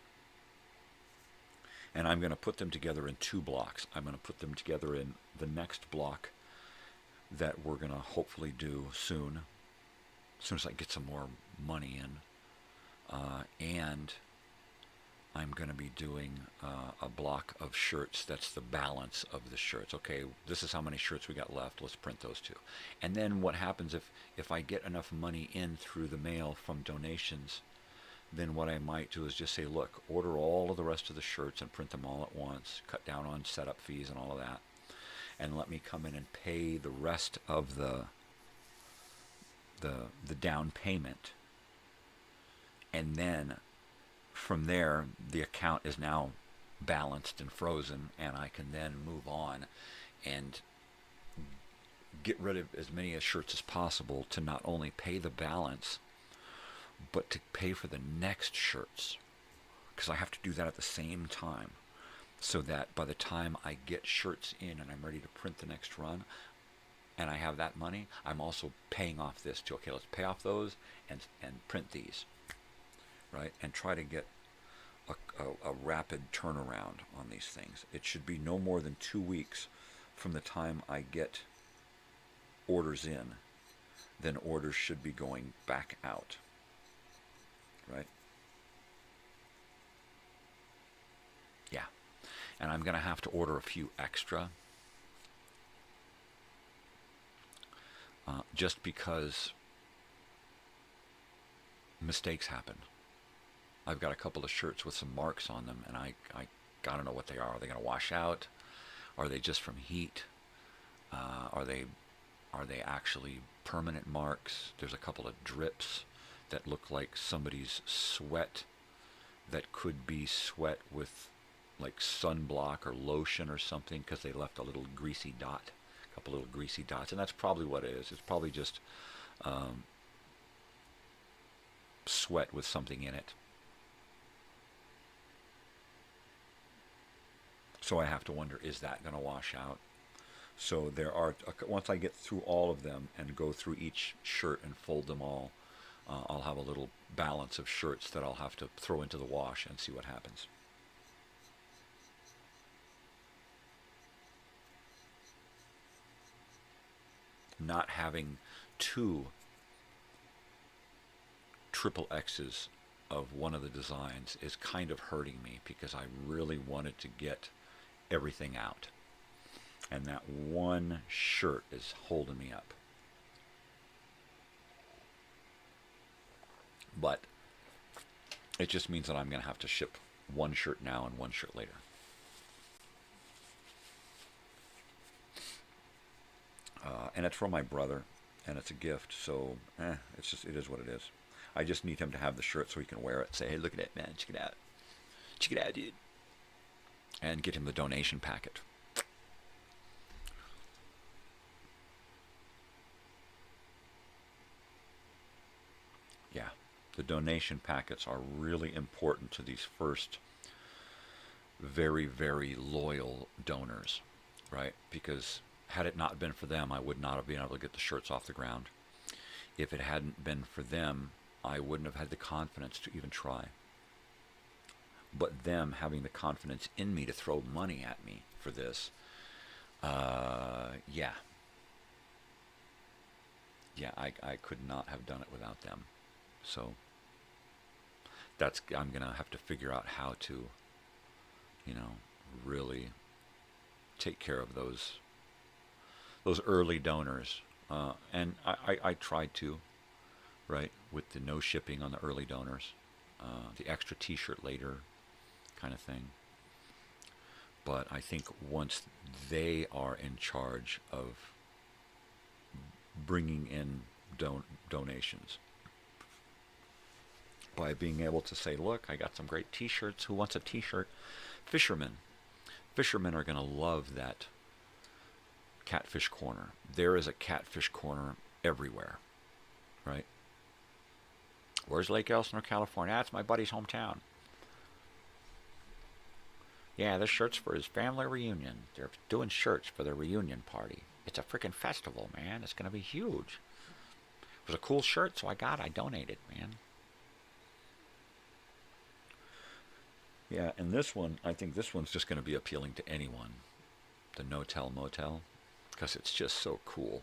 S14: And I'm going to put them together in 2 blocks. I'm going to put them together in the next block that we're going to hopefully do soon. As soon as I get some more money in. And I'm going to be doing a block of shirts that's the balance of the shirts. Okay, this is how many shirts we got left. Let's print those 2. And then what happens if I get enough money in through the mail from donations, then what I might do is just say, look, order all of the rest of the shirts and print them all at once, cut down on setup fees and all of that, and let me come in and pay the rest of the down payment. And then from there, the account is now balanced and frozen, and I can then move on and get rid of as many shirts as possible to not only pay the balance, but to pay for the next shirts, because I have to do that at the same time, so that by the time I get shirts in and I'm ready to print the next run, and I have that money, I'm also paying off this too. Okay, let's pay off those and print these, right? And try to get a rapid turnaround on these things. It should be no more than 2 weeks from the time I get orders in, then orders should be going back out, right? and I'm going to have to order a few extra. Just because mistakes happen. I've got a couple of shirts with some marks on them, and I gotta know what they are. Are they going to wash out? Are they just from heat? Are they actually permanent marks? There's a couple of drips that look like somebody's sweat that could be sweat with like sunblock or lotion or something, because they left a little greasy dot, a couple little greasy dots, and that's probably what it is. It's probably just sweat with something in it. So I have to wonder, is that going to wash out? So there are, once I get through all of them and go through each shirt and fold them all, I'll have a little balance of shirts that I'll have to throw into the wash and see what happens. Not having two triple X's of one of the designs is kind of hurting me, because I really wanted to get everything out. And that one shirt is holding me up. But it just means that I'm going to have to ship one shirt now and one shirt later. And it's from my brother, and it's a gift, so it is what it is. I just need him to have the shirt so he can wear it. Say, hey, look at it, man. Check it out. Check it out, dude. And get him the donation packet. Yeah, the donation packets are really important to these first very, very loyal donors, right? Because had it not been for them, I would not have been able to get the shirts off the ground. If it hadn't been for them, I wouldn't have had the confidence to even try. But them having the confidence in me to throw money at me for this, yeah, I could not have done it without them. So I'm gonna have to figure out how to, really take care of those early donors. And I tried to, right, with the no shipping on the early donors, the extra t-shirt later kind of thing. But I think once they are in charge of bringing in donations, by being able to say, look, I got some great t-shirts, who wants a t-shirt? Fishermen are going to love that catfish corner. There is a catfish corner everywhere, right? Where's Lake Elsinore, California? That's my buddy's hometown. Yeah, this shirt's for his family reunion. They're doing shirts for their reunion party. It's a freaking festival, man. It's going to be huge. It was a cool shirt, so I donated, man. Yeah, and this one, I think this one's just going to be appealing to anyone. The No-Tell Motel, because it's just so cool.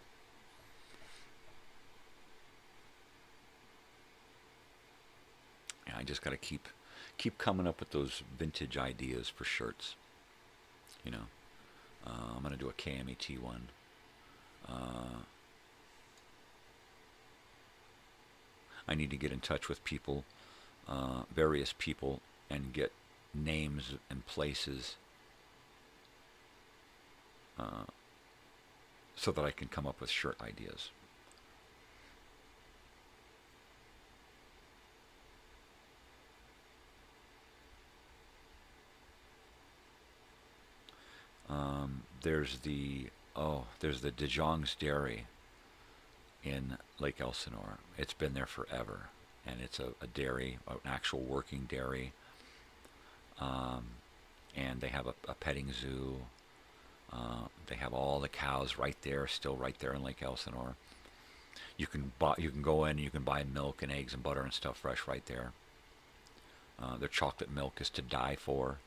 S14: Yeah, I just got to keep coming up with those vintage ideas for shirts. I'm going to do a KMET one. I need to get in touch with people, various people, and get names and places so that I can come up with shirt ideas. There's the DeJong's Dairy in Lake Elsinore. It's been there forever, and it's a dairy, an actual working dairy. And they have a petting zoo. They have all the cows still right there in Lake Elsinore. You can go in and you can buy milk and eggs and butter and stuff fresh right there. Their chocolate milk is to die for.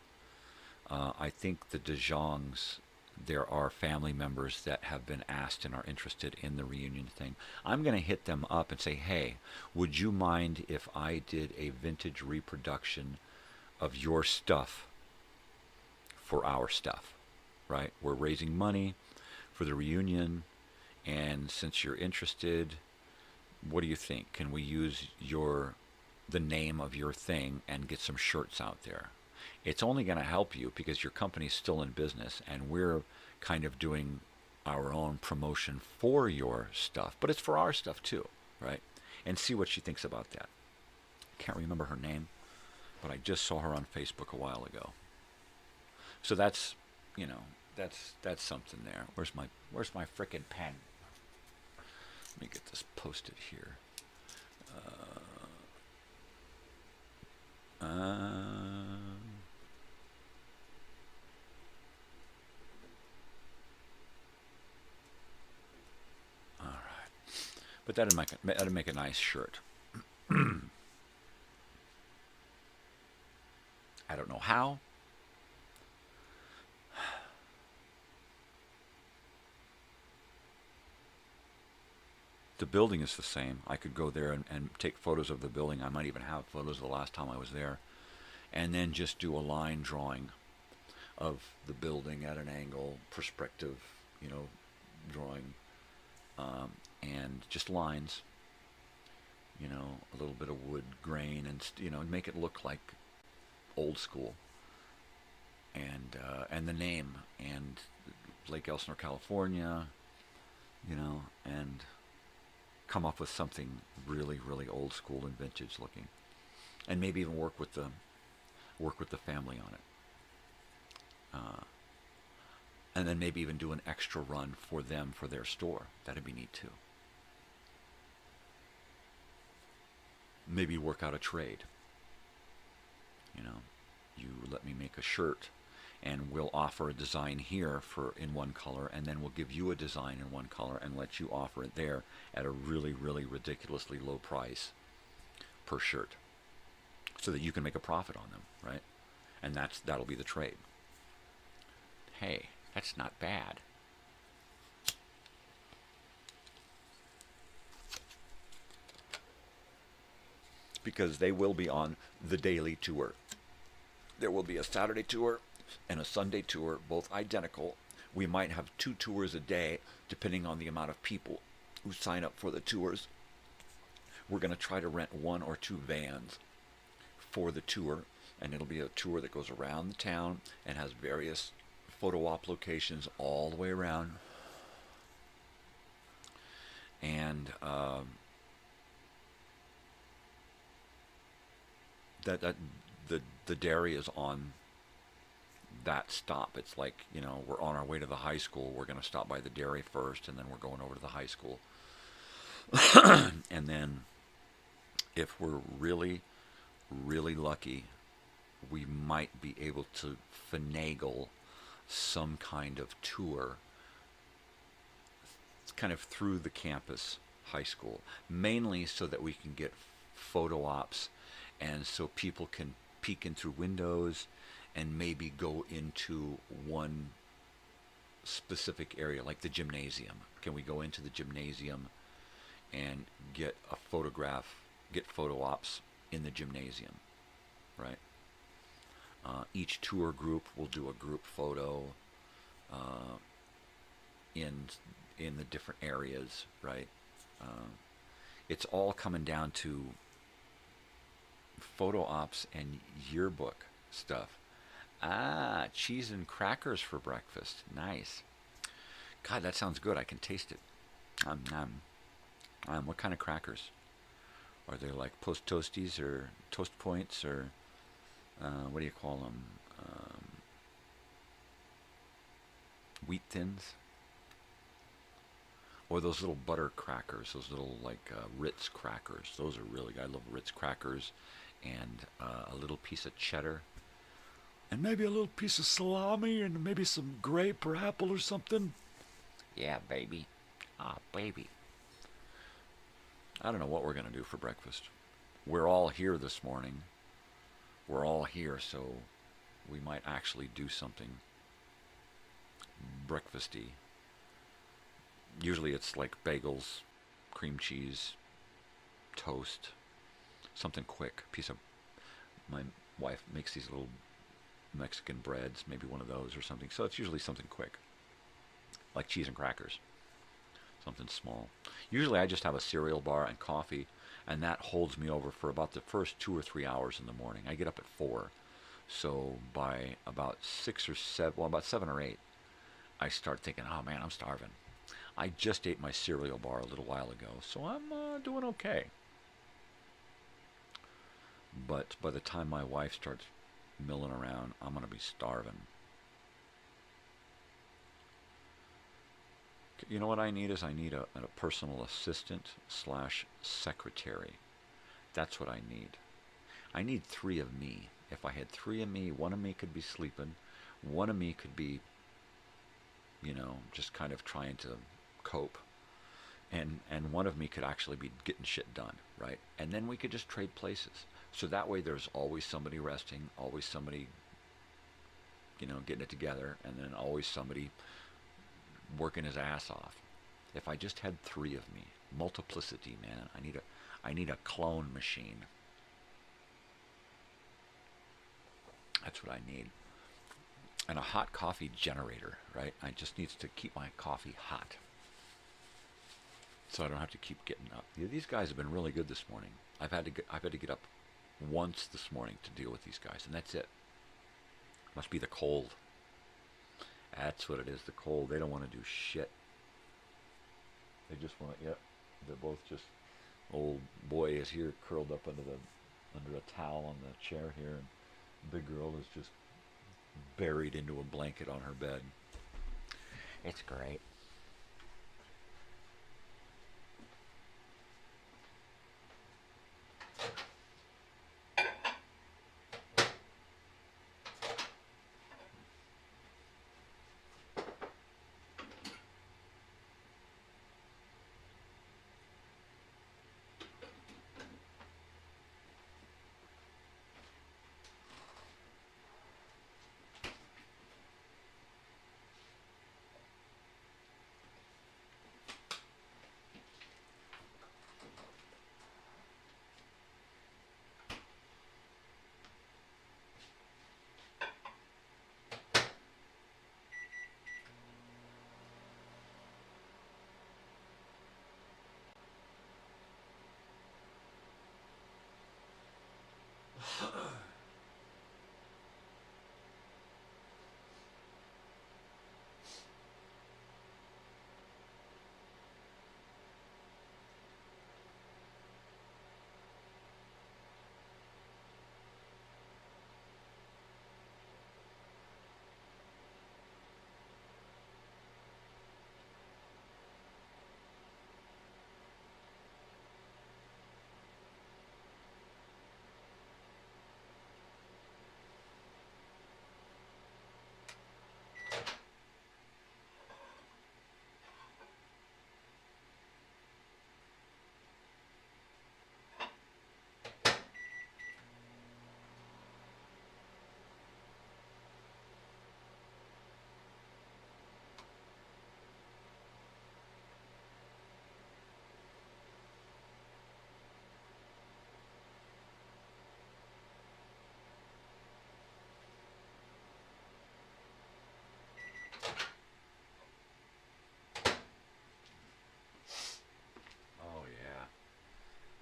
S14: I think the DeJongs, there are family members that have been asked and are interested in the reunion thing. I'm going to hit them up and say, hey, would you mind if I did a vintage reproduction of your stuff for our stuff, right? We're raising money for the reunion, and since you're interested, what do you think? Can we use the name of your thing and get some shirts out there? It's only going to help you because your company's still in business, and we're kind of doing our own promotion for your stuff, but it's for our stuff too, right? And see what she thinks about that. Can't remember her name, but I just saw her on Facebook a while ago. So that's, that's something there. Where's my frickin' pen? Let me get this posted here. All right, but that'd make a nice shirt. I don't know how. The building is the same. I could go there and take photos of the building. I might even have photos of the last time I was there. And then just do a line drawing of the building at an angle, perspective, drawing, and just lines, a little bit of wood grain, and make it look like old school. And the name, and Lake Elsinore, California, and come up with something really, really old school and vintage looking, and maybe even work with the family on it, and then maybe even do an extra run for them for their store. That'd be neat too. Maybe work out a trade. You let me make a shirt, and we'll offer a design here in one color, and then we'll give you a design in one color and let you offer it there at a really, really ridiculously low price per shirt, so that you can make a profit on them, right? And that'll be the trade. Hey, that's not bad. Because they will be on the daily tour. There will be a Saturday tour and a Sunday tour, both identical. We might have 2 tours a day, depending on the amount of people who sign up for the tours. We're going to try to rent 1 or 2 vans for the tour, and it'll be a tour that goes around the town and has various photo op locations all the way around. And the dairy is on that stop. It's like, we're on our way to the high school. We're going to stop by the dairy first, and then we're going over to the high school. And then if we're really, really lucky, we might be able to finagle some kind of tour kind of through the campus high school, mainly so that we can get photo ops, and so people can peek in through windows and maybe go into one specific area, like the gymnasium. Can we go into the gymnasium and get a photograph, get photo ops in the gymnasium, right? Each tour group will do a group photo in the different areas, right? It's all coming down to photo ops and yearbook stuff. Cheese and crackers for breakfast. Nice. God, that sounds good. I can taste it. What kind of crackers? Are they like Post Toasties or Toast Points, or what do you call them? Wheat Thins? Or those little butter crackers, those little like Ritz crackers. Those are really good. I love Ritz crackers, and a little piece of cheddar. And maybe a little piece of salami, and maybe some grape or apple or something. Yeah, baby. Baby. I don't know what we're going to do for breakfast. We're all here this morning. We're all here, so we might actually do something breakfasty. Usually it's like bagels, cream cheese, toast, something quick. My wife makes these little Mexican breads, maybe one of those or something. So it's usually something quick, like cheese and crackers, something small. Usually I just have a cereal bar and coffee, and that holds me over for about the first 2 or 3 hours in the morning. I get up at 4, so by about 6 or 7, well, about 7 or 8, I start thinking, oh man, I'm starving. I just ate my cereal bar a little while ago, so I'm doing okay. But by the time my wife starts milling around, I'm going to be starving. You know what I need is I need a personal assistant / secretary. That's what I need. I need 3 of me. If I had 3 of me, 1 of me could be sleeping, 1 of me could be, you know, just kind of trying to cope, and 1 of me could actually be getting shit done, right? And then we could just trade places. So that way there's always somebody resting, always somebody, you know, getting it together, and then always somebody working his ass off. If I just had 3 of me, multiplicity, man. I need a clone machine. That's what I need. And a hot coffee generator, right? I just need to keep my coffee hot, so I don't have to keep getting up. These guys have been really good this morning. I've had to get up once this morning to deal with these guys, and that's it. Must be the cold. That's what it is, the cold. They don't want to do shit. They just want, yep, they're both just, old boy is here curled up under a towel on the chair here, and big girl is just buried into a blanket on her bed. It's great.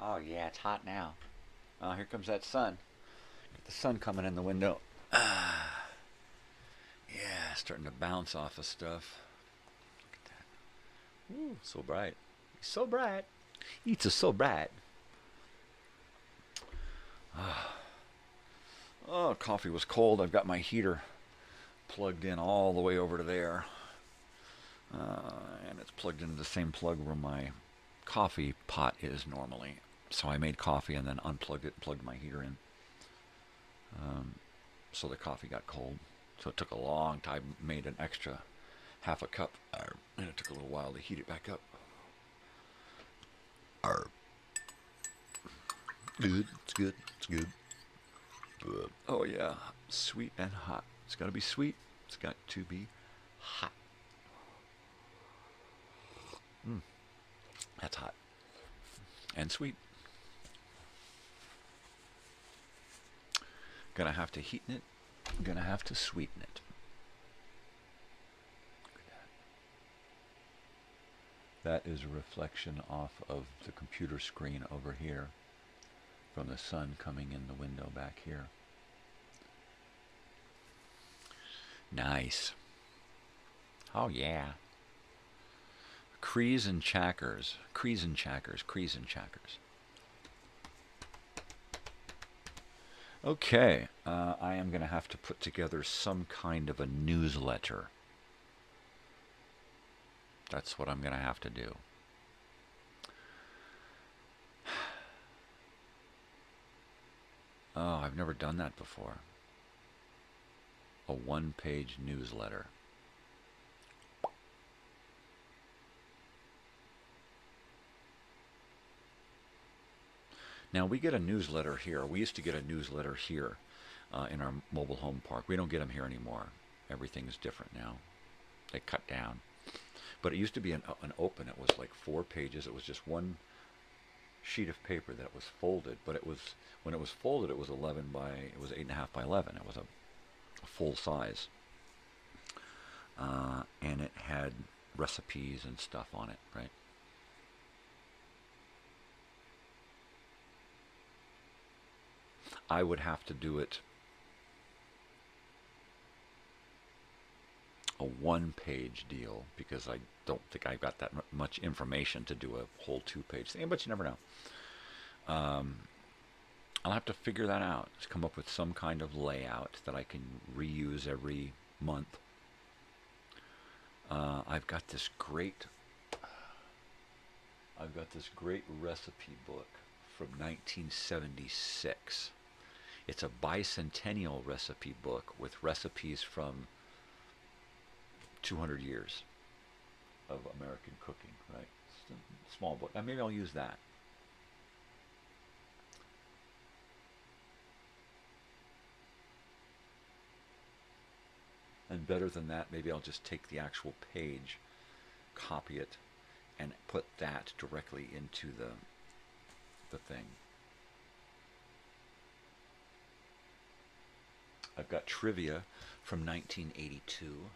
S14: Oh yeah, it's hot now. Oh, here comes that sun. Got the sun coming in the window. Yeah, starting to bounce off of stuff. Look at that. Ooh, so bright. So bright. It's so bright. Oh, coffee was cold. I've got my heater plugged in all the way over to there. And it's plugged into the same plug where my coffee pot is normally. So I made coffee and then unplugged it and plugged my heater in. So the coffee got cold. So it took a long time. Made an extra half a cup. And it took a little while to heat it back up. Good. It's good. It's good. Oh yeah. Sweet and hot. It's got to be sweet. It's got to be hot. That's hot. And sweet. Gonna have to heat it I'm going to have to sweeten it. That is a reflection off of the computer screen over here from the sun coming in the window back here. Nice. Oh, yeah. Crees and Chackers. Crees and Chackers. Crees and Chackers. Okay. I am going to have to put together some kind of a newsletter. That's what I'm going to have to do. Oh, I've never done that before. A one-page newsletter. Now, we get a newsletter here. We used to get a newsletter here in our mobile home park. We don't get them here anymore. Everything's different now. They cut down. But it used to be an open. It was like 4 pages. It was just one sheet of paper that was folded. But it was, when it was folded, it was 8.5 by 11. It was a full size. And it had recipes and stuff on it, right? I would have to do it a one-page deal because I don't think I've got that much information to do a whole 2-page thing, but you never know. I'll have to figure that out, to come up with some kind of layout that I can reuse every month. I've got this great recipe book from 1976. It's a bicentennial recipe book with recipes from 200 years of American cooking, right? It's a small book. Now maybe I'll use that. And better than that, maybe I'll just take the actual page, copy it, and put that directly into the thing. I've got trivia from 1982.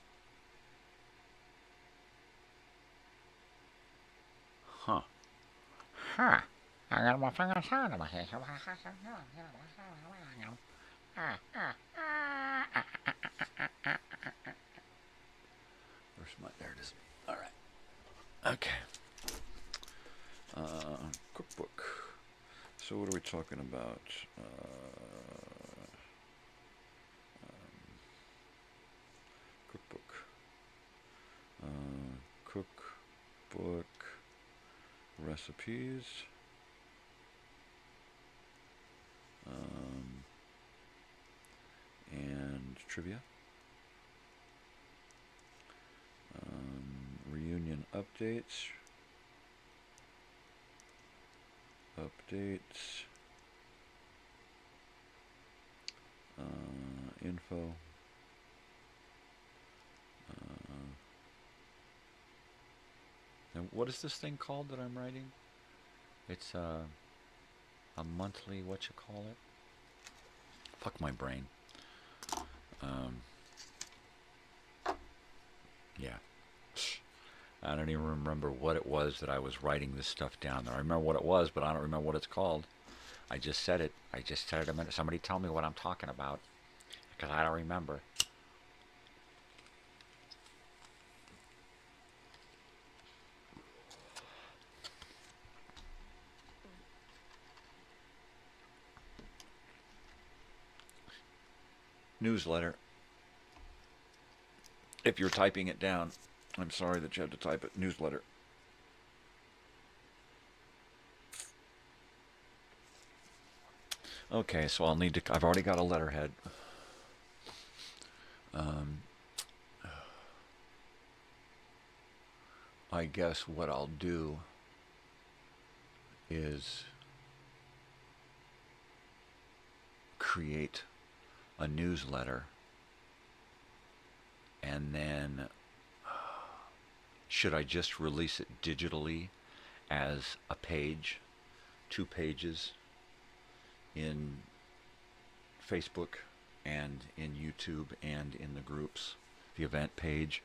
S14: Huh. Huh. I got my fingers on my head. There it is. All right. Okay. Cookbook. So what are we talking about? Cookbook. Cookbook. Recipes. And trivia. Reunion updates. Info. And what is this thing called that I'm writing? It's a monthly, what you call it? Fuck my brain. Yeah. I don't even remember what it was that I was writing this stuff down there. I remember what it was, but I don't remember what it's called. I just said it a minute. Somebody tell me what I'm talking about, because I don't remember. Newsletter. If you're typing it down, I'm sorry that you had to type it. Newsletter. Okay, so I'll need to. I've already got a letterhead. I guess what I'll do is create a newsletter, and then should I just release it digitally as a page, 2 pages in Facebook and in YouTube and in the groups, the event page.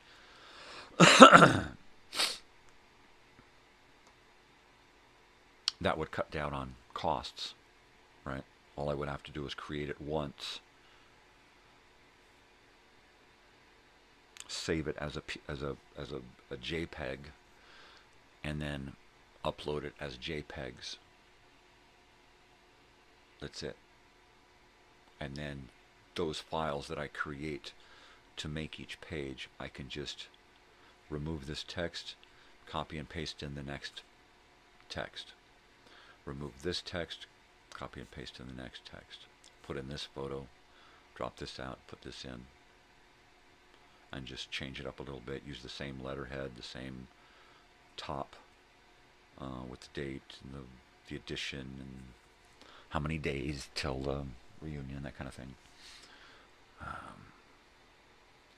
S14: That would cut down on costs, right? All I would have to do is create it once, save it as a JPEG, and then upload it as JPEGs. That's it. And then those files that I create to make each page, I can just remove this text, copy and paste in the next text. Remove this text, copy and paste in the next text. Put in this photo, drop this out, put this in, and just change it up a little bit. Use the same letterhead, the same top with the date and the edition and how many days till the reunion, that kind of thing.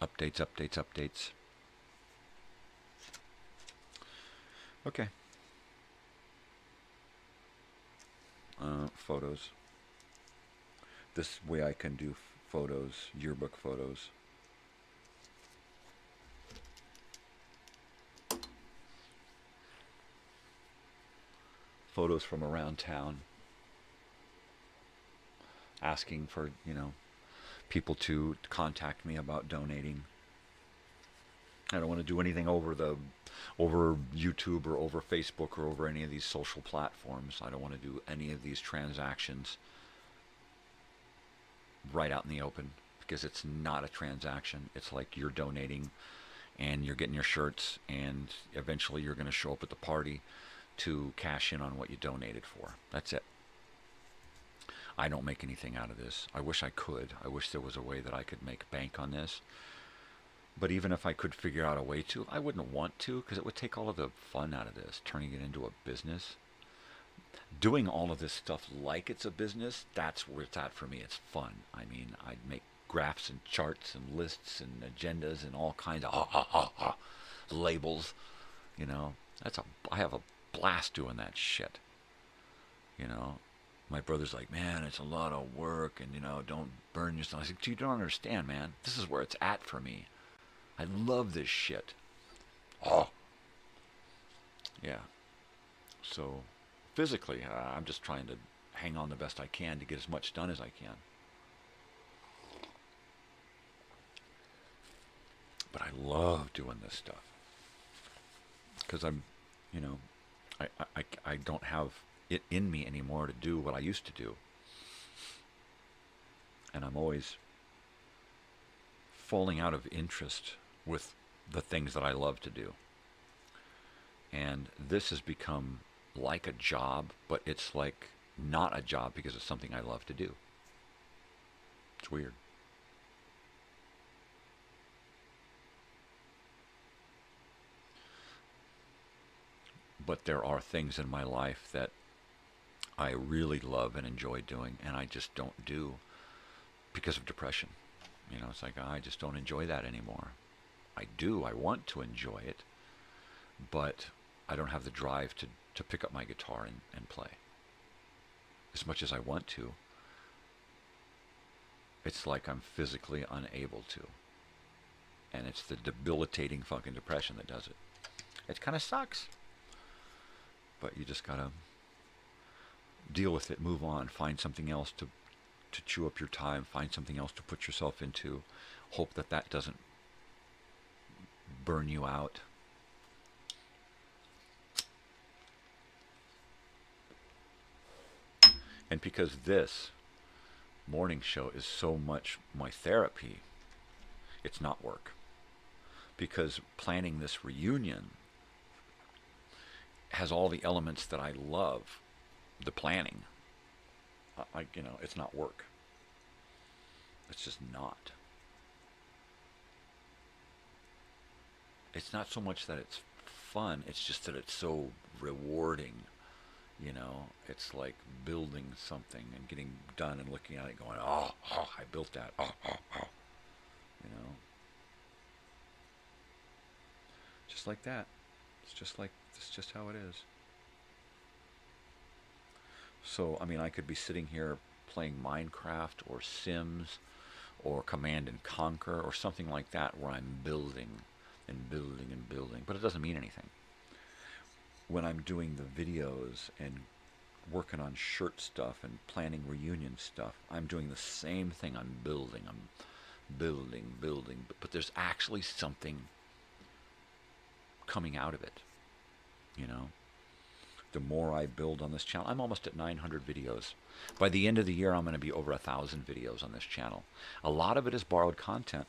S14: Updates. Okay. Photos. This way I can do photos, yearbook photos. Photos from around town. Asking for, people to contact me about donating. I don't want to do anything over YouTube or over Facebook or over any of these social platforms. I don't want to do any of these transactions right out in the open, because it's not a transaction. It's like you're donating and you're getting your shirts, and eventually you're going to show up at the party to cash in on what you donated for. That's it. I don't make anything out of this. I wish I could. I wish there was a way that I could make bank on this. But even if I could figure out a way to, I wouldn't want to, because it would take all of the fun out of this, turning it into a business. Doing all of this stuff like it's a business, that's where it's at for me. It's fun. I mean, I'd make graphs and charts and lists and agendas and all kinds of labels. I have a blast doing that shit. My brother's like, man, it's a lot of work, and don't burn yourself. I said, you don't understand, man. This is where it's at for me. I love this shit. Yeah. So, physically, I'm just trying to hang on the best I can to get as much done as I can. But I love doing this stuff. Because I'm, I don't have it in me anymore to do what I used to do. And I'm always falling out of interest with the things that I love to do. And this has become like a job, but it's like not a job because it's something I love to do. It's weird. But there are things in my life that I really love and enjoy doing, and I just don't do because of depression. It's like, I just don't enjoy that anymore. I want to enjoy it, but I don't have the drive to pick up my guitar and play. As much as I want to, it's like I'm physically unable to. And it's the debilitating fucking depression that does it. It kind of sucks. But you just gotta deal with it, move on, find something else to chew up your time, find something else to put yourself into, hope that doesn't burn you out. And because this morning show is so much my therapy, it's not work. Because planning this reunion has all the elements that I love, the planning. It's not work. It's just not. It's not so much that it's fun, it's just that it's so rewarding. It's like building something and getting done and looking at it going, oh, I built that. Oh. Just like that. It's just how it is. So, I could be sitting here playing Minecraft or Sims or Command and Conquer or something like that, where I'm building and building and building, but it doesn't mean anything. When I'm doing the videos and working on shirt stuff and planning reunion stuff, I'm doing the same thing. I'm building, but there's actually something coming out of it, you know. The more I build on this channel, I'm almost at 900 videos. By the end of the year, I'm going to be over 1,000 videos on this channel. A lot of it is borrowed content,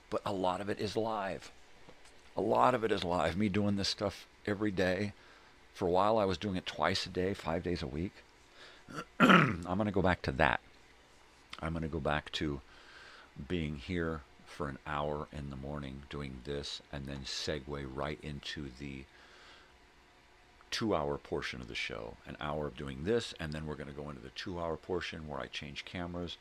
S14: but a lot of it is live. A lot of it is live. Me doing this stuff every day. For a while, I was doing it twice a day, 5 days a week. I'm going to go back to that. I'm going to go back to being here for an hour in the morning doing this, and then segue right into the 2-hour portion of the show. An hour of doing this, and then we're going to go into the 2-hour portion where I change cameras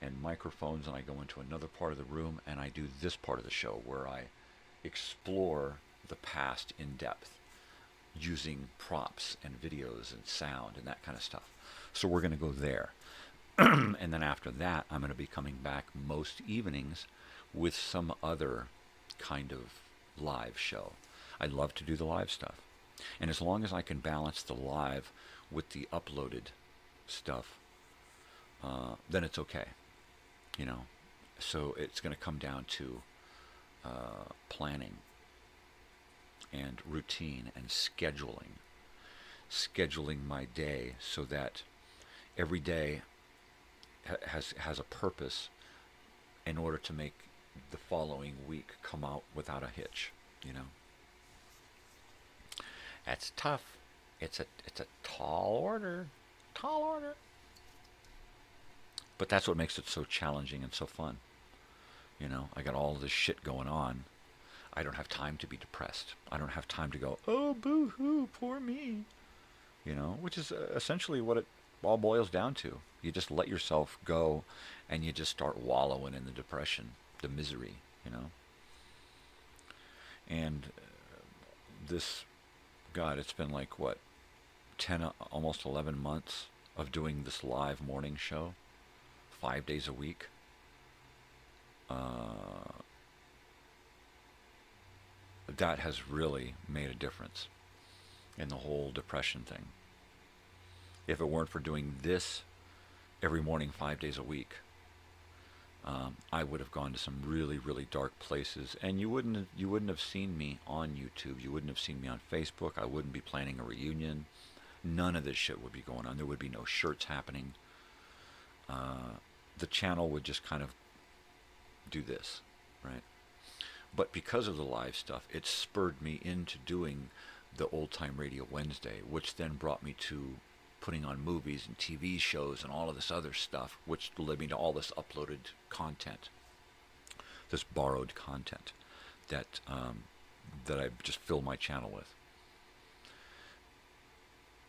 S14: and microphones, and I go into another part of the room, and I do this part of the show where I explore the past in depth using props and videos and sound and that kind of stuff. So we're going to go there. And then after that, I'm going to be coming back most evenings with some other kind of live show. I love to do the live stuff. And as long as I can balance the live with the uploaded stuff, then it's okay. You know, so it's going to come down to planning and routine and scheduling my day so that every day has a purpose in order to make the following week come out without a hitch, you know. That's tough. It's a tall order. But that's what makes it so challenging and so fun. You know, I got all this shit going on. I don't have time to be depressed. I don't have time to go, oh, boo-hoo, poor me. You know, which is essentially what it all boils down to. You just let yourself go and you just start wallowing in the depression, the misery, you know. And this, God, it's been like, what, 10, almost 11 months of doing this live morning show, 5 days a week. That has really made a difference in the whole depression thing. If it weren't for doing this every morning 5 days a week, I would have gone to some really, really dark places, and you wouldn't have seen me on YouTube. You wouldn't have seen me on Facebook. I wouldn't be planning a reunion. None of this shit would be going on. There would be no shirts happening. The channel would just kind of do this, right? But because of the live stuff, it spurred me into doing the Old Time Radio Wednesday, which then brought me to putting on movies and TV shows and all of this other stuff, which led me to all this uploaded content, this borrowed content that that I just fill my channel with.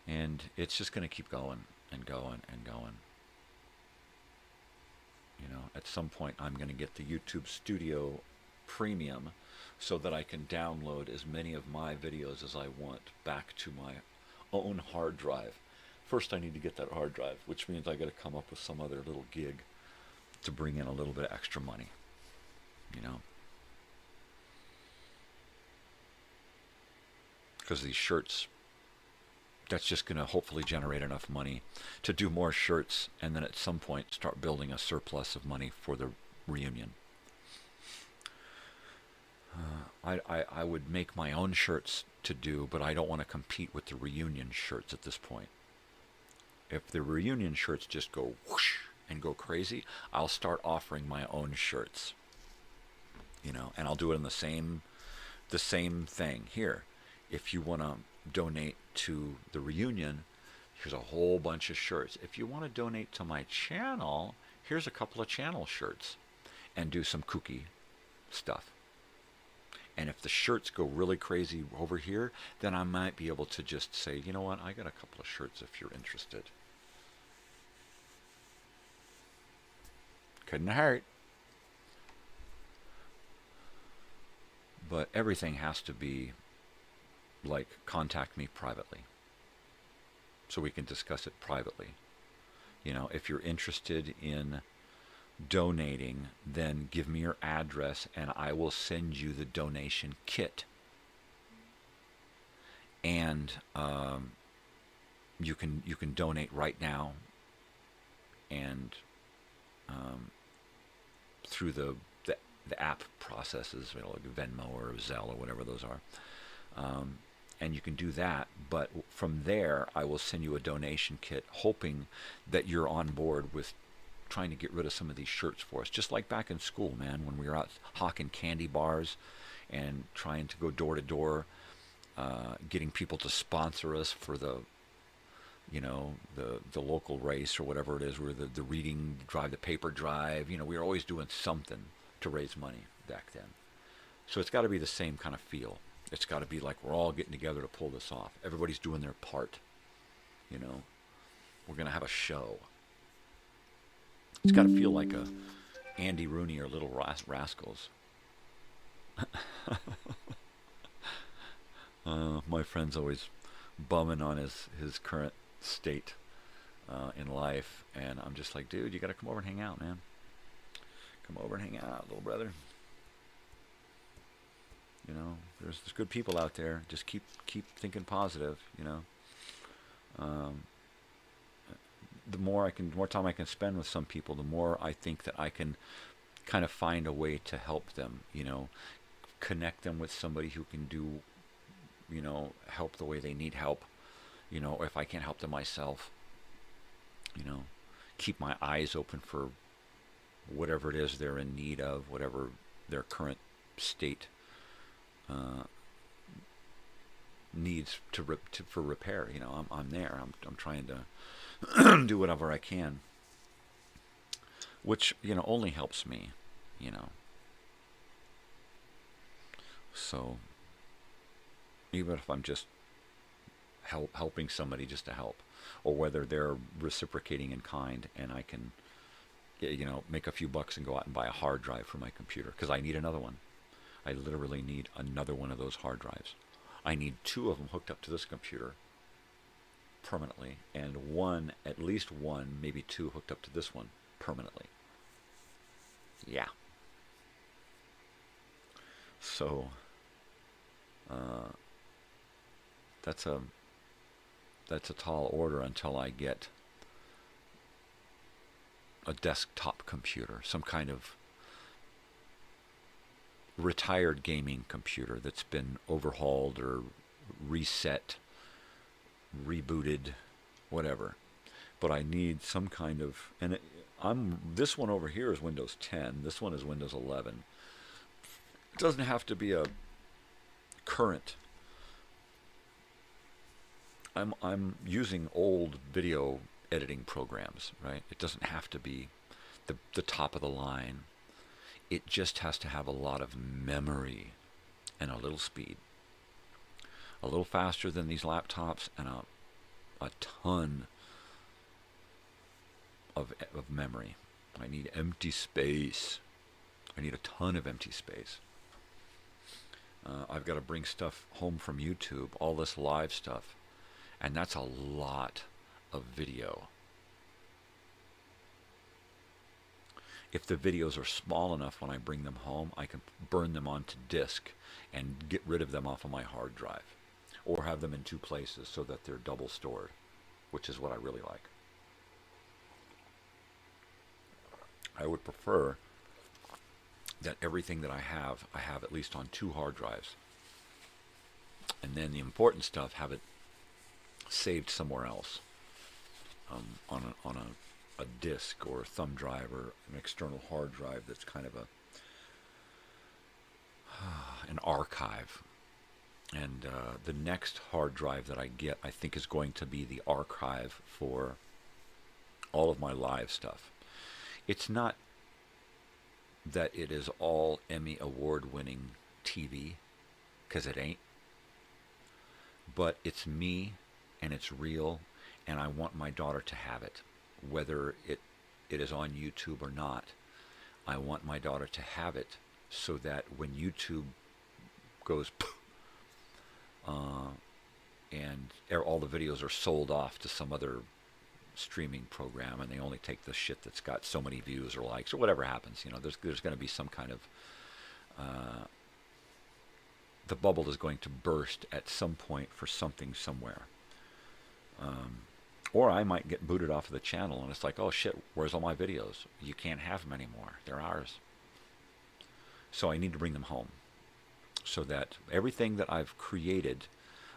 S14: And it's just going to keep going and going and going. You know, at some point I'm going to get the YouTube Studio Premium so that I can download as many of my videos as I want back to my own hard drive. First I need to get that hard drive, which means I got to come up with some other little gig to bring in a little bit of extra money, you know. Because these shirts, that's just going to hopefully generate enough money to do more shirts, and then at some point start building a surplus of money for the reunion. I would make my own shirts to do, but I don't want to compete with the reunion shirts at this point. If the reunion shirts just go whoosh and go crazy, I'll start offering my own shirts. You know, and I'll do it in the same thing here. If you want to donate to the reunion, here's a whole bunch of shirts. If you want to donate to my channel, here's a couple of channel shirts, and do some kooky stuff. And if the shirts go really crazy over here, then I might be able to just say, you know what, I got a couple of shirts if you're interested. Couldn't hurt. But everything has to be like, contact me privately so we can discuss it privately. You know, if you're interested in donating, then give me your address and I will send you the donation kit. And you can donate right now, and through the app processes, like Venmo or Zelle or whatever those are. And you can do that, but from there I will send you a donation kit, hoping that you're on board with trying to get rid of some of these shirts for us. Just like back in school, man, when we were out hawking candy bars and trying to go door to door, getting people to sponsor us for the local race or whatever it is, where the reading drive, the paper drive, we were always doing something to raise money back then. So it's got to be the same kind of feel. It's got to be like we're all getting together to pull this off. Everybody's doing their part. We're going to have a show. It's got to feel like a Andy Rooney or Little Rascals. My friend's always bumming on his current state in life, and I'm just like, dude, you got to come over and hang out, man. Come over and hang out, little brother. There's good people out there. Just keep thinking positive. The more time I can spend with some people, the more I think that I can kind of find a way to help them. Connect them with somebody who can do, help the way they need help. If I can't help them myself, keep my eyes open for whatever it is they're in need of, whatever their current state needs for repair. I'm there. I'm trying to do whatever I can, which only helps me. So even if I'm just helping somebody just to help, or whether they're reciprocating in kind, and I can make a few bucks and go out and buy a hard drive for my computer, because I need another one. I literally need another one of those hard drives. I need 2 of them hooked up to this computer permanently, and at least one, maybe 2 hooked up to this one permanently. Yeah. So that's a tall order until I get a desktop computer, some kind of retired gaming computer that's been overhauled or reset, rebooted, whatever. But I need some kind of, and this one over here is Windows 10. This one is Windows 11. It doesn't have to be a current. I'm using old video editing programs, right? It doesn't have to be the top of the line. It just has to have a lot of memory and a little speed. A little faster than these laptops, and a ton of memory. I need empty space. I need a ton of empty space. I've got to bring stuff home from YouTube, all this live stuff, and that's a lot of video. If the videos are small enough when I bring them home, I can burn them onto disk and get rid of them off of my hard drive, or have them in 2 places so that they're double stored, which is what I really like. I would prefer that everything that I have at least on 2 hard drives, and then the important stuff, have it saved somewhere else, on a disk or a thumb drive or an external hard drive that's kind of an archive. And the next hard drive that I get, I think, is going to be the archive for all of my live stuff. It's not that it is all Emmy award-winning TV, because it ain't. But it's me, and it's real, and I want my daughter to have it. Whether it is on YouTube or not, I want my daughter to have it so that when YouTube goes and all the videos are sold off to some other streaming program, and they only take the shit that's got so many views or likes or whatever happens. There's going to be some kind of the bubble is going to burst at some point for something somewhere. Or I might get booted off of the channel, and it's like, oh shit, where's all my videos? You can't have them anymore. They're ours. So I need to bring them home, so that everything that I've created,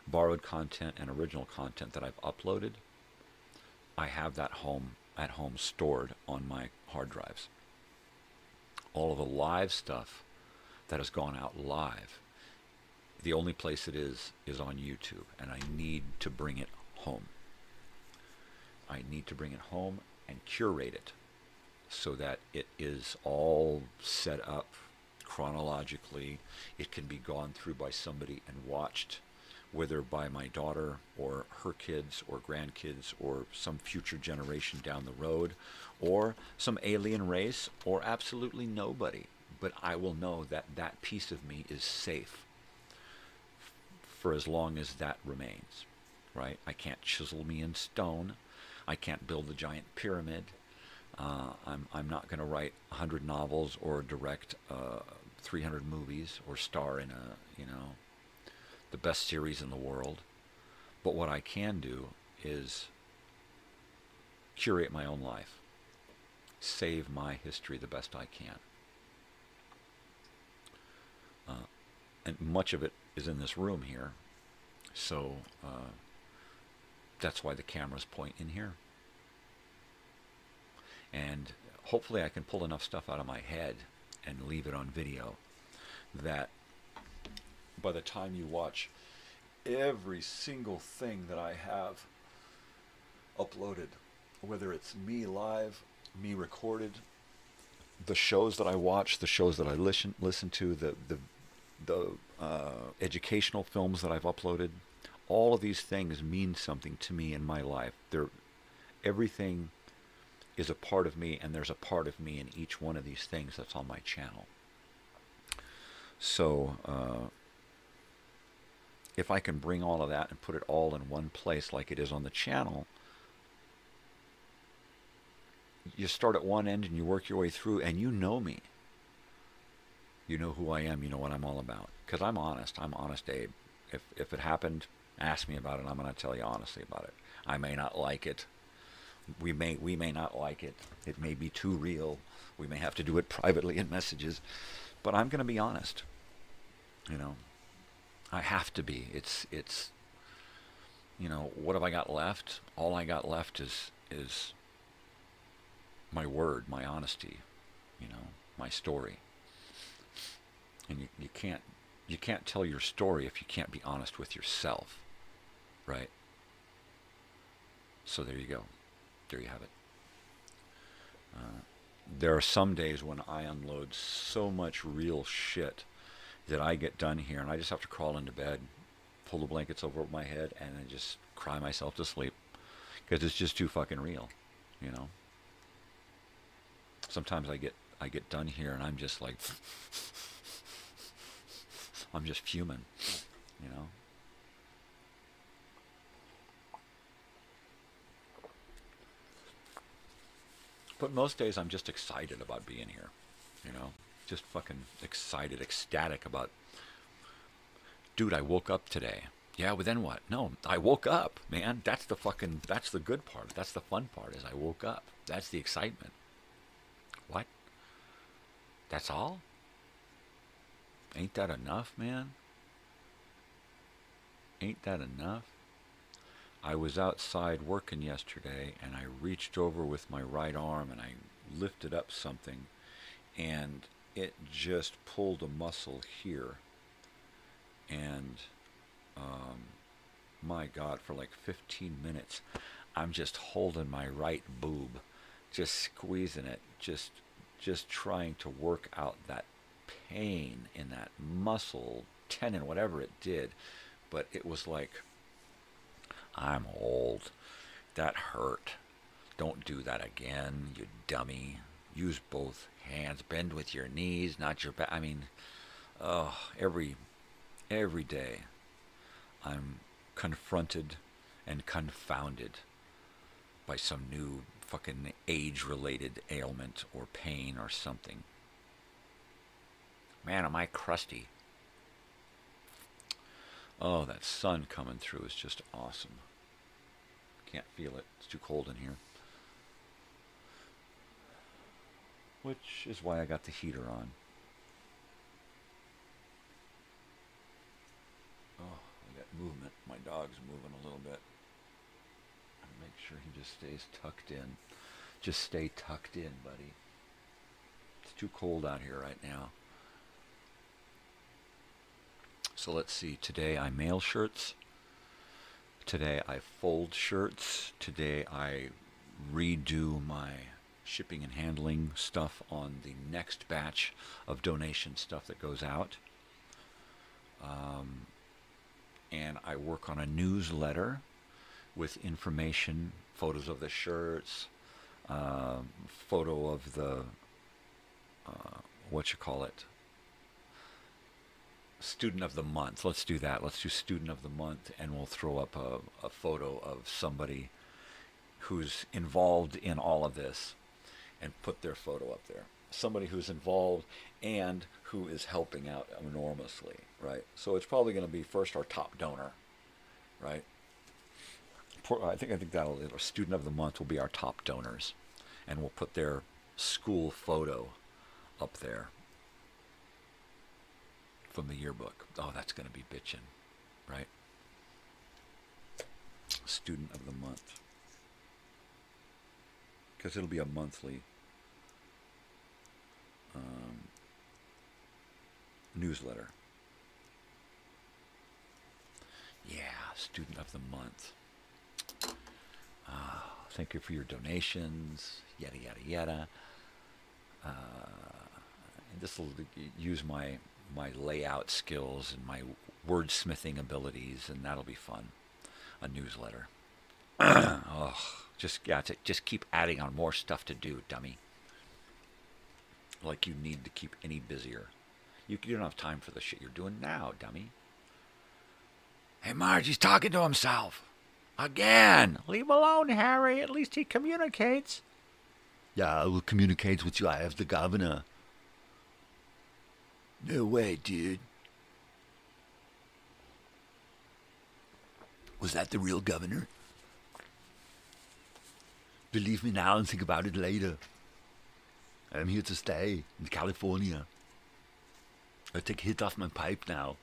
S14: borrowed content and original content that I've uploaded, I have that at home stored on my hard drives. All of the live stuff that has gone out live, the only place it is on YouTube, and I need to bring it home. I need to bring it home and curate it so that it is all set up chronologically. It can be gone through by somebody and watched, whether by my daughter or her kids or grandkids or some future generation down the road, or some alien race, or absolutely nobody. But I will know that that piece of me is safe for as long as that remains, right? I can't chisel me in stone. I can't build a giant pyramid. I'm not going to write 100 novels or direct 300 movies or star in the best series in the world. But what I can do is curate my own life, save my history the best I can. And much of it is in this room here, so that's why the cameras point in here. And hopefully I can pull enough stuff out of my head and leave it on video that by the time you watch every single thing that I have uploaded, whether it's me live, me recorded, the shows that I watch, the shows that I listen to, the educational films that I've uploaded, all of these things mean something to me in my life. Everything is a part of me, and there's a part of me in each one of these things that's on my channel. So if I can bring all of that and put it all in one place like it is on the channel, you start at one end and you work your way through, and you know me. You know who I am. You know what I'm all about. Because I'm honest. I'm honest, Abe. If it happened, ask me about it. I'm going to tell you honestly about it. I may not like it. We may not like it. It may be too real. We may have to do it privately in messages. But I'm going to be honest. I have to be. It's what have I got left? All I got left is my word, my honesty, my story. And you can't tell your story if you can't be honest with yourself, right? So there you go. There you have it. There are some days when I unload so much real shit that I get done here and I just have to crawl into bed, pull the blankets over my head, and then just cry myself to sleep because it's just too fucking real, Sometimes I get done here and I'm just like, I'm just fuming, But most days I'm just excited about being here, just fucking excited, ecstatic about, dude, I woke up today. Yeah, but then what? No, I woke up, man. That's the good part. That's the fun part, is I woke up. That's the excitement. What? That's all? Ain't that enough, man? Ain't that enough? I was outside working yesterday, and I reached over with my right arm, and I lifted up something, and it just pulled a muscle here. And, my God, for like 15 minutes, I'm just holding my right boob, just squeezing it, just trying to work out that pain in that muscle, tendon, whatever it did. But it was like, I'm old. That hurt. Don't do that again, you dummy. Use both hands. Bend with your knees, not your back. I mean, every day I'm confronted and confounded by some new fucking age-related ailment or pain or something. Man, am I crusty. Oh, that sun coming through is just awesome. Can't feel it. It's too cold in here. Which is why I got the heater on. Oh, I got movement. My dog's moving a little bit. Make sure he just stays tucked in. Just stay tucked in, buddy. It's too cold out here right now. So let's see. Today I mail shirts. Today I fold shirts. Today I redo my shipping and handling stuff on the next batch of donation stuff that goes out. And I work on a newsletter with information, photos of the shirts, photo of the, student of the month. Let's do that. Let's do student of the month, and we'll throw up a photo of somebody who's involved in all of this and put their photo up there. Somebody who's involved and who is helping out enormously, right? So it's probably going to be first our top donor, right? I think that'll, student of the month will be our top donors, and we'll put their school photo up there from the yearbook. Oh, that's going to be bitchin', right? Student of the month, because it'll be a monthly newsletter. Yeah, student of the month. Thank you for your donations, yada, yada, yada. And this will use my layout skills and my wordsmithing abilities, and that'll be fun. A newsletter. Just keep adding on more stuff to do, dummy. Like you need to keep any busier. You don't have time for the shit you're doing now, dummy. Hey, Marge, he's talking to himself. Again! Leave him alone, Harry. At least he communicates.
S15: Yeah, who communicates with you? I have the governor. No way, dude. Was that the real governor? Believe me now and think about it later. I'm here to stay in California. I'll take a hit off my pipe now.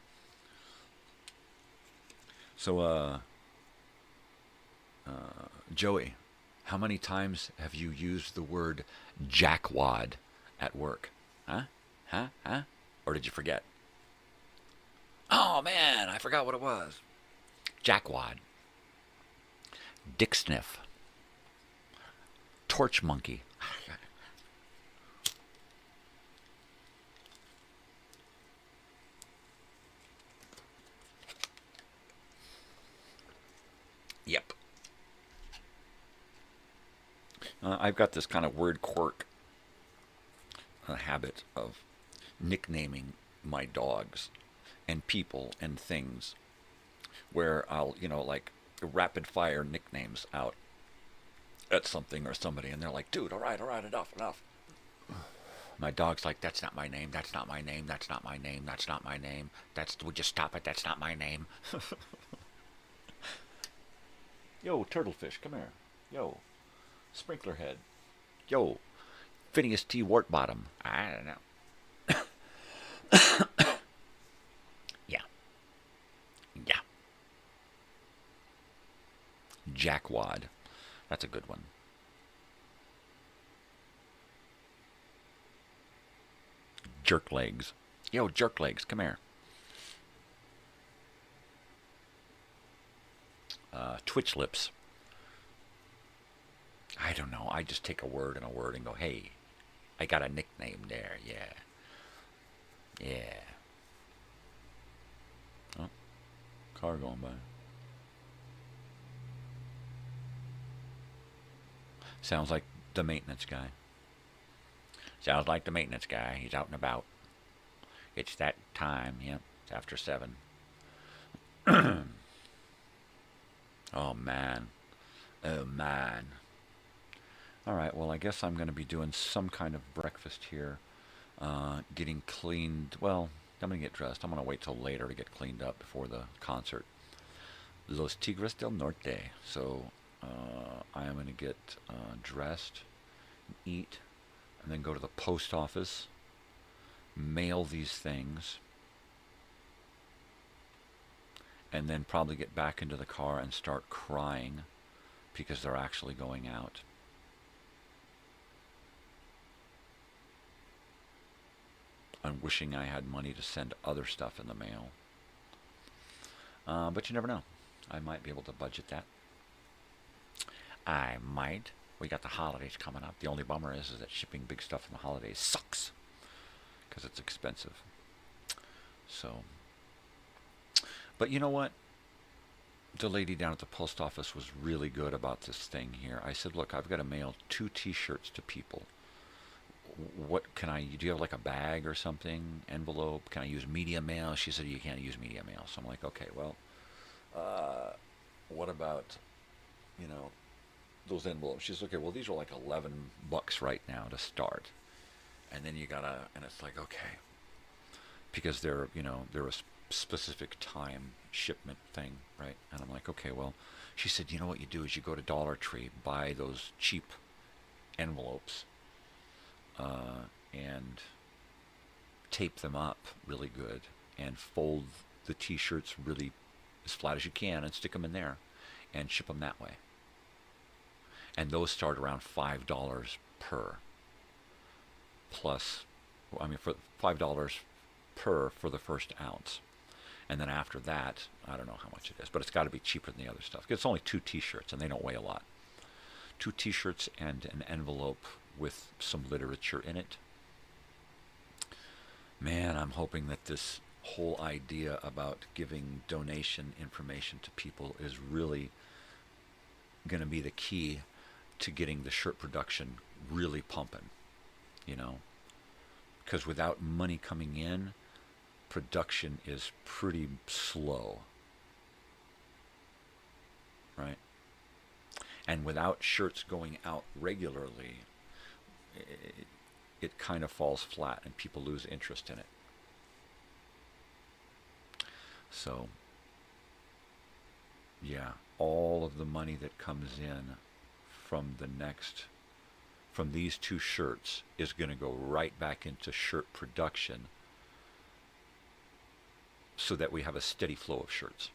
S14: So, Joey, how many times have you used the word jackwad at work? Huh? Or did you forget? Oh, man, I forgot what it was. Jackwad. Dick sniff. Torch monkey. Yep. I've got this kind of word quirk, a habit of nicknaming my dogs and people and things, where I'll, like rapid fire nicknames out at something or somebody, and they're like, dude, all right, enough. My dog's like, that's not my name, that's not my name, that's not my name, that's not my name, would you stop it, that's not my name. Yo, turtlefish, come here. Yo, sprinkler head. Yo, Phineas T. Wartbottom. I don't know. Yeah. Jackwad. That's a good one. Jerk legs. Yo, jerk legs, come here. Twitch lips. I don't know. I just take a word and go, hey, I got a nickname there. Yeah. Oh, car going by. Sounds like the maintenance guy. Sounds like the maintenance guy. He's out and about. It's that time. Yep, it's after 7. Oh, man. All right, well, I guess I'm going to be doing some kind of breakfast here. Getting cleaned. Well, I'm going to get dressed. I'm going to wait till later to get cleaned up before the concert. Los Tigres del Norte. So I am going to get dressed, eat, and then go to the post office, mail these things, and then probably get back into the car and start crying because they're actually going out. I'm wishing I had money to send other stuff in the mail. But you never know. I might be able to budget that. I might. We got the holidays coming up. The only bummer is that shipping big stuff in the holidays sucks because it's expensive. So, but you know what? The lady down at the post office was really good about this thing here. I said, look, I've got to mail 2 T-shirts to people. What can I, do you have like a bag or something, envelope? Can I use media mail? She said, you can't use media mail. So I'm like, okay, well, what about, you know, those envelopes? She's okay, well, these are like $11 right now to start. And then you gotta, and it's like, okay, because they're, you know, they're a specific time shipment thing, right? And I'm like, okay, well, she said, you know what you do is you go to Dollar Tree, buy those cheap envelopes, and tape them up really good and fold the T-shirts really as flat as you can and stick them in there and ship them that way. And those start around $5 per. Plus, I mean, for $5 per for the first ounce. And then after that, I don't know how much it is, but it's got to be cheaper than the other stuff. It's only 2 T-shirts and they don't weigh a lot. 2 T-shirts and an envelope with some literature in it. Man, I'm hoping that this whole idea about giving donation information to people is really going to be the key to getting the shirt production really pumping, you know, because without money coming in, production is pretty slow, right? And without shirts going out regularly, it kind of falls flat and people lose interest in it. So, yeah, all of the money that comes in from these 2 shirts is going to go right back into shirt production so that we have a steady flow of shirts,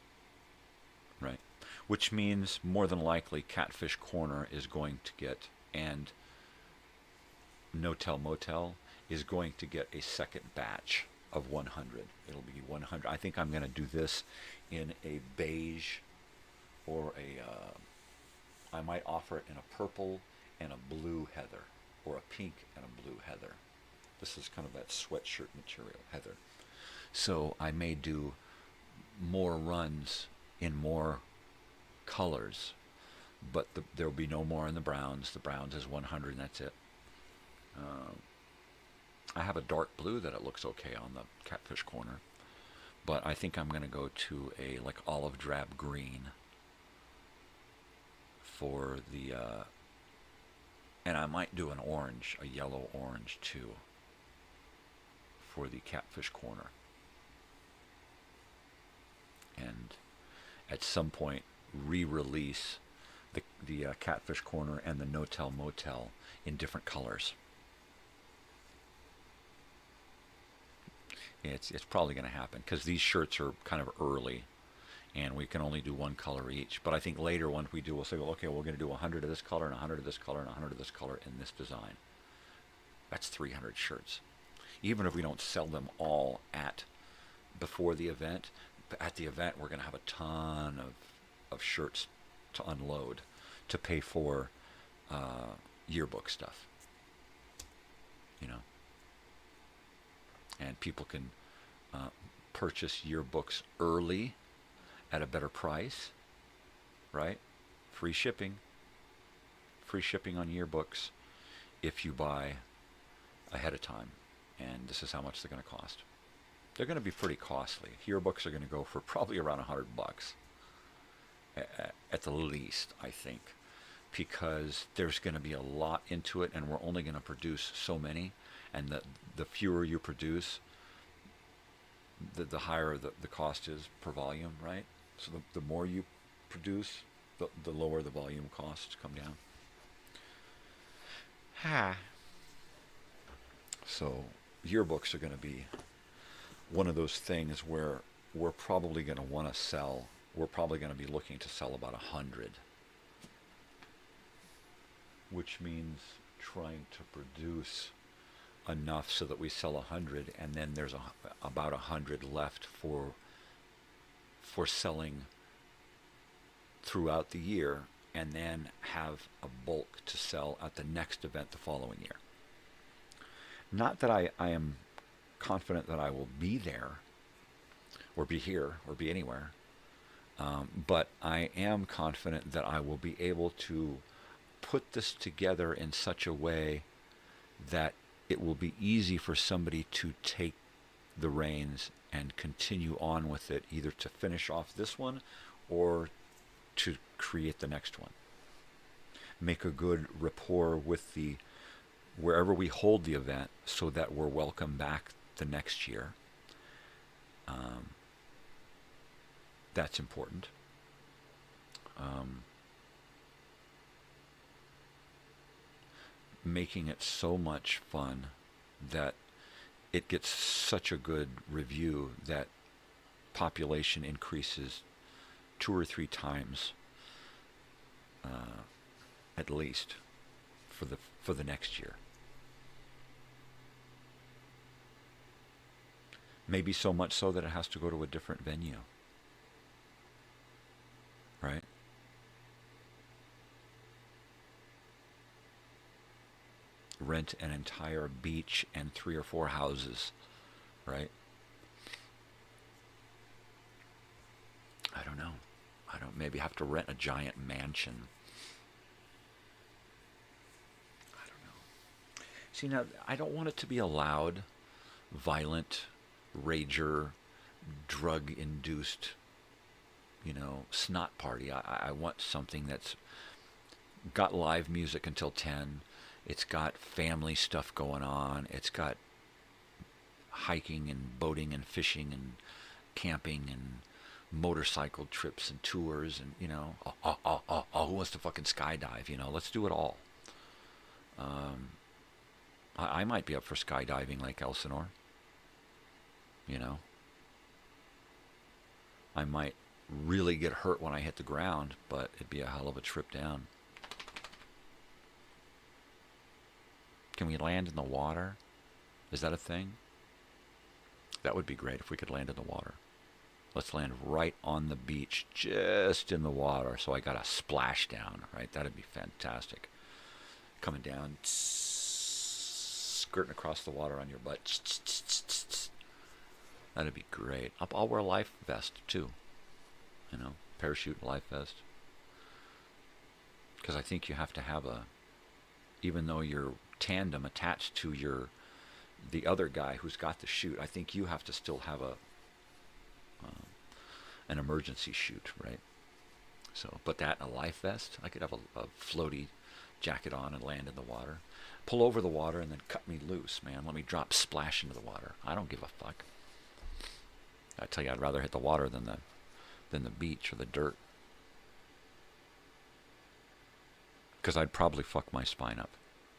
S14: right? Which means more than likely Catfish Corner is going to get, and No Tell Motel is going to get a second batch of 100. It'll be 100. I think I'm going to do this in a beige or I might offer it in a purple and a blue heather, or a pink and a blue heather. This is kind of that sweatshirt material, heather. So I may do more runs in more colors, but there'll be no more in the browns. The browns is 100 and that's it. I have a dark blue that it looks okay on the Catfish Corner, but I think I'm going to go to a like olive drab green for the, and I might do an orange, a yellow orange too, for the Catfish Corner. And at some point re-release the Catfish Corner and the No Tell Motel in different colors. It's probably going to happen because these shirts are kind of early and we can only do 1 color each. But I think later when we do, we'll say, well, okay, we're going to do 100 of this color and 100 of this color and 100 of this color in this design. That's 300 shirts. Even if we don't sell them all before the event, at the event we're going to have a ton of shirts to unload to pay for yearbook stuff, you know. And people can purchase yearbooks early at a better price, right? Free shipping on yearbooks if you buy ahead of time. And this is how much they're going to cost. They're going to be pretty costly. Yearbooks are going to go for probably around $100 at the least, I think. because there's going to be a lot into it, and we're only going to produce so many, and the fewer you produce, the higher the cost is per volume, right? So the more you produce, the lower the volume costs come down. So yearbooks are going to be one of those things where we're probably going to want to sell. We're probably going to be looking to sell about 100, which means trying to produce enough so that we sell 100, and then there's about 100 left for selling throughout the year, and then have a bulk to sell at the next event the following year. Not that I am confident that I will be there, or be here, or be anywhere, but I am confident that I will be able to put this together in such a way that it will be easy for somebody to take the reins and continue on with it, either to finish off this one or to create the next one. Make a good rapport with wherever we hold the event, so that we're welcome back the next year. That's important. Making it so much fun that it gets such a good review that population increases 2 or 3 times at least for the next year. Maybe so much so that it has to go to a different venue. Right? Rent an entire beach and 3 or 4 houses, right? I don't know. Maybe have to rent a giant mansion. I don't know. See, now, I don't want it to be a loud, violent, rager, drug-induced, snot party. I want something that's got live music until 10. It's got family stuff going on. It's got hiking and boating and fishing and camping and motorcycle trips and tours and, who wants to fucking skydive? Let's do it all. I might be up for skydiving Lake Elsinore. I might really get hurt when I hit the ground, but it'd be a hell of a trip down. Can we land in the water? Is that a thing? That would be great if we could land in the water. Let's land right on the beach, just in the water, so I got a splash down, right? That'd be fantastic. Coming down, skirting across the water on your butt. That'd be great. I'll wear a life vest, too. Parachute and life vest. Because I think you have to have even though you're tandem attached to the other guy who's got the chute, I think you have to still have an emergency chute, right? So, but that and a life vest, I could have a floaty jacket on and land in the water, pull over the water, and then cut me loose, man. Let me drop splash into the water. I don't give a fuck. I tell you, I'd rather hit the water than the beach or the dirt, because I'd probably fuck my spine up.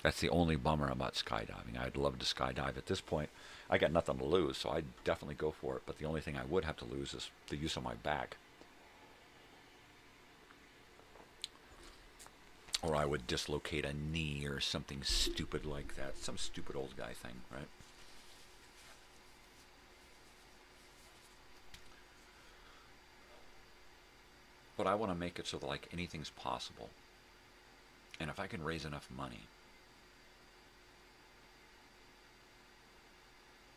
S14: That's the only bummer about skydiving. I'd love to skydive. At this point, I got nothing to lose, so I'd definitely go for it. But the only thing I would have to lose is the use of my back. Or I would dislocate a knee or something stupid like that. Some stupid old guy thing, right? But I want to make it so that, like, anything's possible. And if I can raise enough money,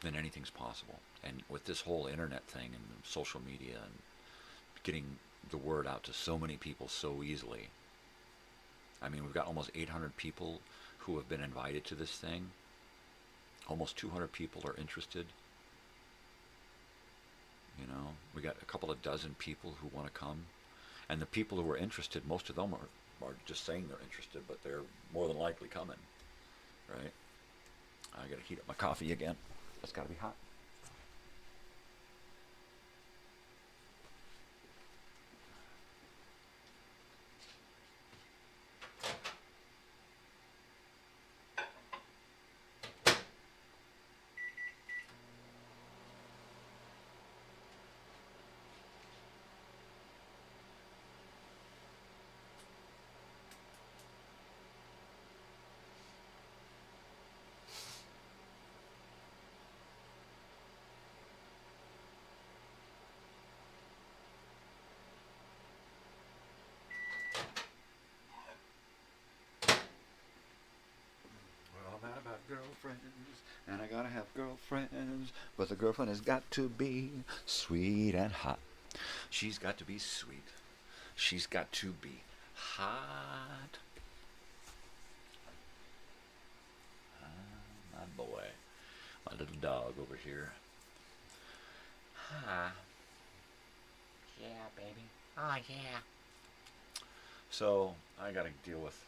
S14: then anything's possible. And with this whole internet thing and social media and getting the word out to so many people so easily. I mean, we've got almost 800 people who have been invited to this thing. Almost 200 people are interested. We got a couple of dozen people who want to come. And the people who are interested, most of them are just saying they're interested, but they're more than likely coming, right? I gotta heat up my coffee again. It's gotta be hot. Girlfriends, and I gotta have girlfriends, but the girlfriend has got to be sweet and hot. She's got to be sweet. She's got to be hot. My boy, my little dog over here. Hi. Yeah, baby. Oh yeah. So I gotta deal with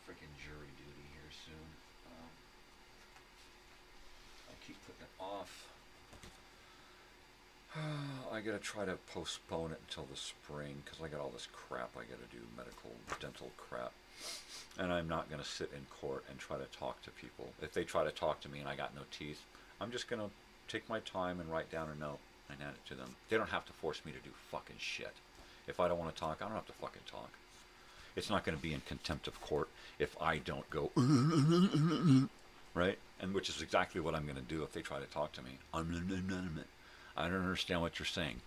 S14: freaking jury duty here soon. I keep putting it off. I gotta try to postpone it until the spring because I got all this crap I gotta do, medical, dental crap. And I'm not gonna sit in court and try to talk to people. If they try to talk to me and I got no teeth, I'm just gonna take my time and write down a note and hand it to them. They don't have to force me to do fucking shit. If I don't want to talk, I don't have to fucking talk. It's not going to be in contempt of court if I don't go, right? And which is exactly what I'm going to do if they try to talk to me. I don't understand what you're saying.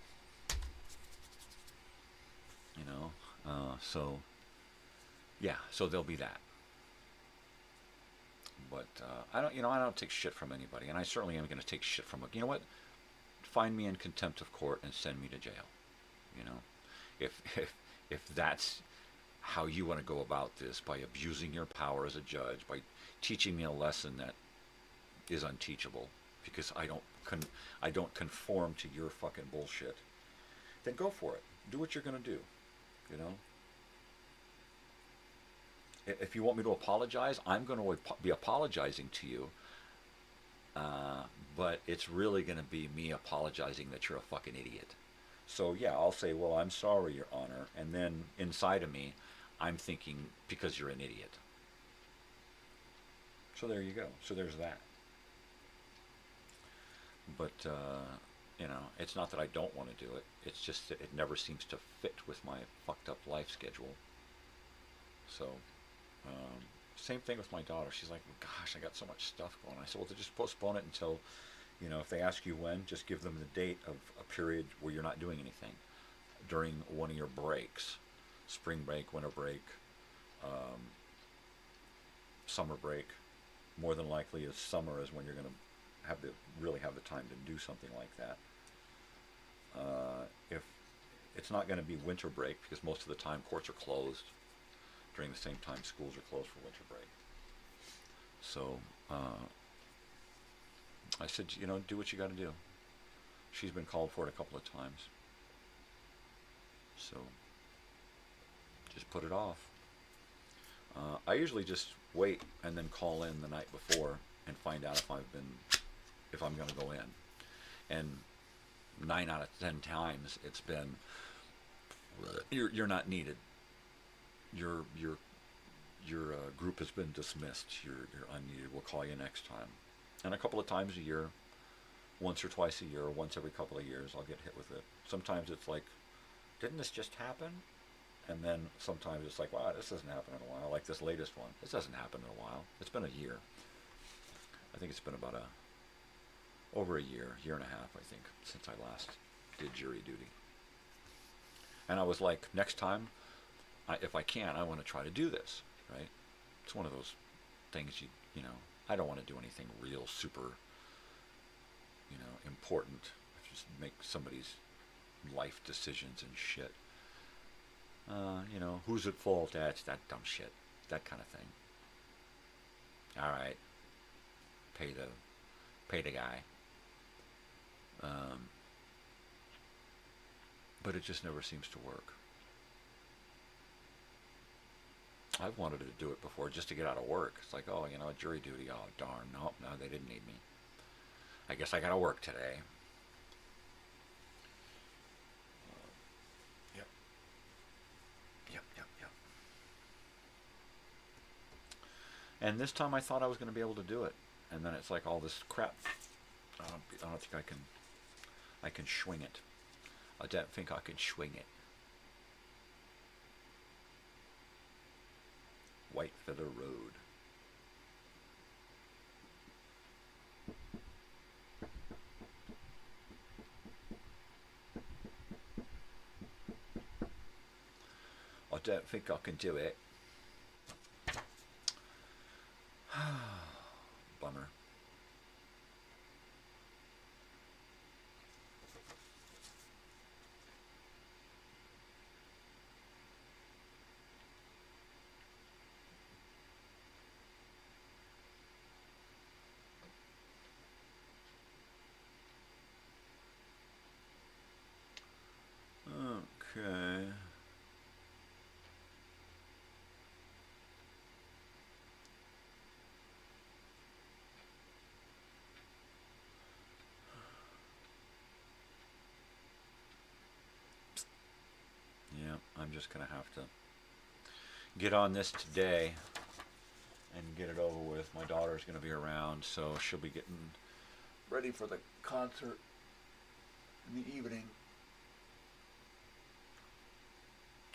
S14: You know, so yeah, so there'll be that. But I don't take shit from anybody, and I certainly am going to take shit from you know what? Find me in contempt of court and send me to jail. You know, if that's how you want to go about this, by abusing your power as a judge, by teaching me a lesson that is unteachable because I don't conform to your fucking bullshit, then go for it. Do what you're going to do, you know? If you want me to apologize, I'm going to be apologizing to you, but it's really going to be me apologizing that you're a fucking idiot. So yeah, I'll say, well, I'm sorry, Your Honor, and then inside of me, I'm thinking, because you're an idiot. So there you go. So there's that. But, you know, it's not that I don't want to do it. It's just that it never seems to fit with my fucked up life schedule. So, same thing with my daughter. She's like, well, gosh, I got so much stuff going on. I said, well, just postpone it until, you know, if they ask you when, just give them the date of a period where you're not doing anything during one of your breaks. Spring break, winter break, summer break. More than likely, is summer is when you're going to really have the time to do something like that. If it's not going to be winter break, because most of the time courts are closed during the same time schools are closed for winter break. So I said, you know, do what you got to do. She's been called for it a couple of times. So just put it off. I usually just wait and then call in the night before and find out if I'm going to go in. And 9 out of 10 times it's been, you're not needed. Your group has been dismissed. You're unneeded. We'll call you next time. And a couple of times a year, once or twice a year, or once every couple of years, I'll get hit with it. Sometimes it's like, didn't this just happen? And then sometimes it's like, wow, this doesn't happen in a while. Like this latest one, this doesn't happen in a while. It's been a year. I think it's been about over a year and a half, I think, since I last did jury duty. And I was like, next time, if I can, I want to try to do this, right? It's one of those things you know, I don't want to do anything real super, you know, important. Just make somebody's life decisions and shit. You know, who's at fault? That's that dumb shit. That kind of thing. All right. Pay the guy. But it just never seems to work. I've wanted to do it before just to get out of work. It's like, oh, jury duty. Oh, darn. No, they didn't need me. I guess I got to work today. Yep. And this time I thought I was going to be able to do it. And then it's like all this crap. I don't think I can swing it. I don't think I can swing it. White Feather Road. I don't think I can do it. Bummer. Okay. Yeah, I'm just going to have to get on this today and get it over with. My daughter's going to be around, so she'll be getting ready for the concert in the evening.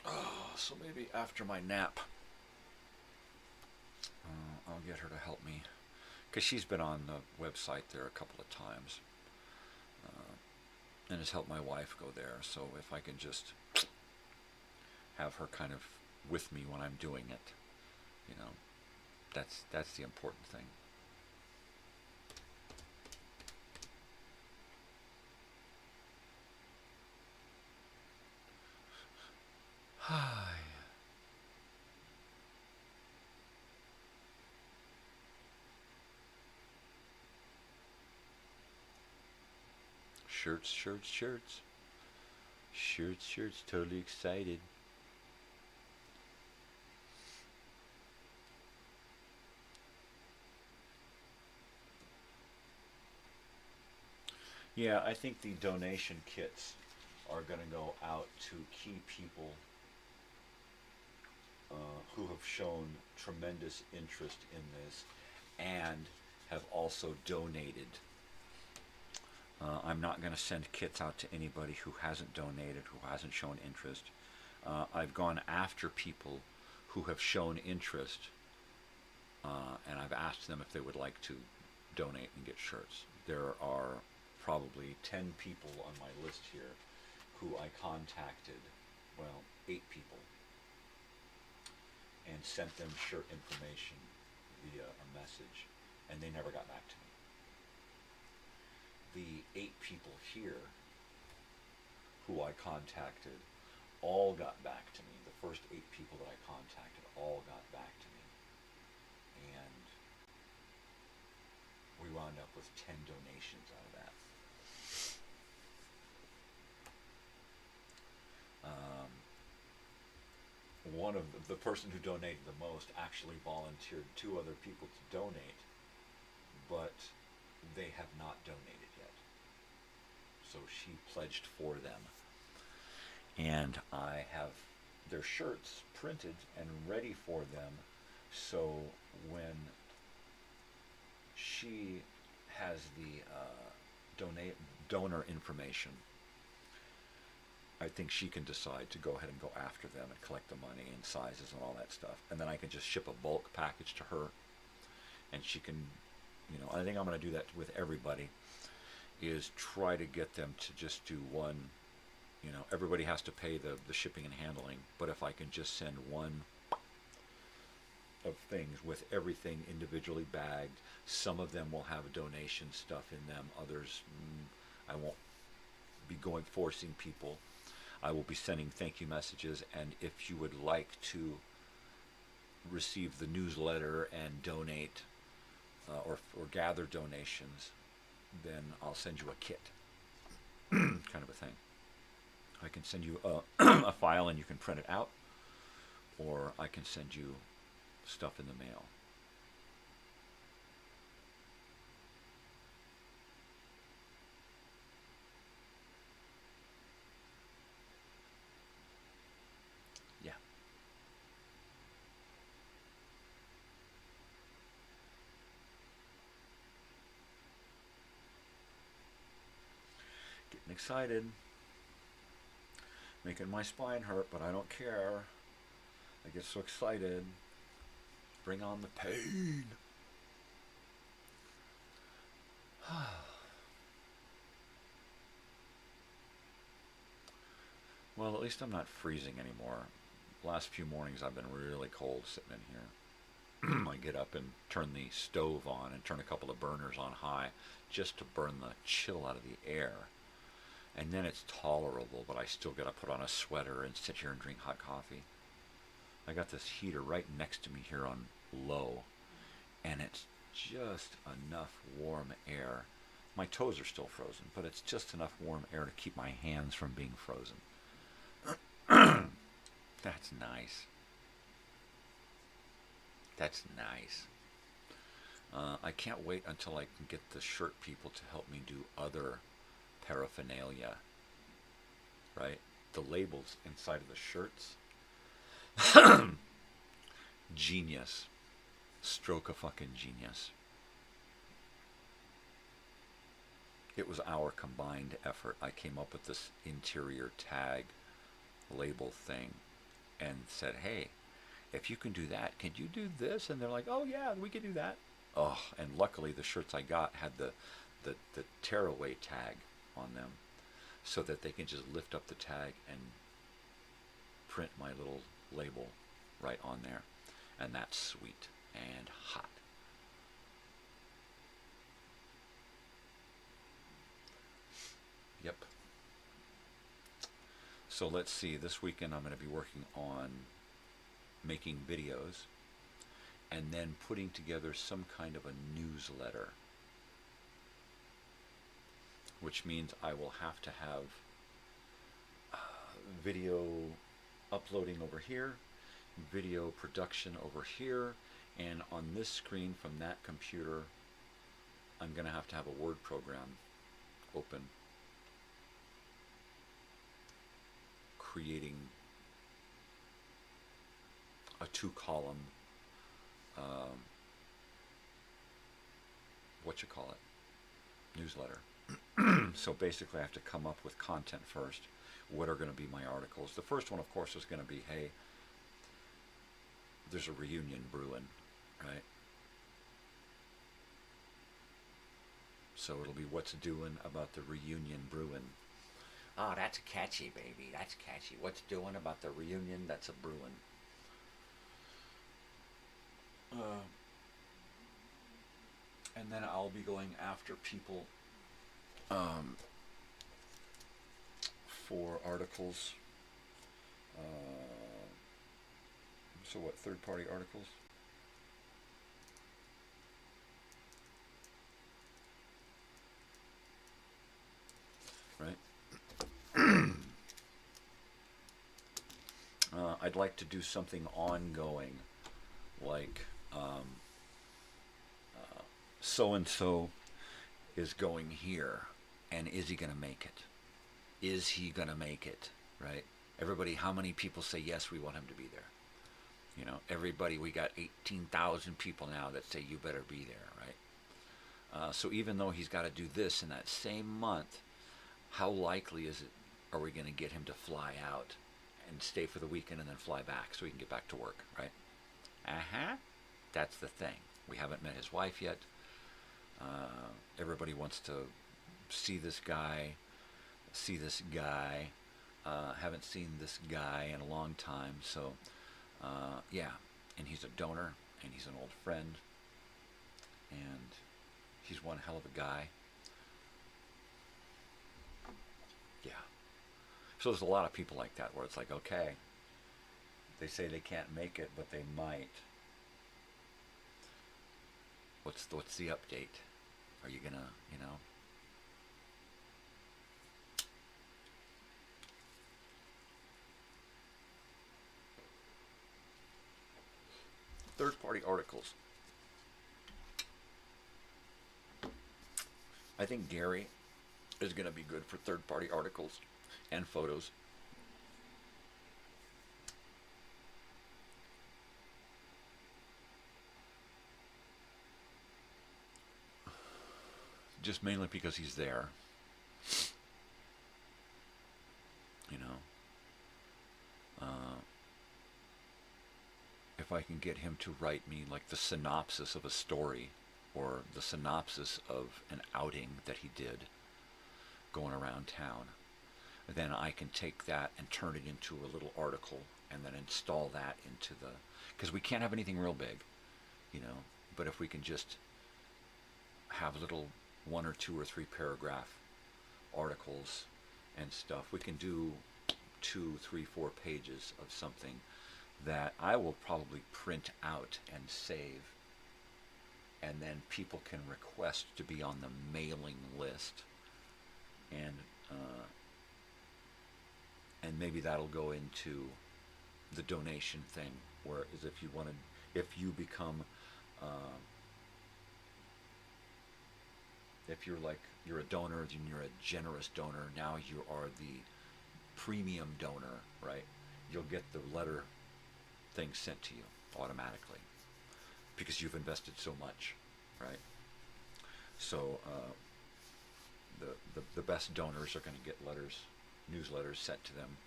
S14: Oh, so maybe after my nap, I'll get her to help me, because she's been on the website there a couple of times, and has helped my wife go there. So if I can just have her kind of with me when I'm doing it, that's the important thing. Hi. Shirts, shirts, shirts. Shirts, shirts, totally excited. Yeah, I think the donation kits are going to go out to key people who have shown tremendous interest in this and have also donated. I'm not going to send kits out to anybody who hasn't donated, who hasn't shown interest. I've gone after people who have shown interest, and I've asked them if they would like to donate and get shirts. There are probably 10 people on my list here who I contacted, 8 people, and sent them shirt information via a message, and they never got back to me. The 8 people here who I contacted all got back to me. The first 8 people that I contacted all got back to me. And we wound up with 10 donations out of that. One of the person who donated the most actually volunteered 2 other people to donate, but they have not donated yet. So she pledged for them. And I have their shirts printed and ready for them, so when she has the donor information, I think she can decide to go ahead and go after them and collect the money and sizes and all that stuff. And then I can just ship a bulk package to her, and she can, I think I'm going to do that with everybody, is try to get them to just do one. Everybody has to pay the shipping and handling, but if I can just send one of things with everything individually bagged, some of them will have donation stuff in them, others I won't be forcing people. I will be sending thank you messages, and if you would like to receive the newsletter and donate or gather donations, then I'll send you a kit, kind of a thing. I can send you a file and you can print it out, or I can send you stuff in the mail. Yeah. Getting excited. Making my spine hurt, but I don't care. I get so excited. Bring on the pain. Well, at least I'm not freezing anymore. The last few mornings I've been really cold sitting in here. I get up and turn the stove on and turn a couple of burners on high just to burn the chill out of the air. And then it's tolerable, but I still got to put on a sweater and sit here and drink hot coffee. I got this heater right next to me here on low, and it's just enough warm air. My toes are still frozen, but it's just enough warm air to keep my hands from being frozen. That's nice. That's nice. I can't wait until I can get the shirt people to help me do other paraphernalia, right? The labels inside of the shirts. Genius. Stroke of fucking genius. It was our combined effort. I came up with this interior tag label thing and said, hey, if you can do that, can you do this? And they're like, oh yeah, we can do that. Oh, and luckily the shirts I got had the tearaway tag on them so that they can just lift up the tag and print my little label right on there. And that's sweet and hot. Yep. So let's see, this weekend I'm going to be working on making videos and then putting together some kind of a newsletter, which means I will have to have video uploading over here, video production over here, and on this screen from that computer I'm going to have a Word program open, creating a 2-column newsletter. So basically I have to come up with content first. What are going to be my articles? The first one, of course, is going to be, hey, there's a reunion brewing, right? So it'll be what's doing about the reunion brewing. Oh, that's catchy, baby. That's catchy. What's doing about the reunion that's a brewing? And then I'll be going after people for articles. So what, third-party articles? Right? I'd like to do something ongoing, like so-and-so is going here, and is he going to make it? Is he going to make it, right? Everybody, how many people say, yes, we want him to be there? You know, everybody, we got 18,000 people now that say, you better be there, right? So even though he's got to do this in that same month, how likely is it, are we going to get him to fly out and stay for the weekend and then fly back so he can get back to work, right? That's the thing. We haven't met his wife yet. Everybody wants to see this guy. Haven't seen this guy in a long time. So, yeah. And he's a donor, and he's an old friend, and he's one hell of a guy. Yeah. So there's a lot of people like that where it's like, okay, they say they can't make it, but they might. What's the update? Are you gonna, you know? Third-party articles. I think Gary is going to be good for third-party articles and photos. Just mainly because he's there. You know. If I can get him to write me like the synopsis of a story or the synopsis of an outing that he did going around town, then I can take that and turn it into a little article and then install that into the... Because we can't have anything real big, you know, but if we can just have little 1 or 2 or 3 paragraph articles and stuff, we can do 2, 3, 4 pages of something that I will probably print out and save, and then people can request to be on the mailing list, and maybe that'll go into the donation thing, where is if you become if you're a donor, then you're a generous donor. Now you are the premium donor, right? You'll get the letter thing sent to you automatically because you've invested so much, right? So the best donors are going to get newsletters sent to them,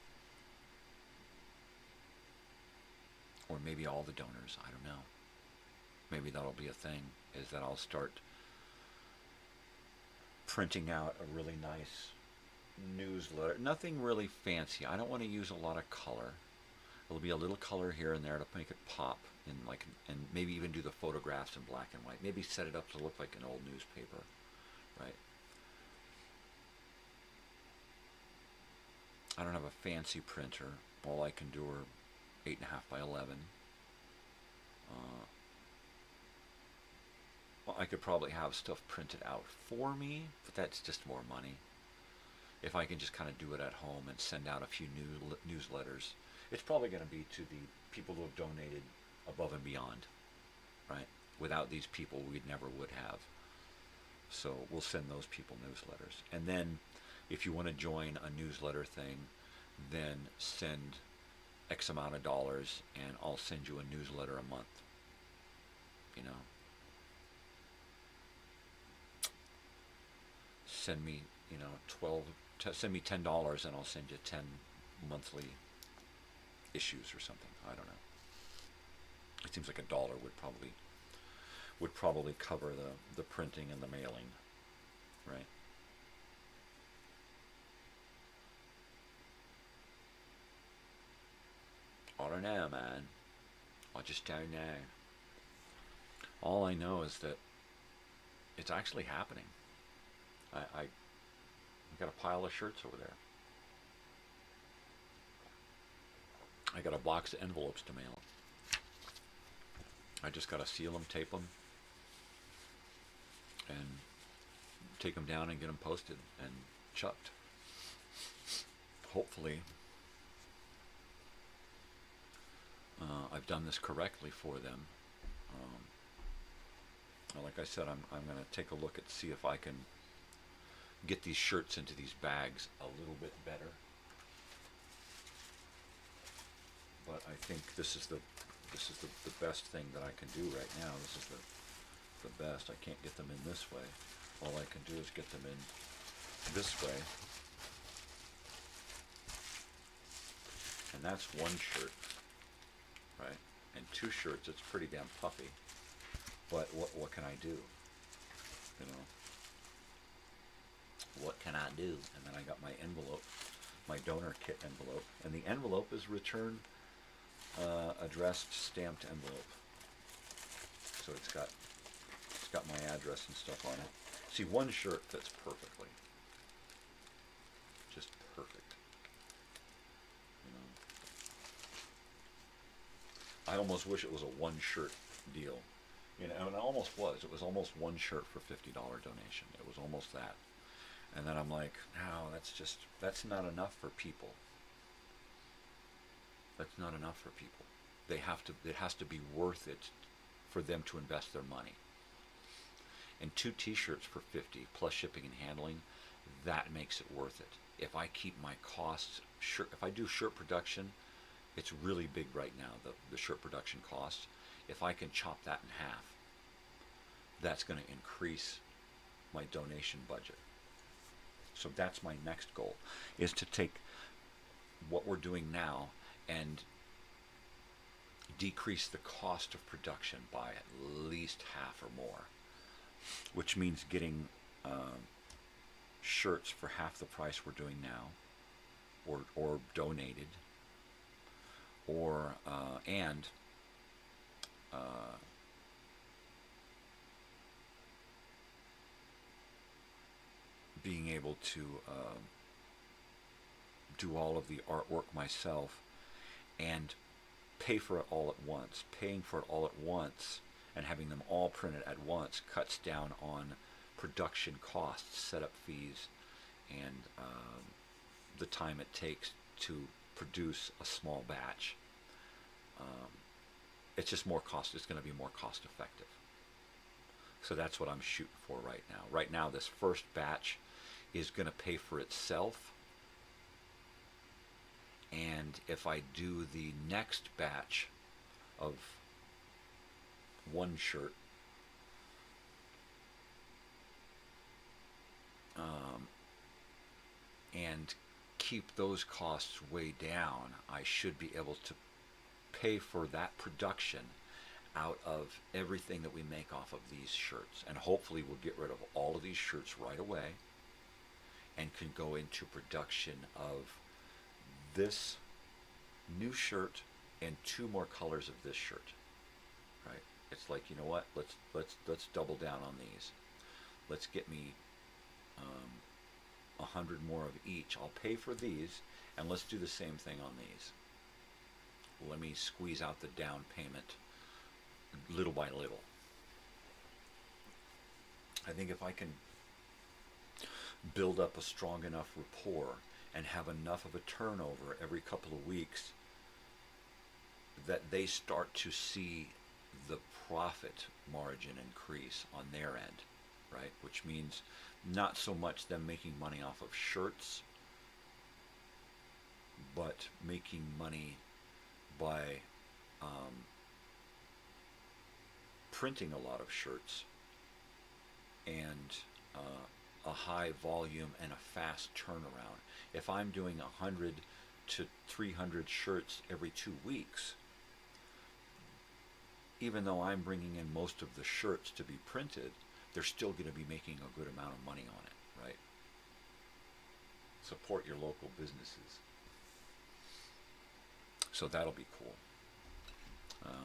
S14: or maybe all the donors. I don't know. Maybe that'll be a thing. Is that I'll start printing out a really nice newsletter. Nothing really fancy. I don't want to use a lot of color. There'll be a little color here and there to make it pop, and maybe even do the photographs in black and white. Maybe set it up to look like an old newspaper, right? I don't have a fancy printer. All I can do are 8.5 by 11. Well, I could probably have stuff printed out for me, but that's just more money. If I can just kind of do it at home and send out a few newsletters, it's probably going to be to the people who have donated above and beyond, right? Without these people, we never would have. So we'll send those people newsletters. And then if you want to join a newsletter thing, then send X amount of dollars and I'll send you a newsletter a month, you know. Send me, you know, send me $10 and I'll send you 10 monthly issues or something. I don't know. It seems like $1 would probably cover the printing and the mailing, right? I don't know, man. I just don't know. All I know is that it's actually happening. I got a pile of shirts over there. I got a box of envelopes to mail. I just got to seal them, tape them, and take them down and get them posted and chucked. Hopefully, I've done this correctly for them. Like I said, I'm going to take a look at see if I can get these shirts into these bags a little bit better. But I think this is the best thing that I can do right now. This is the best. I can't get them in this way. All I can do is get them in this way. And that's one shirt, right? And 2 shirts, it's pretty damn puffy. But what can I do? You know? What can I do? And then I got my envelope, my donor kit envelope. And the envelope is return addressed stamped envelope. So it's got my address and stuff on it. See, one shirt fits perfectly. Just perfect. You know? I almost wish it was a one shirt deal. You know, and it almost was. It was almost one shirt for $50 donation. It was almost that. And then I'm like, no, that's not enough for people. That's not enough for people. It has to be worth it for them to invest their money. And 2 t-shirts for $50 plus shipping and handling, that makes it worth it. If I keep my costs, if I do shirt production, it's really big right now, the shirt production cost. If I can chop that in half, that's going to increase my donation budget. So that's my next goal, is to take what we're doing now and decrease the cost of production by at least half or more, which means getting shirts for half the price we're doing now, or donated, or and being able to do all of the artwork myself and pay for it all at once. Paying for it all at once and having them all printed at once cuts down on production costs, setup fees, and the time it takes to produce a small batch. It's just more cost. It's going to be more cost effective. So that's what I'm shooting for right now. Right now, this first batch is going to pay for itself. And if I do the next batch of one shirt, and keep those costs way down, I should be able to pay for that production out of everything that we make off of these shirts. And hopefully we'll get rid of all of these shirts right away and can go into production of this new shirt and 2 more colors of this shirt. Right? It's like, you know what? Let's double down on these. Let's get me 100 more of each. I'll pay for these, and let's do the same thing on these. Let me squeeze out the down payment little by little. I think if I can build up a strong enough rapport and have enough of a turnover every couple of weeks that they start to see the profit margin increase on their end, right? Which means not so much them making money off of shirts, but making money by printing a lot of shirts and a high volume and a fast turnaround. If I'm doing 100 to 300 shirts every 2 weeks, even though I'm bringing in most of the shirts to be printed, they're still going to be making a good amount of money on it, right? Support your local businesses. So that'll be cool.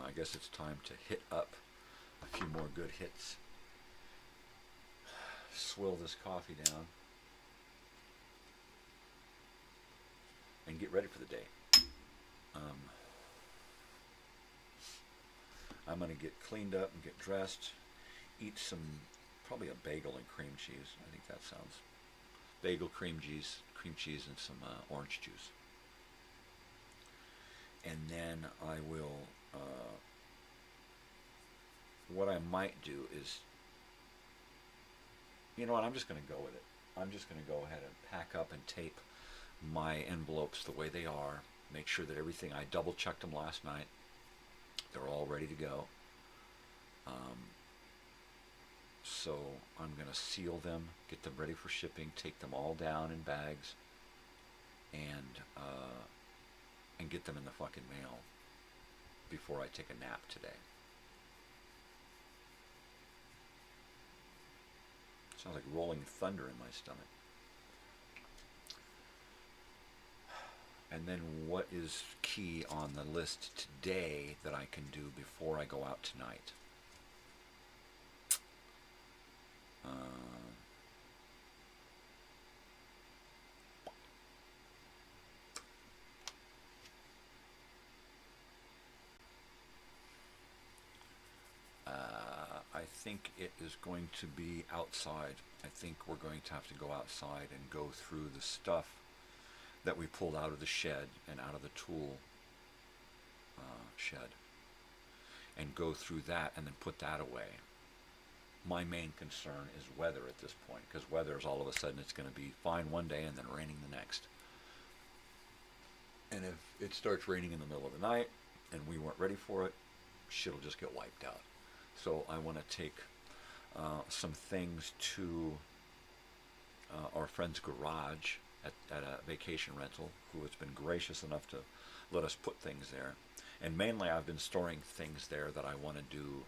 S14: I guess it's time to hit up a few more good hits. Swill this coffee down and get ready for the day. I'm going to get cleaned up and get dressed, eat probably a bagel and cream cheese. I think that sounds. Bagel, cream cheese, and some orange juice. And then I will, what I might do is, you know what, I'm just going to go with it. I'm just going to go ahead and pack up and tape my envelopes the way they are. Make sure that everything, I double checked them last night. They're all ready to go. So I'm going to seal them, get them ready for shipping, take them all down in bags, and get them in the fucking mail before I take a nap today. Sounds like rolling thunder in my stomach. And then what is key on the list today that I can do before I go out tonight? I think it is going to be outside. I think we're going to have to go outside and go through the stuff that we pulled out of the shed and out of the tool shed. and go through that and then put that away. My main concern is weather at this point, because weather is all of a sudden it's going to be fine one day and then raining the next. And if it starts raining in the middle of the night and we weren't ready for it, shit will just get wiped out. So I want to take some things to our friend's garage at a vacation rental, who has been gracious enough to let us put things there. And mainly I've been storing things there that I want to do,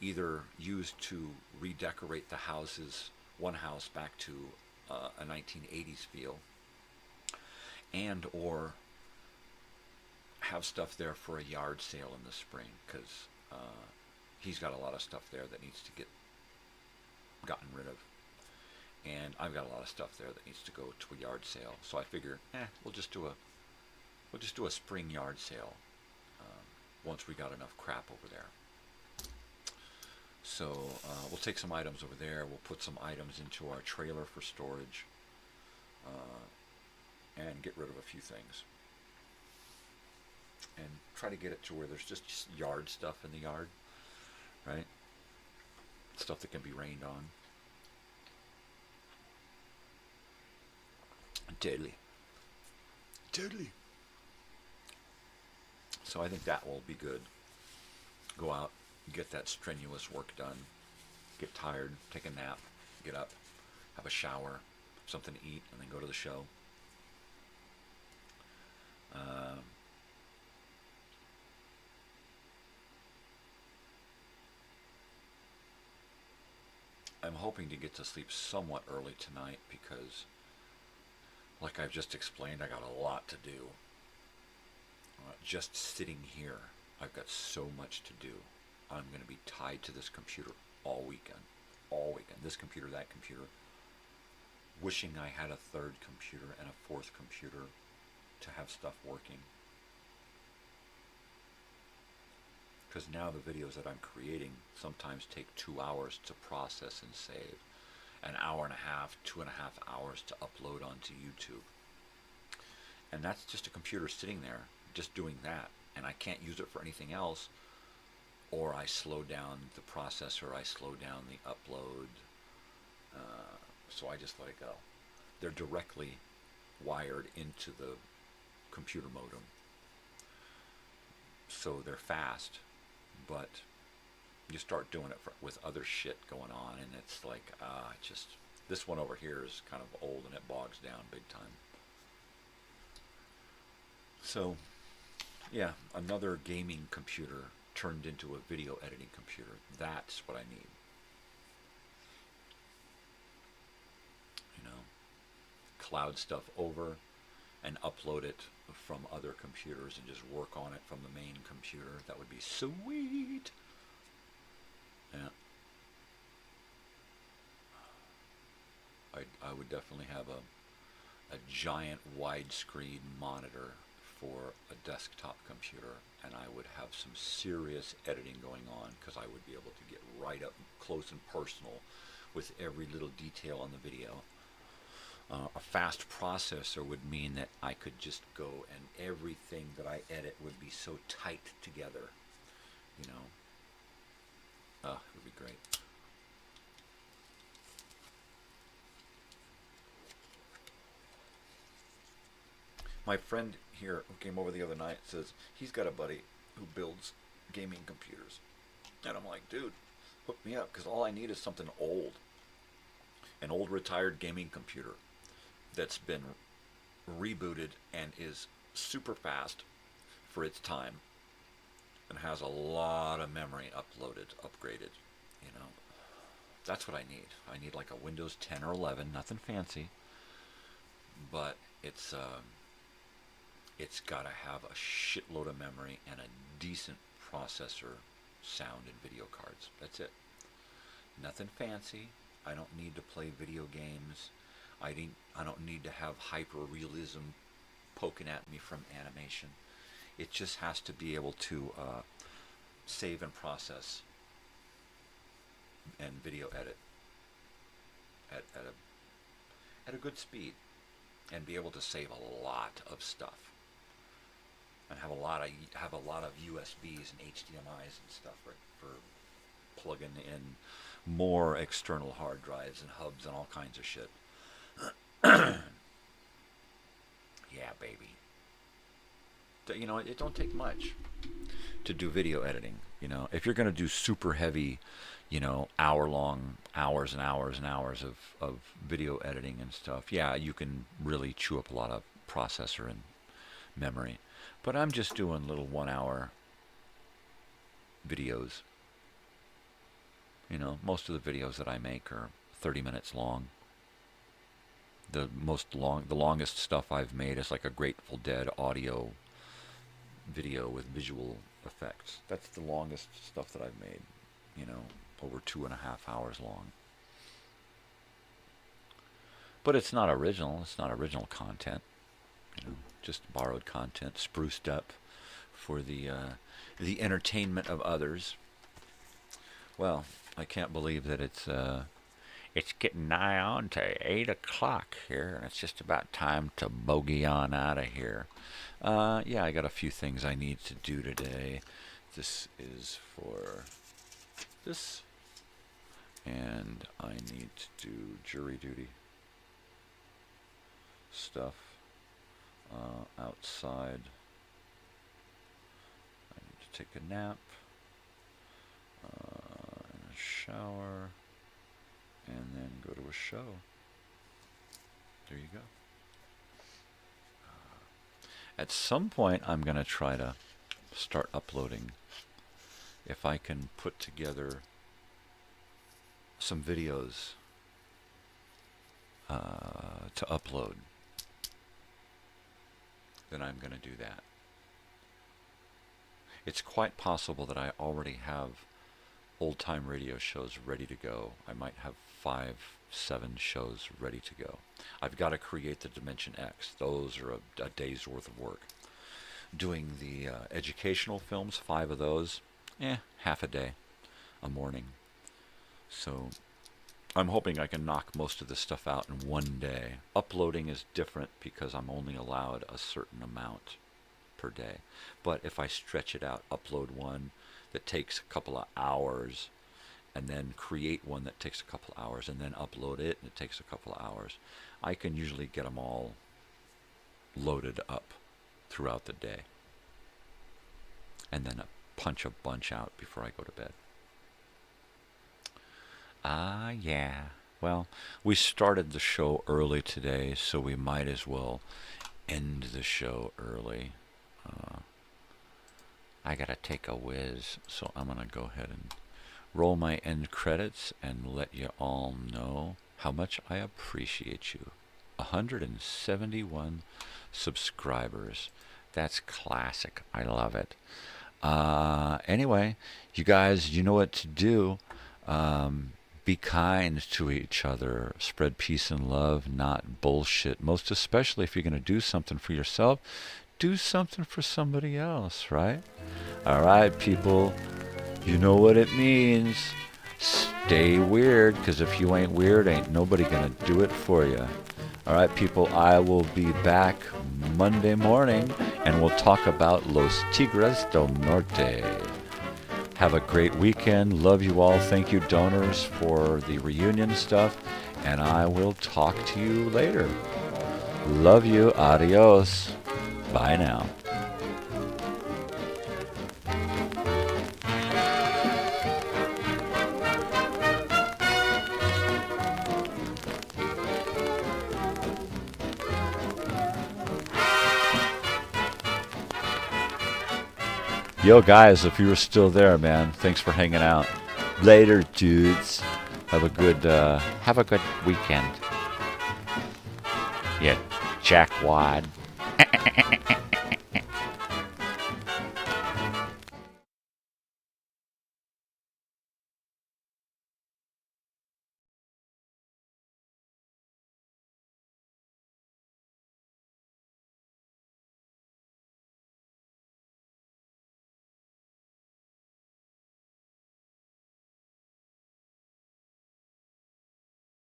S14: either use to redecorate the houses, one house back to a 1980s feel, and or have stuff there for a yard sale in the spring, because he's got a lot of stuff there that needs to get gotten rid of, and I've got a lot of stuff there that needs to go to a yard sale. So I figure, we'll just do a spring yard sale once we got enough crap over there. So we'll take some items over there. We'll put some items into our trailer for storage, and get rid of a few things, and try to get it to where there's just yard stuff in the yard, right? Stuff that can be rained on. Totally. So I think that will be good. Go out, get that strenuous work done, get tired, take a nap, get up, have a shower, something to eat, and then go to the show. I'm hoping to get to sleep somewhat early tonight because, like I've just explained, I got a lot to do. Just sitting here, I've got so much to do. I'm going to be tied to this computer all weekend. This computer, that computer. Wishing I had a third computer and a fourth computer to have stuff working. Because now the videos that I'm creating sometimes take 2 hours to process and save. An hour and a half, 2.5 hours to upload onto YouTube. And that's just a computer sitting there, just doing that. And I can't use it for anything else. Or I slow down the processor, I slow down the upload. So I just let it go. They're directly wired into the computer modem. So they're fast, but you start doing it with other shit going on, and it's like, just, this one over here is kind of old and it bogs down big time. So, yeah, another gaming computer turned into a video editing computer. That's what I need. You know, cloud stuff over and upload it from other computers and just work on it from the main computer. That would be sweet. Yeah. I would definitely have a giant widescreen monitor for a desktop computer, and I would have some serious editing going on because I would be able to get right up close and personal with every little detail on the video. A fast processor would mean that I could just go and everything that I edit would be so tight together, you know. It would be great. My friend here who came over the other night says he's got a buddy who builds gaming computers. And I'm like, dude, hook me up, because all I need is something old. An old retired gaming computer that's been rebooted and is super fast for its time and has a lot of memory upgraded, you know. That's what I need. I need like a Windows 10 or 11, nothing fancy, but it's got to have a shitload of memory and a decent processor, sound, and video cards. That's it. Nothing fancy. I don't need to play video games. I don't need to have hyper-realism poking at me from animation. It just has to be able to save and process and video edit at a good speed and be able to save a lot of stuff. and have a lot of USBs and HDMI's and stuff for plugging in more external hard drives and hubs and all kinds of shit. Yeah, baby. You know, it don't take much to do video editing. You know, if you're going to do super heavy, you know, hours and hours of video editing and stuff, yeah, you can really chew up a lot of processor and memory. But I'm just doing little 1 hour videos. You know, most of the videos that I make are 30 minutes long. The longest stuff I've made is like a Grateful Dead audio video with visual effects. That's the longest stuff that I've made, you know, over 2.5 hours long. But it's not original. It's not original content. You know, just borrowed content, spruced up for the entertainment of others. Well, I can't believe that it's getting nigh on to 8 o'clock here, and it's just about time to bogey on out of here. Yeah, I got a few things I need to do today. This is for this, and I need to do jury duty stuff outside. I need to take a nap, and a shower, and then go to a show. There you go. At some point, I'm going to try to start uploading. If I can put together some videos to upload, then I'm going to do that. It's quite possible that I already have old-time radio shows ready to go. I might have 5, 7 shows ready to go. I've got to create the Dimension X. Those are a day's worth of work. Doing the educational films, 5 of those, half a day, a morning. So I'm hoping I can knock most of this stuff out in one day. Uploading is different because I'm only allowed a certain amount per day. But if I stretch it out, upload one that takes a couple of hours, and then create one that takes a couple of hours, and then upload it, and it takes a couple of hours, I can usually get them all loaded up throughout the day, and then punch a bunch out before I go to bed. Yeah. Well, we started the show early today, so we might as well end the show early. I gotta take a whiz, so I'm gonna go ahead and roll my end credits and let you all know how much I appreciate you. 171 subscribers. That's classic. I love it. Anyway, you guys, you know what to do. Be kind to each other. Spread peace and love, not bullshit. Most especially if you're going to do something for yourself, do something for somebody else, right? All right, people. You know what it means. Stay weird, because if you ain't weird, ain't nobody going to do it for you. All right, people, I will be back Monday morning, and we'll talk about Los Tigres del Norte. Have a great weekend. Love you all. Thank you, donors, for the reunion stuff, and I will talk to you later. Love you. Adios. Bye now. Yo, guys, if you were still there, man, thanks for hanging out. Later, dudes. Have a good weekend. Yeah, jackwad.